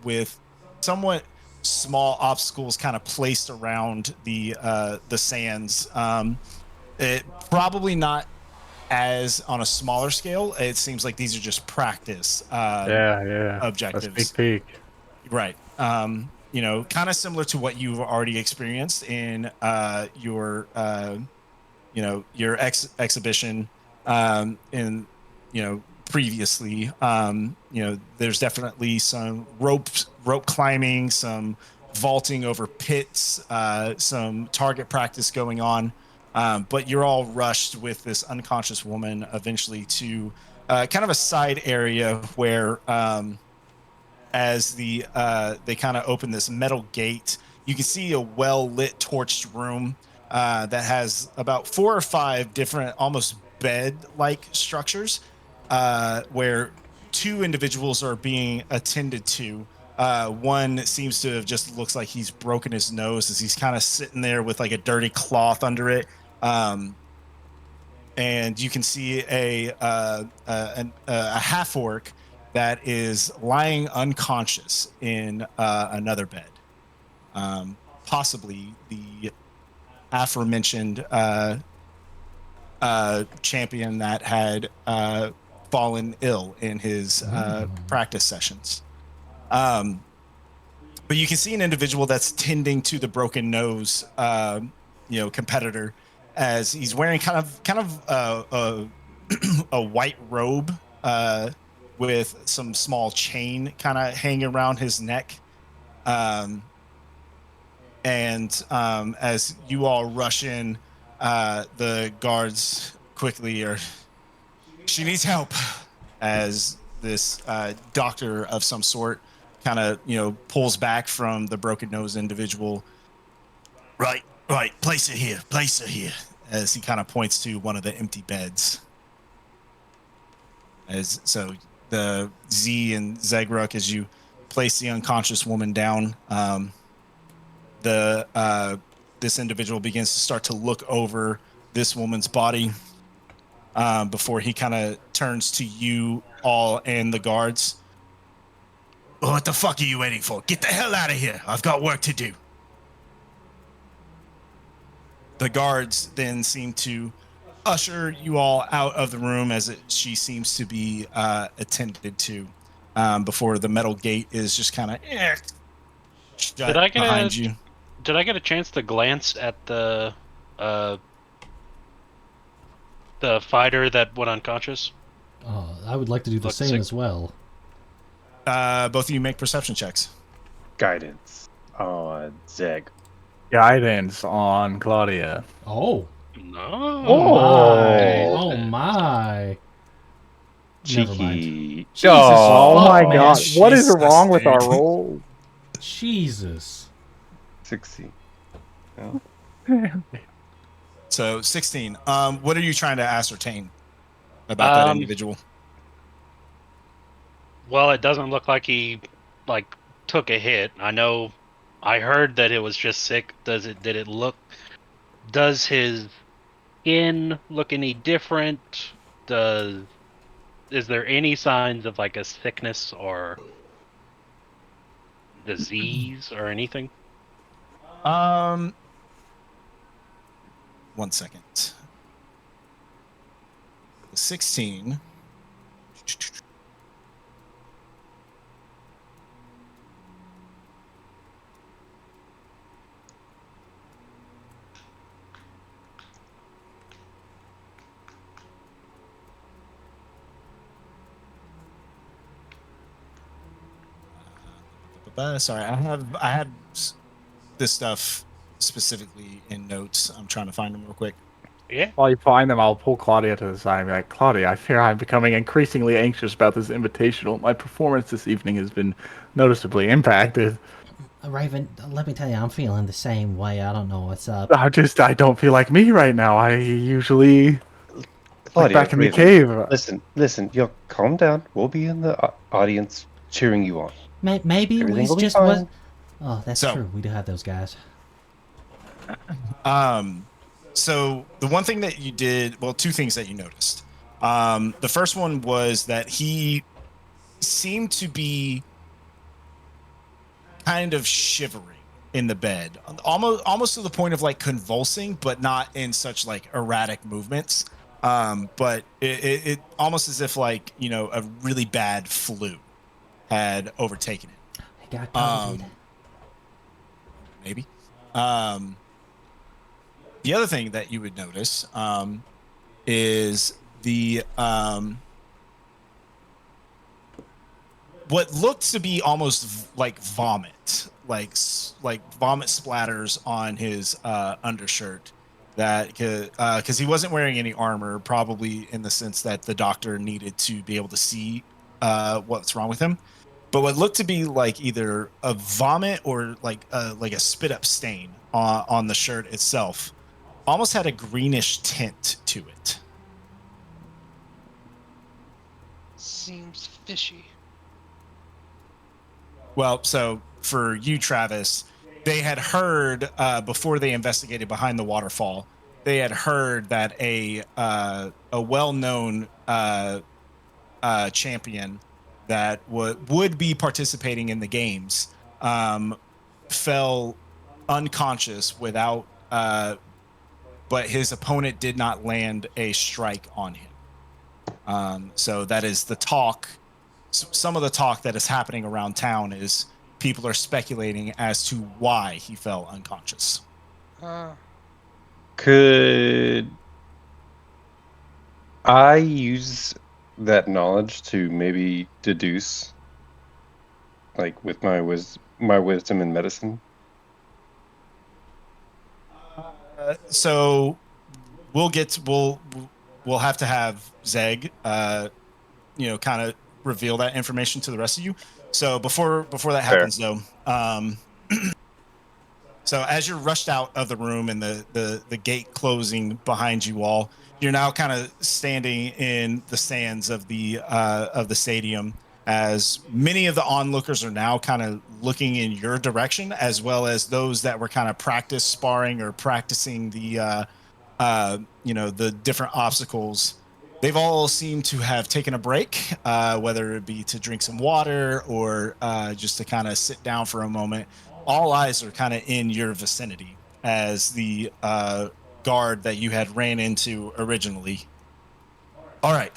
A: with somewhat small obstacles kind of placed around the sands. It probably not as on a smaller scale. It seems like these are just practice
E: Yeah.
A: objectives.
E: A sneak peek.
A: Right. Kind of similar to what you've already experienced in your exhibition in previously. There's definitely some rope climbing, some vaulting over pits, some target practice going on. But you're all rushed with this unconscious woman eventually to kind of a side area where as they kind of open this metal gate, you can see a well-lit, torched room that has about 4 or 5 different, almost bed-like structures, where 2 individuals are being attended to. One seems to have just looks like he's broken his nose as he's kind of sitting there with like a dirty cloth under it. And you can see a half orc that is lying unconscious in another bed. possibly the aforementioned champion that had fallen ill in his practice sessions. But you can see an individual that's tending to the broken nose, competitor, as he's wearing kind of a white robe with some small chain kind of hanging around his neck. As you all rush in, the guards quickly she needs help, as this doctor of some sort kind of pulls back from the broken nose individual. Right, place it here, as he kind of points to one of the empty beds. As so the Z and Zegruk, as you place the unconscious woman down, this individual begins to start to look over this woman's body before he kind of turns to you all and the guards. What the fuck are you waiting for? Get the hell out of here. I've got work to do. The guards then seem to usher you all out of the room as she seems to be attended to before the metal gate is just kind of shut behind you.
F: Did I get a chance to glance at the fighter that went unconscious?
G: I would like to do the same as well.
A: Both of you make perception checks.
C: Guidance on Zeg.
E: Guidance on Claudia.
G: Oh.
F: No.
G: Oh my. Never mind.
C: Cheeky.
G: Jesus
E: Oh
G: fuck,
E: my
G: man.
E: god. What is
A: Jesus,
E: wrong with our
A: dude.
E: roll?
G: Jesus.
C: 60.
A: So 16. What are you trying to ascertain about that individual?
F: Well, it doesn't look like he took a hit. I heard that it was just sick. Does his skin look any different? Is there any signs of a sickness or disease or anything?
A: 1 second. 16. Sorry, I had this stuff specifically in notes. I'm trying to find them real quick.
F: Yeah.
E: While you find them, I'll pull Claudia to the side and be like, Claudia, I fear I'm becoming increasingly anxious about this invitational. My performance this evening has been noticeably impacted.
D: Raven, let me tell you, I'm feeling the same way. I don't know what's up.
E: I don't feel like me right now. I usually
C: Claudia,
E: back in the
C: Raven,
E: cave.
C: Listen, you'll calm down. We'll be in the audience cheering you on.
D: Maybe
C: Everything
D: we
C: will be
D: just
C: fine.
D: was. Oh, that's
A: So-
D: true. We do have those guys.
A: So the one thing that you did, well, two things that you noticed. The first one was that he seemed to be kind of shivering in the bed, almost to the point of convulsing, but not in such erratic movements. But it almost as if a really bad flu had overtaken it.
D: I got COVID.
A: Maybe. The other thing that you would notice is the what looked to be almost like vomit, like vomit splatters on his undershirt. That because he wasn't wearing any armor, probably in the sense that the doctor needed to be able to see what's wrong with him. But what looked to be either a vomit or a spit up stain on the shirt itself almost had a greenish tint to it.
B: Seems fishy.
A: Well, so for you, Travis, they had heard before they investigated behind the waterfall, they had heard that a well-known champion that would be participating in the games fell unconscious without, but his opponent did not land a strike on him. So that is the talk. Some of the talk that is happening around town is people are speculating as to why he fell unconscious.
C: Could I use that knowledge to maybe deduce, like with my wisdom in medicine?
A: So we'll have to have Zeg, kind of reveal that information to the rest of you. So before that
C: Fair.
A: happens, though, so as you're rushed out of the room and the gate closing behind you all, you're now kind of standing in the stands of the stadium, as many of the onlookers are now kind of looking in your direction, as well as those that were kind of practice sparring or practicing the the different obstacles. They've all seemed to have taken a break, whether it be to drink some water or just to kind of sit down for a moment. All eyes are kind of in your vicinity as the guard that you had ran into originally. All right.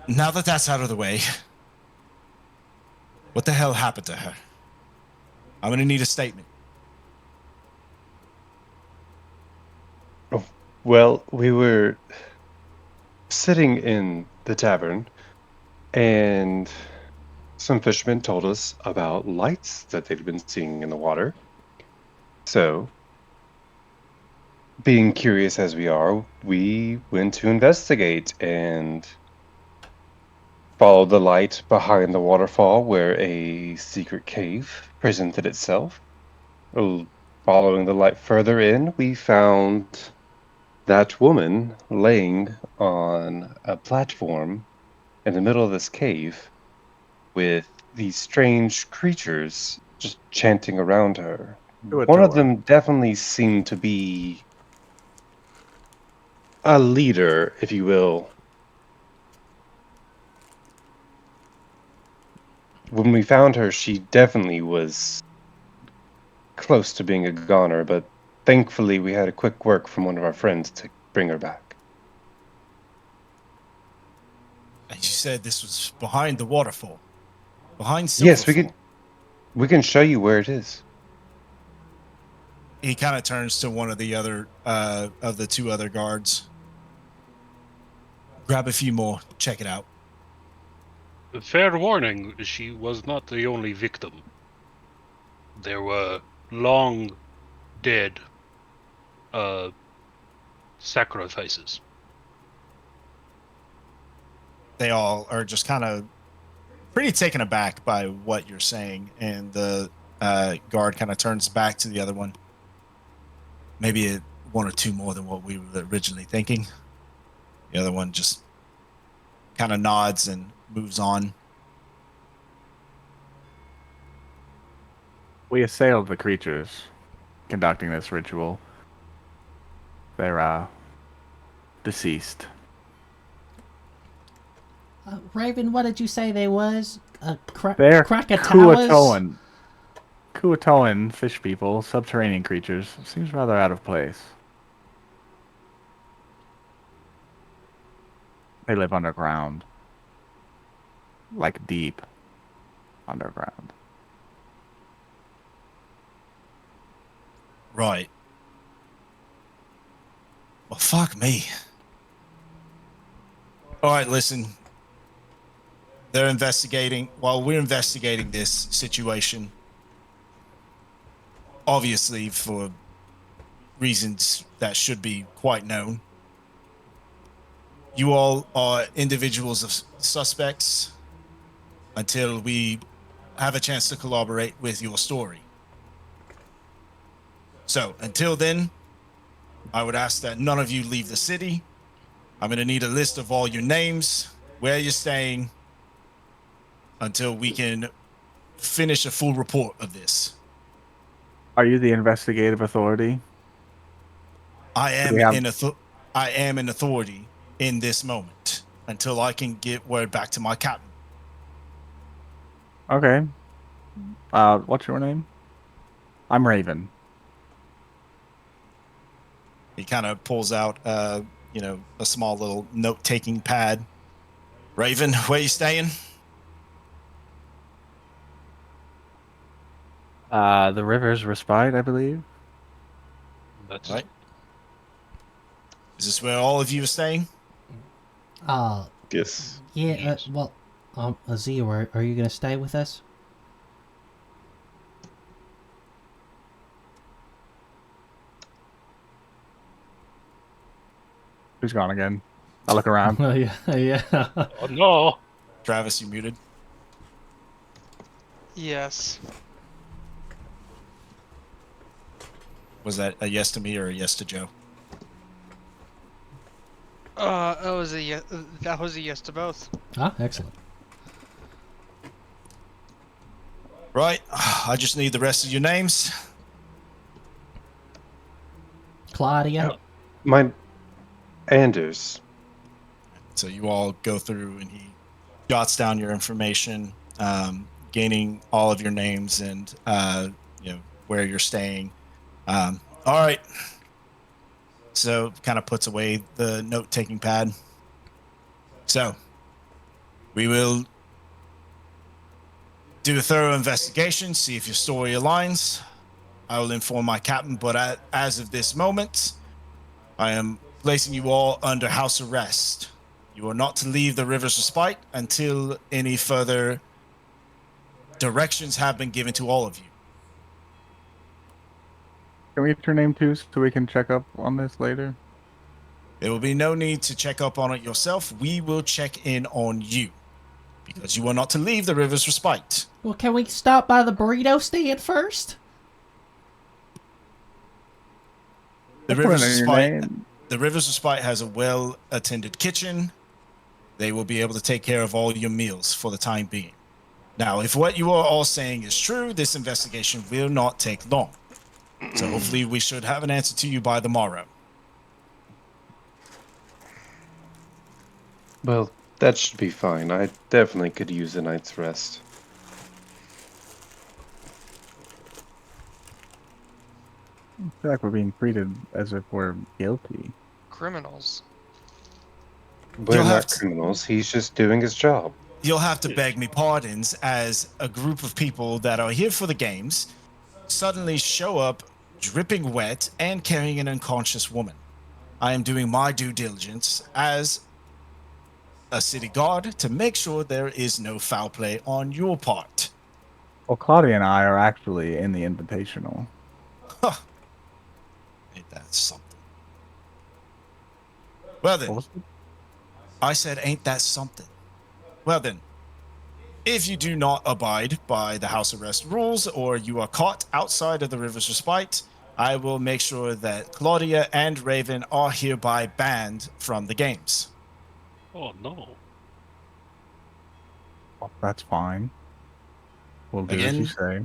A: Now that that's out of the way, what the hell happened to her? I'm going to need a statement.
C: Well, we were sitting in the tavern, and some fishermen told us about lights that they'd been seeing in the water. So, being curious as we are, we went to investigate and followed the light behind the waterfall where a secret cave presented itself. Following the light further in, we found that woman laying on a platform in the middle of this cave with these strange creatures just chanting around her. One of
E: Kua-Toas.
C: them definitely seemed to be a leader, if you will. When we found her, she definitely was close to being a goner, but thankfully we had a quick work from one of our friends to bring her back.
A: And you said this was behind the waterfall, behind Silverfall.
C: Yes, we can show you where it is.
A: He kind of turns to one of the other of the two other guards. Grab a few more. Check it out.
F: Fair warning, she was not the only victim. There were long dead sacrifices.
A: They all are just kind of pretty taken aback by what you're saying, and the guard kind of turns back to the other one. Maybe one or two more than what we were originally thinking. The other one just kind of nods and moves on.
E: We assailed the creatures conducting this ritual. They're deceased.
D: Raven, what did you say they was?
E: They're
D: Kua-Toas?
E: Kua-Toan fish people, subterranean creatures. Seems rather out of place. They live underground. Like deep underground.
A: Right. Well, fuck me. All right, listen. They're investigating. While we're investigating this situation, obviously for reasons that should be quite known, you all are individuals of suspects until we have a chance to collaborate with your story. So until then, I would ask that none of you leave the city. I'm going to need a list of all your names, where you're staying, until we can finish a full report of this.
E: Are you the investigative authority?
A: I am
E: We have-
A: in authority in this moment until I can get word back to my captain.
E: Okay. What's your name? I'm Raven.
A: He kind of pulls out, a small little note-taking pad. Raven, where you staying?
E: The River's Respite, I believe.
F: That's
A: Right. Is this where all of you are staying?
C: Yes.
D: Yeah, well, Azia, are you gonna stay with us?
E: Who's gone again? I look around.
G: Yeah.
F: Oh no!
A: Travis, you muted.
B: Yes.
A: Was that a yes to me or a yes to Joe?
B: That was a yes. That was a yes to both.
G: Ah, excellent.
A: Right. I just need the rest of your names.
G: Claudia.
C: My Anders.
A: So you all go through and he jots down your information, gaining all of your names and where you're staying. All right. So kind of puts away the note-taking pad. So we will do a thorough investigation, see if your story aligns. I will inform my captain, but as of this moment, I am placing you all under house arrest. You are not to leave the River's Respite until any further directions have been given to all of you.
E: Can we get your name too, so we can check up on this later?
A: There will be no need to check up on it yourself. We will check in on you because you are not to leave the River's Respite.
D: Well, can we stop by the burrito stand first?
A: The
E: Put
A: River's
E: it in your
A: Respite.
E: name.
A: The River's Respite has a well-attended kitchen. They will be able to take care of all your meals for the time being. Now, if what you are all saying is true, this investigation will not take long. So hopefully we should have an answer to you by the morrow.
C: Well, that should be fine. I definitely could use a night's rest.
E: I feel like we're being treated as if we're guilty.
B: Criminals.
C: We're
A: You'll have
C: not
A: to-
C: criminals. He's just doing his job.
A: You'll have to beg me pardons as a group of people that are here for the games suddenly show up dripping wet and carrying an unconscious woman. I am doing my due diligence as a city guard to make sure there is no foul play on your part.
E: Well, Claudia and I are actually in the Invitational.
A: Ain't that something? Well then,
E: What was it?
A: I said, ain't that something? Well then, if you do not abide by the house arrest rules or you are caught outside of the River's Respite, I will make sure that Claudia and Raven are hereby banned from the games.
F: Oh no!
E: Well, that's fine. We'll do as you say.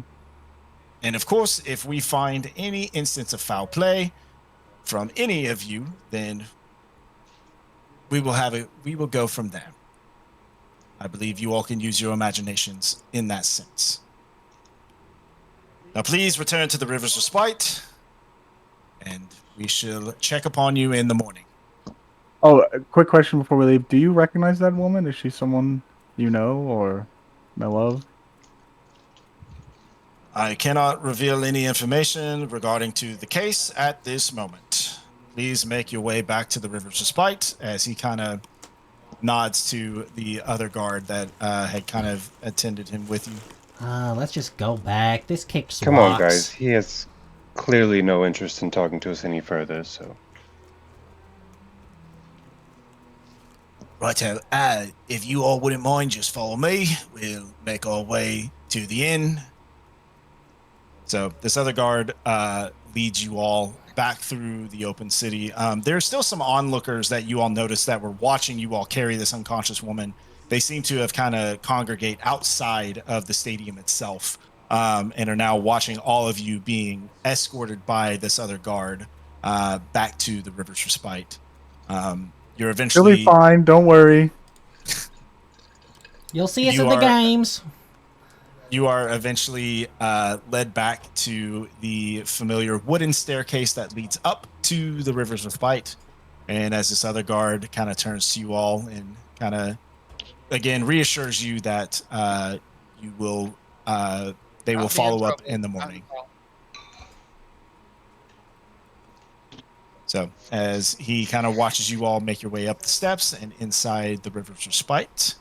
A: And of course, if we find any instance of foul play from any of you, then we will go from there. I believe you all can use your imaginations in that sense. Now please return to the River's Respite, and we shall check upon you in the morning.
E: Oh, a quick question before we leave. Do you recognize that woman? Is she someone you know or know of?
A: I cannot reveal any information regarding to the case at this moment. Please make your way back to the River's Respite as he kind of nods to the other guard that had kind of attended him with you.
D: Let's just go back. This kicks
C: Come
D: rocks.
C: on, guys. He has clearly no interest in talking to us any further, so.
A: Righto. If you all wouldn't mind, just follow me. We'll make our way to the inn. So this other guard leads you all back through the open city. There's still some onlookers that you all noticed that were watching you all carry this unconscious woman. They seem to have kind of congregate outside of the stadium itself, and are now watching all of you being escorted by this other guard back to the River's Respite. You're
E: She'll
A: eventually
E: be fine. Don't worry.
D: You'll see us
A: You
D: at the
A: are-
D: games.
A: you are eventually led back to the familiar wooden staircase that leads up to the Rivers of Bite. And as this other guard kind of turns to you all and kind of again reassures you that you will they will
B: Not be in
A: follow up
B: trouble.
A: in the
B: Not in
A: morning.
B: trouble.
A: So as he kind of watches you all make your way up the steps and inside the Rivers of Spite,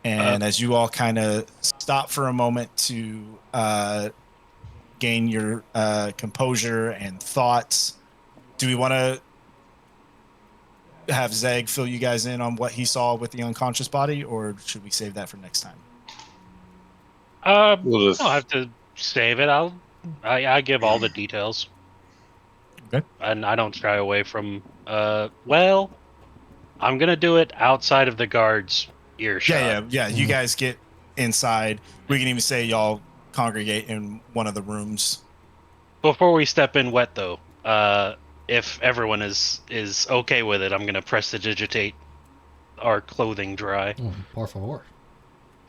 A: and as you all kind of stop for a moment to gain your composure and thoughts, do we want to have Zeg fill you guys in on what he saw with the unconscious body, or should we save that for next time?
C: We'll just
F: I'll have to save it. I give all the details.
A: Okay.
F: And I don't shy away from. Well, I'm gonna do it outside of the guards' earshot.
A: Yeah. You guys get inside. We can even say y'all congregate in one of the rooms.
F: Before we step in wet, though, if everyone is okay with it, I'm gonna prestidigitate our clothing dry
G: Por favor.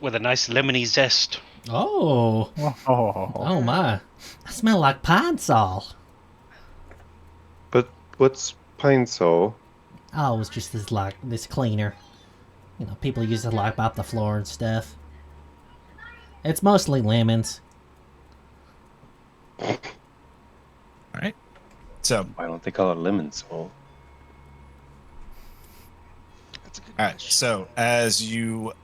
F: with a nice lemony zest.
G: Oh.
E: Oh.
G: Oh my.
D: I smell like pine sol.
C: But what's Pine Sol?
D: Oh, it's just this cleaner. You know, people use it to like mop the floor and stuff. It's mostly lemons.
A: All right. So,
C: Why don't they call it Lemon Sol?
B: That's a good
A: all right.
B: question.
A: So, as you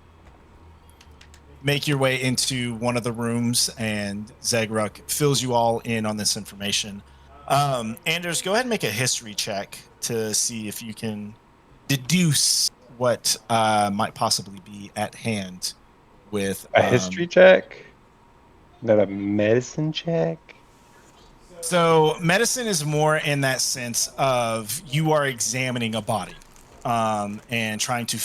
A: make your way into one of the rooms and Zagruk fills you all in on this information, Anders, go ahead and make a history check to see if you can deduce what might possibly be at hand with
C: A history check? Not a medicine check?
A: So medicine is more in that sense of you are examining a body and trying to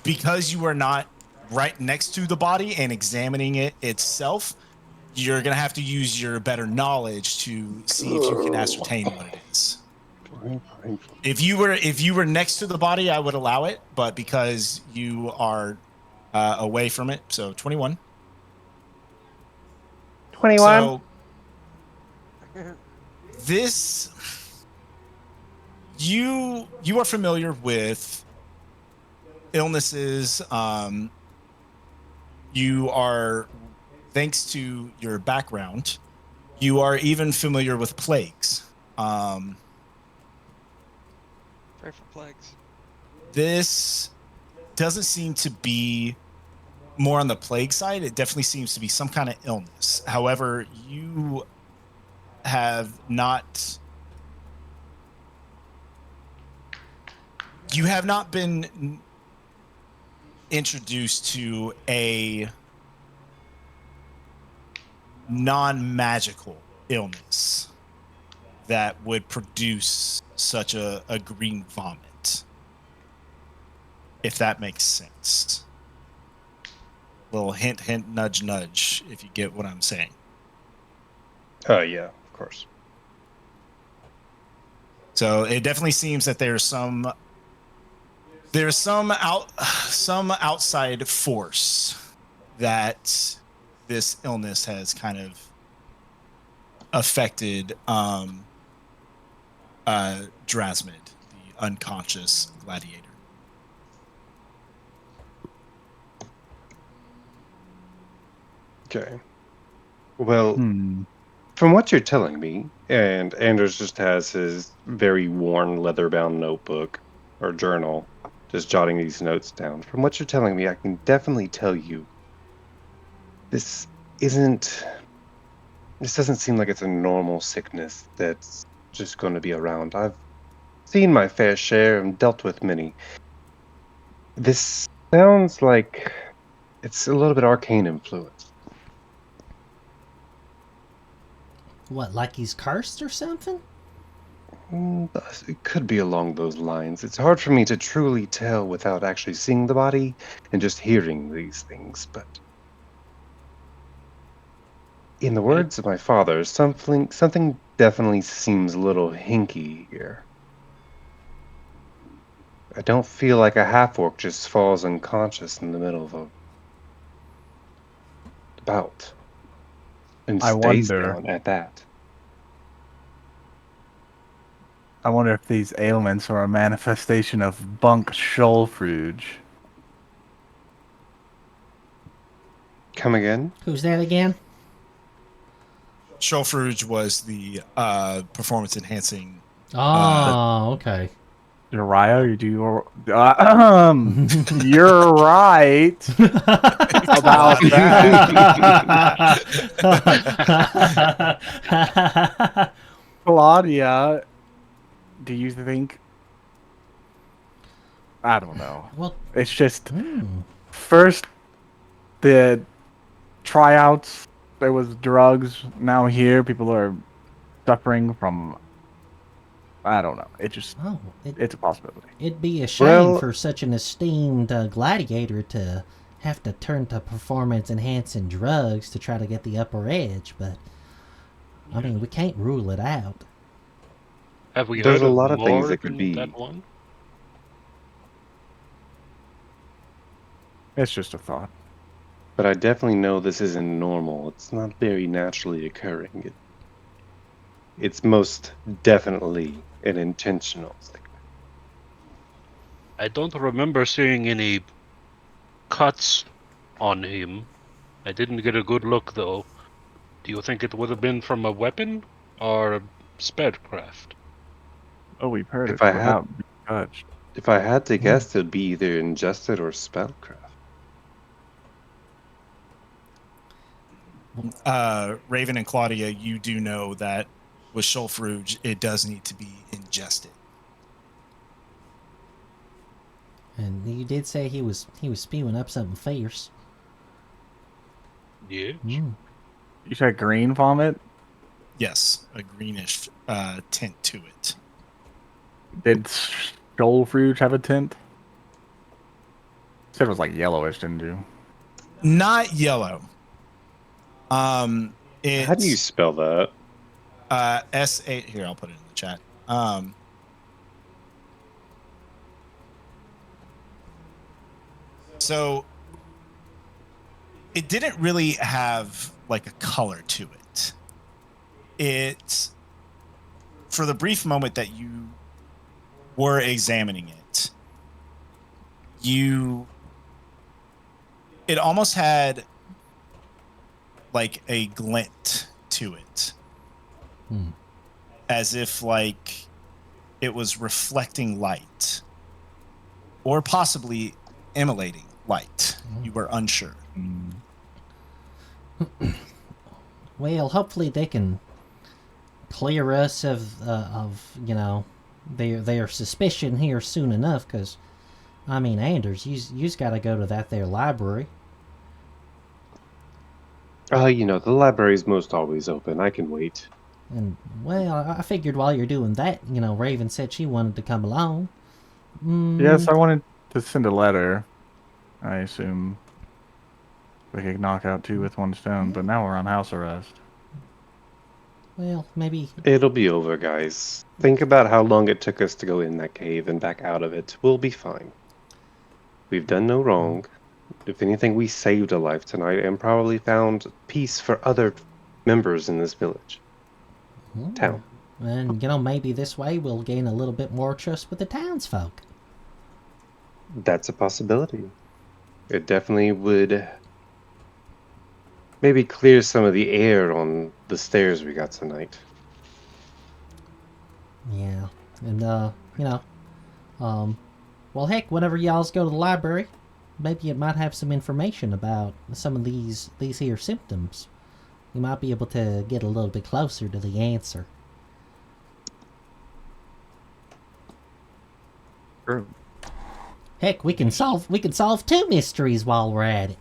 A: because you are not right next to the body and examining it itself, you're gonna have to use your better knowledge to see if you can ascertain what it is.
C: Fine.
A: If you were next to the body, I would allow it, but because you are away from it, so 21.
C: 21.
A: So this you are familiar with illnesses. You are, thanks to your background, you are even familiar with plagues.
B: Pray for plagues.
A: This doesn't seem to be more on the plague side. It definitely seems to be some kind of illness. However, you have not been introduced to a non-magical illness that would produce such a green vomit, if that makes sense. Little hint, hint, nudge, nudge, if you get what I'm saying.
C: Oh, yeah, of course.
A: So it definitely seems that there's some outside force that this illness has kind of affected Drasmid, the unconscious gladiator.
C: Okay. Well,
E: Hmm.
C: from what you're telling me, and Anders just has his very worn leather-bound notebook or journal, just jotting these notes down. From what you're telling me, I can definitely tell you this doesn't seem like it's a normal sickness that's just going to be around. I've seen my fair share and dealt with many. This sounds like it's a little bit arcane influence.
D: What, like he's cursed or something?
C: It could be along those lines. It's hard for me to truly tell without actually seeing the body and just hearing these things, but in the words of my father, something definitely seems a little hinky here. I don't feel like a half-orc just falls unconscious in the middle of bout. And
E: I
C: stays
E: wonder.
C: down at that.
E: I wonder if these ailments are a manifestation of bunk Shoalfruge.
C: Come again?
D: Who's that again?
A: Shofruge was the performance enhancing.
G: Oh, okay.
E: Uriah, you do your. You're right about that. Claudia, do you think? I don't know.
D: Well,
E: It's just first the tryouts. There was drugs. Now here, people are suffering from. I don't know. It just.
D: oh,
E: It's a possibility.
D: it'd be a shame
C: Well-
D: for such an esteemed gladiator to have to turn to performance-enhancing drugs to try to get the upper edge, but I mean, we can't rule it out.
F: Have we
C: There's
F: heard
C: a lot of things
F: more
C: that could
F: than
C: be.
F: that one?
E: It's just a thought.
C: But I definitely know this isn't normal. It's not very naturally occurring. It's most definitely an intentional thing.
F: I don't remember seeing any cuts on him. I didn't get a good look though. Do you think it would have been from a weapon or spellcraft?
E: Oh, we've heard
C: If
E: it
C: I had-
E: without being judged.
C: If I had to guess, it'd be either ingested or spellcraft.
A: Raven and Claudia, you do know that with Shulfruge, it does need to be ingested.
D: And you did say he was spewing up something fierce.
F: Yeah.
D: Mm.
E: You said green vomit?
A: Yes, a greenish tint to it.
E: Did Shoalfruge have a tint? You said it was like yellowish, didn't you?
A: Not yellow. It's,
C: How do you spell that?
A: S8. Here, I'll put it in the chat. So it didn't really have like a color to it. It, for the brief moment that you were examining it, it almost had like a glint to it. As if like it was reflecting light or possibly emanating light. You were unsure.
D: Well, hopefully they can clear us of you know their suspicion here soon enough. Because I mean, Anders, you's got to go to that there library.
C: The library's most always open. I can wait.
D: And well, I figured while you're doing that, you know, Raven said she wanted to come along.
E: Yes, I wanted to send a letter. I assume we could knock out two with one stone, but now we're on house arrest.
D: Well, maybe.
C: It'll be over, guys. Think about how long it took us to go in that cave and back out of it. We'll be fine. We've done no wrong. If anything, we saved a life tonight and probably found peace for other members in this village. Town.
D: And you know, maybe this way we'll gain a little bit more trust with the townsfolk.
C: That's a possibility. It definitely would maybe clear some of the air on the stairs we got tonight.
D: Yeah, and well, heck, whenever y'all's go to the library, maybe it might have some information about some of these here symptoms. You might be able to get a little bit closer to the answer.
E: True.
D: Heck, we can solve two mysteries while we're at it.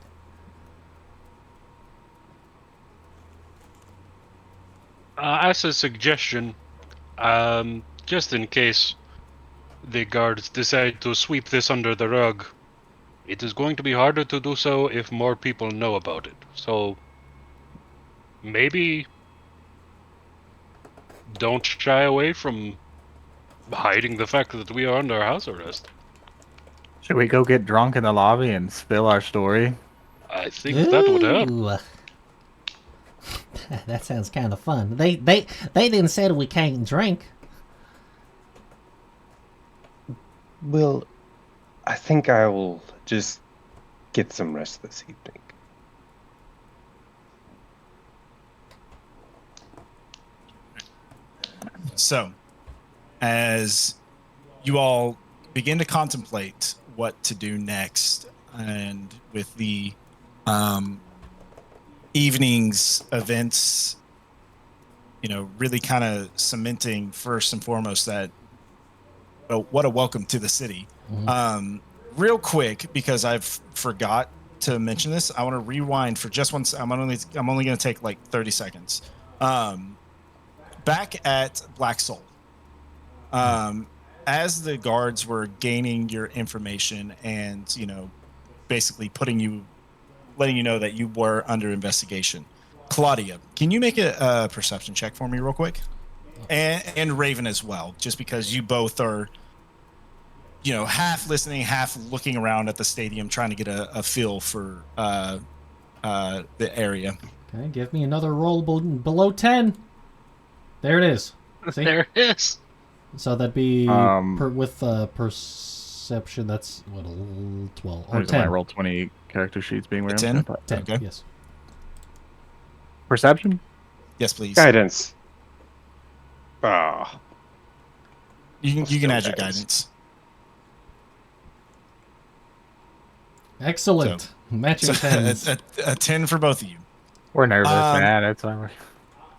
F: As a suggestion, just in case the guards decide to sweep this under the rug, it is going to be harder to do so if more people know about it. So maybe don't shy away from hiding the fact that we are under house arrest.
E: Should we go get drunk in the lobby and spill our story?
F: I think that would help.
D: Ooh. That sounds kind of fun. They didn't say we can't drink.
C: Well, I think I will just get some rest this evening.
A: So, as you all begin to contemplate what to do next, and with the evening's events, really kind of cementing first and foremost that what a welcome to the city. Real quick, because I've forgot to mention this, I want to rewind for just one. I'm only going to take like 30 seconds. Back at Black Soul, as the guards were gaining your information and basically letting you know that you were under investigation, Claudia, can you make a perception check for me real quick? And Raven as well, just because you both are half listening, half looking around at the stadium, trying to get a feel for the area.
G: Okay, give me another roll below 10. There it is. See?
F: There it is.
G: So that'd be with perception. That's what, 12 or
E: There's
G: 10.
E: my roll 20 character sheets being ran.
A: 10?
G: 10.
A: Okay.
G: Yes.
E: Perception.
A: Yes, please.
C: Guidance. Ah.
A: You can add your guidance.
G: Excellent. Matching tens.
A: A 10 for both of you.
E: We're nervous, man. It's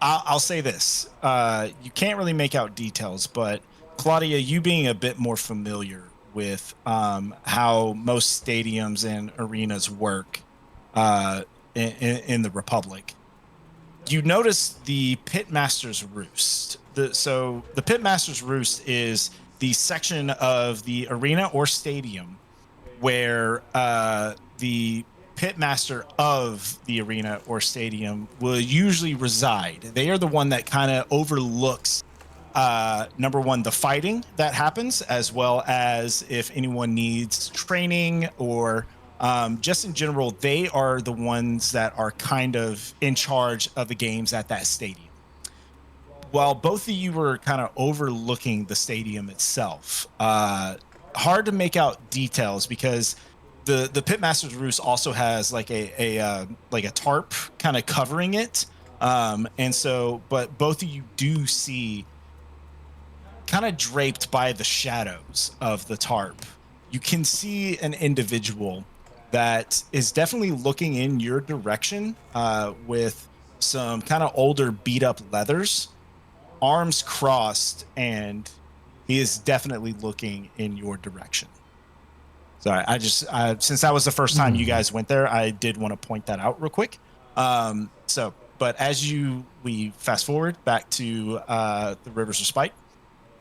A: I'll say this. You can't really make out details, but Claudia, you being a bit more familiar with how most stadiums and arenas work in the Republic, you notice the Pitmaster's Roost. So the Pitmaster's Roost is the section of the arena or stadium where the pitmaster of the arena or stadium will usually reside. They are the one that kind of overlooks number one, the fighting that happens, as well as if anyone needs training or just in general, they are the ones that are kind of in charge of the games at that stadium. While both of you were kind of overlooking the stadium itself, hard to make out details because the Pitmaster's Roost also has like a tarp kind of covering it, and so but both of you do see kind of draped by the shadows of the tarp. You can see an individual that is definitely looking in your direction with some kind of older beat up leathers, arms crossed, and he is definitely looking in your direction. So I since that was the first time you guys went there, I did want to point that out real quick. But as we fast forward back to the Rivers of Spite,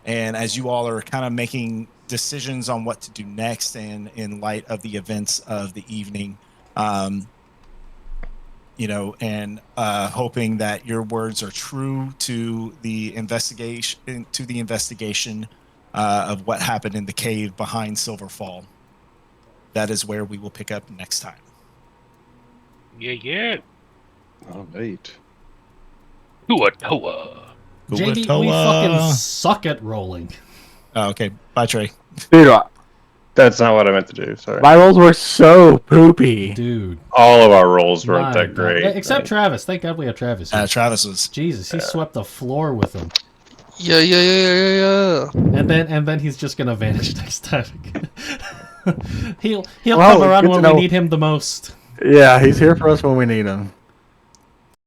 A: and as you all are kind of making decisions on what to do next, and in light of the events of the evening, and hoping that your words are true to the investigation, of what happened in the cave behind Silverfall. That is where we will pick up next time.
F: Yeah.
C: All right.
F: Kua-Toas.
G: JD, we fucking suck at rolling.
A: Oh, okay. Bye, Trey.
E: Dude,
C: That's not what I meant to do. Sorry.
E: my rolls were so poopy.
G: Dude.
C: All of our rolls weren't
G: My
C: that
G: God.
C: great.
G: Except Travis. Thank God we have Travis here.
A: Travis was.
G: Jesus, he swept the floor with him.
B: Yeah.
G: And then he's just gonna vanish next time. He'll
E: Well,
G: come around
E: good to
G: when
E: know.
G: we need him the most.
E: Yeah, he's here for us when we need him.